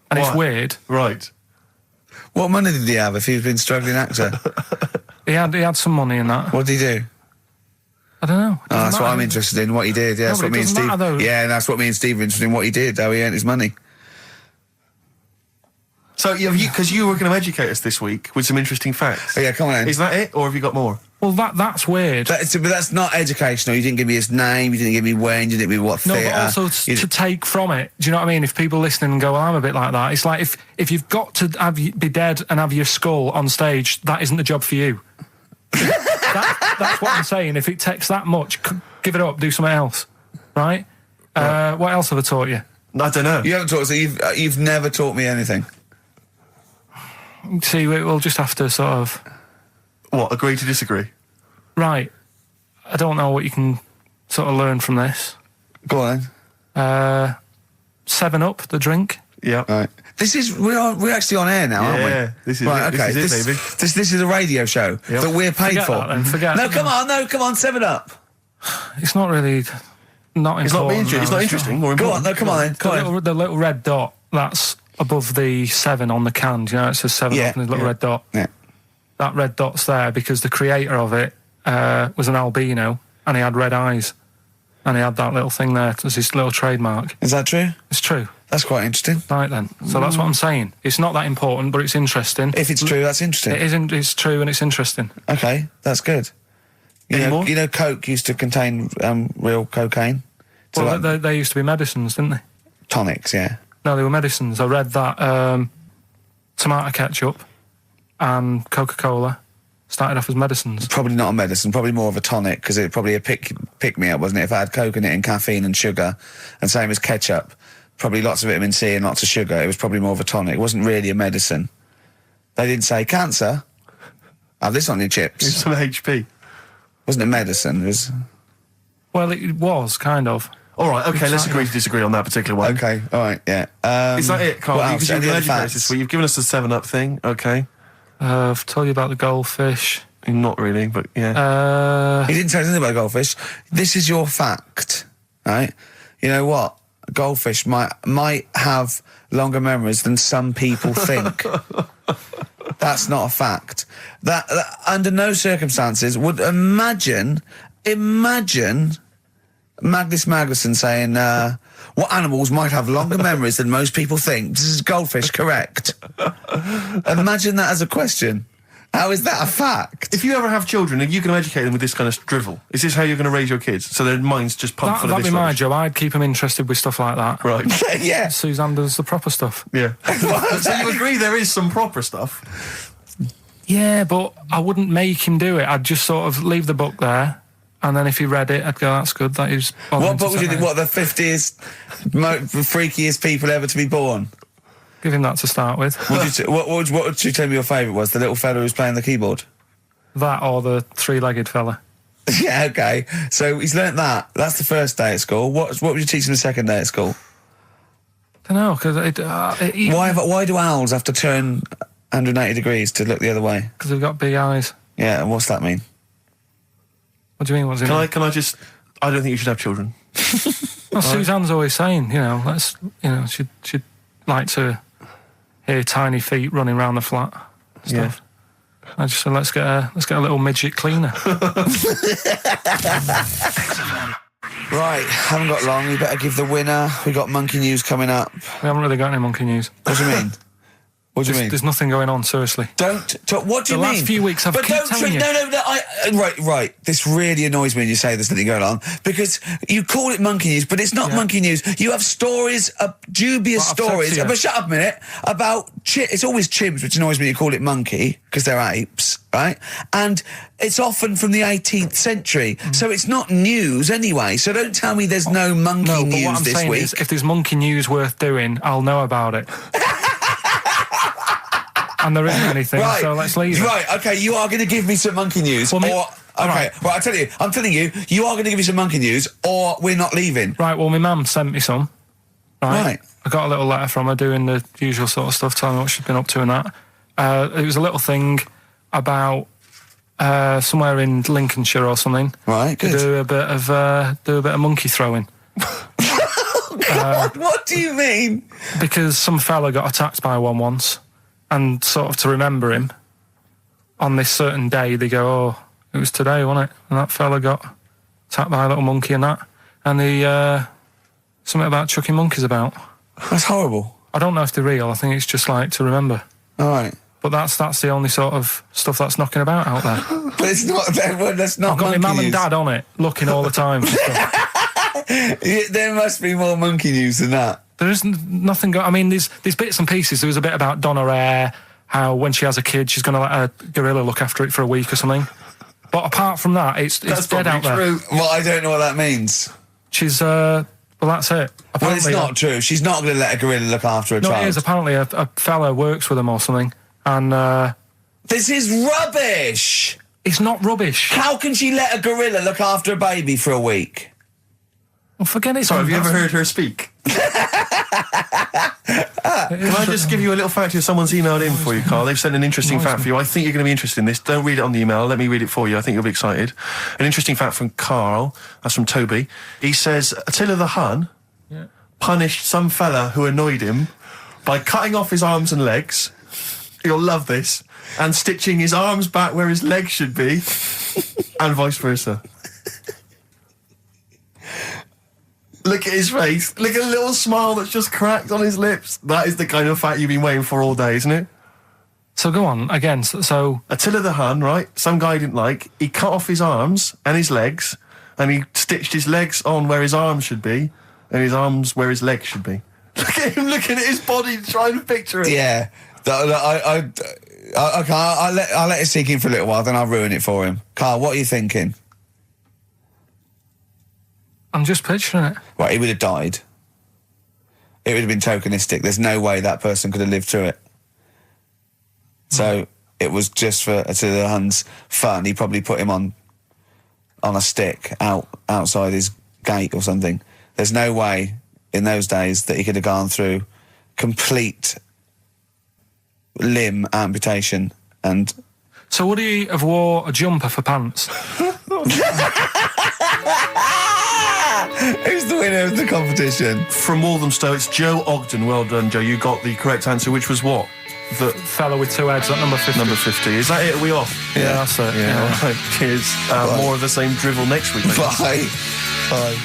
[SPEAKER 3] and it's weird.
[SPEAKER 2] Right.
[SPEAKER 1] What money did he have if he's been struggling actor?
[SPEAKER 3] He had some money in that.
[SPEAKER 1] What did he do?
[SPEAKER 3] I don't know.
[SPEAKER 1] Oh, that's what I'm interested in, what he did. Yeah, that's what me and Steve... Yeah, that's what me and Steve are interested in, what he did, how he earned his money.
[SPEAKER 2] So, because you were going to educate us this week with some interesting facts.
[SPEAKER 1] Oh, yeah, come on then.
[SPEAKER 2] Is that it, or have you got more?
[SPEAKER 3] Well, that's weird.
[SPEAKER 1] But that's not educational. You didn't give me his name, you didn't give me when, you didn't give me what theatre.
[SPEAKER 3] No, but also to take from it. Do you know what I mean? If people listening and go, well, I'm a bit like that, it's like if you've got to be dead and have your skull on stage, that isn't the job for you. That's what I'm saying. If it takes that much, give it up, do something else. Right? What else have I taught you?
[SPEAKER 2] I don't know.
[SPEAKER 1] You haven't taught us, so you've never taught me anything.
[SPEAKER 3] See, we'll just have to sort of...
[SPEAKER 2] What, agree to disagree?
[SPEAKER 3] Right. I don't know what you can sort of learn from this.
[SPEAKER 1] Go on
[SPEAKER 3] 7 Up, the drink.
[SPEAKER 2] Yeah.
[SPEAKER 1] Right. We're actually on air now, aren't we?
[SPEAKER 2] Yeah, this is
[SPEAKER 1] right,
[SPEAKER 2] it.
[SPEAKER 1] Okay.
[SPEAKER 2] This is it, baby.
[SPEAKER 1] This is a radio show that we're paid
[SPEAKER 3] Forget
[SPEAKER 1] for.
[SPEAKER 3] That, then. Forget.
[SPEAKER 1] No, come on, 7 Up.
[SPEAKER 3] It's not really... Not important.
[SPEAKER 2] It's not interesting. More
[SPEAKER 1] Go
[SPEAKER 2] important.
[SPEAKER 1] on, come on then.
[SPEAKER 3] The little red dot, that's above the 7 on the can. Do you know, it says 7 Up and there's a little red dot.
[SPEAKER 1] Yeah.
[SPEAKER 3] That red dot's there because the creator of it was an albino and he had red eyes. And he had that little thing there as his little trademark.
[SPEAKER 1] Is that true?
[SPEAKER 3] It's true.
[SPEAKER 1] That's quite interesting.
[SPEAKER 3] Right then. So that's what I'm saying. It's not that important, but it's interesting.
[SPEAKER 1] If it's true, that's interesting.
[SPEAKER 3] It isn't. It's true and it's interesting.
[SPEAKER 1] Okay, that's good. You know, Coke used to contain real cocaine. So
[SPEAKER 3] well, they used to be medicines, didn't they?
[SPEAKER 1] Tonics, yeah.
[SPEAKER 3] No, they were medicines. I read that tomato ketchup and Coca-Cola started off as medicines.
[SPEAKER 1] Probably not a medicine, probably more of a tonic, because it probably a pick-me-up, wasn't it? If I had Coke in it and caffeine and sugar, and same as ketchup, probably lots of vitamin C and lots of sugar, it was probably more of a tonic. It wasn't really a medicine. They didn't say, cancer, have this on your chips.
[SPEAKER 2] It's some HP.
[SPEAKER 1] Wasn't a medicine, it was...
[SPEAKER 3] Well, it was, kind of.
[SPEAKER 2] All right, okay, let's agree to disagree on that particular one.
[SPEAKER 1] Okay, all right, yeah.
[SPEAKER 2] Is that it, Carl? Because you've been educated this week. You've given us the 7 Up thing, okay.
[SPEAKER 3] I've told you about the goldfish.
[SPEAKER 2] Not really, but yeah.
[SPEAKER 1] He didn't tell us anything about goldfish. This is your fact, right? You know what? Goldfish might have longer memories than some people think. That's not a fact. That under no circumstances would imagine Magnus Magnuson saying, what animals might have longer memories than most people think? This is goldfish correct. Imagine that as a question. How is that a fact?
[SPEAKER 2] If you ever have children and you can educate them with this kind of drivel, is this how you're going to raise your kids? So their minds just pumped full of this
[SPEAKER 3] That'd be my
[SPEAKER 2] rubbish?
[SPEAKER 3] job. I'd keep them interested with stuff like that.
[SPEAKER 2] Right.
[SPEAKER 1] Yeah.
[SPEAKER 3] Suzanne does the proper stuff.
[SPEAKER 2] Yeah. So you agree there is some proper stuff?
[SPEAKER 3] Yeah, but I wouldn't make him do it. I'd just sort of leave the book there, and then if he read it, I'd go, that's good. That is.
[SPEAKER 1] What book would you think? What, the 50th freakiest people ever to be born?
[SPEAKER 3] Give him that to start with.
[SPEAKER 1] What would you tell me your favourite was? The little fella who's playing the keyboard?
[SPEAKER 3] That or the three-legged fella.
[SPEAKER 1] Yeah, okay. So he's learnt that. That's the first day at school. What would you teach him the second day at school?
[SPEAKER 3] I don't know, because...
[SPEAKER 1] Why do owls have to turn 180 degrees to look the other way?
[SPEAKER 3] Because they've got big eyes.
[SPEAKER 1] Yeah, and what's that mean?
[SPEAKER 3] What do you mean, what's it mean?
[SPEAKER 2] Can I just... I don't think you should have children.
[SPEAKER 3] Well, Suzanne's always saying, she'd like to hear tiny feet running around the flat stuff. Yeah. I just said, let's get a little midget cleaner.
[SPEAKER 1] Right, haven't got long. We better give the winner. We got monkey news coming up.
[SPEAKER 3] We haven't really got any monkey news.
[SPEAKER 1] What do you mean? What do you mean?
[SPEAKER 3] There's nothing going on, seriously.
[SPEAKER 1] What do you mean?
[SPEAKER 3] The last few weeks I've kept telling you.
[SPEAKER 1] No, right. This really annoys me when you say there's nothing going on, because you call it monkey news, but it's not monkey news. You have stories, dubious stories. But shut up a minute. About it's always chimps, which annoys me. You call it monkey because they're apes, right? And it's often from the 18th century, so it's not news anyway. So don't tell me there's no monkey news
[SPEAKER 3] what I'm
[SPEAKER 1] this
[SPEAKER 3] saying
[SPEAKER 1] week.
[SPEAKER 3] Is, if there's monkey news worth doing, I'll know about it. And there isn't anything, so let's leave it.
[SPEAKER 1] Right, okay, you are going to give me some monkey news, right, I'm telling you, you are going to give me some monkey news, or we're not leaving.
[SPEAKER 3] Right, well, my mum sent me some.
[SPEAKER 1] Right.
[SPEAKER 3] I got a little letter from her doing the usual sort of stuff, telling me what she'd been up to and that. It was a little thing about somewhere in Lincolnshire or something.
[SPEAKER 1] Right, good.
[SPEAKER 3] To do a bit of monkey throwing.
[SPEAKER 1] God, what do you mean?
[SPEAKER 3] Because some fella got attacked by one once, and sort of to remember him, on this certain day, they go, oh, it was today, wasn't it? And that fella got attacked by a little monkey and that. And the something about chucking monkeys about.
[SPEAKER 1] That's horrible.
[SPEAKER 3] I don't know if they're real. I think it's just like to remember.
[SPEAKER 1] All right.
[SPEAKER 3] But that's the only sort of stuff that's knocking about out there.
[SPEAKER 1] But it's not. That's not.
[SPEAKER 3] I've got my mum and
[SPEAKER 1] news.
[SPEAKER 3] dad on it, looking all the time for stuff.
[SPEAKER 1] There must be more monkey news than that.
[SPEAKER 3] There isn't nothing. I mean, there's bits and pieces. There was a bit about Donna Rare, how when she has a kid, she's going to let a gorilla look after it for a week or something. But apart from that, it's dead out there.
[SPEAKER 1] True. Well, I don't know what that means.
[SPEAKER 3] She's well, that's it. Apparently,
[SPEAKER 1] well, it's not true. She's not going to let a gorilla look after a child.
[SPEAKER 3] No, it is. Apparently, a fella works with them or something, and
[SPEAKER 1] this is rubbish.
[SPEAKER 3] It's not rubbish.
[SPEAKER 1] How can she let a gorilla look after a baby for a week?
[SPEAKER 3] Well, forget it.
[SPEAKER 2] Sorry, have you ever heard her speak? Can I just give you a little fact here? Someone's emailed in for you, Karl. They've sent an interesting fact for you. I think you're going to be interested in this. Don't read it on the email. Let me read it for you. I think you'll be excited. An interesting fact from Karl. That's from Toby. He says, Attila the Hun punished some fella who annoyed him by cutting off his arms and legs. You'll love this. And stitching his arms back where his legs should be. And vice versa. Look at his face. Look at a little smile that's just cracked on his lips. That is the kind of fact you've been waiting for all day, isn't it?
[SPEAKER 3] So go on, again, so...
[SPEAKER 2] Attila the Hun, right? Some guy he didn't like. He cut off his arms and his legs, and he stitched his legs on where his arms should be, and his arms where his legs should be. Look at him looking at his body, trying to picture it.
[SPEAKER 1] Yeah. I'll let it sink in for a little while, then I'll ruin it for him. Karl, what are you thinking?
[SPEAKER 3] I'm just picturing it.
[SPEAKER 1] Right, he would have died. It would have been tokenistic. There's no way that person could have lived through it. So it was just for Attila the Hun's fun. He probably put him on a stick outside his gate or something. There's no way in those days that he could have gone through complete limb amputation and...
[SPEAKER 3] So would he have wore a jumper for pants?
[SPEAKER 1] Who's the winner of the competition?
[SPEAKER 2] From Walthamstow, it's Joe Ogden. Well done, Joe. You got the correct answer, which was what? The
[SPEAKER 3] fella with two heads at number 50.
[SPEAKER 2] Number 50. Is that it? Are we off?
[SPEAKER 3] Yeah, that's it.
[SPEAKER 2] Yeah. All right. Cheers. More of the same drivel next week.
[SPEAKER 1] Bye. Bye.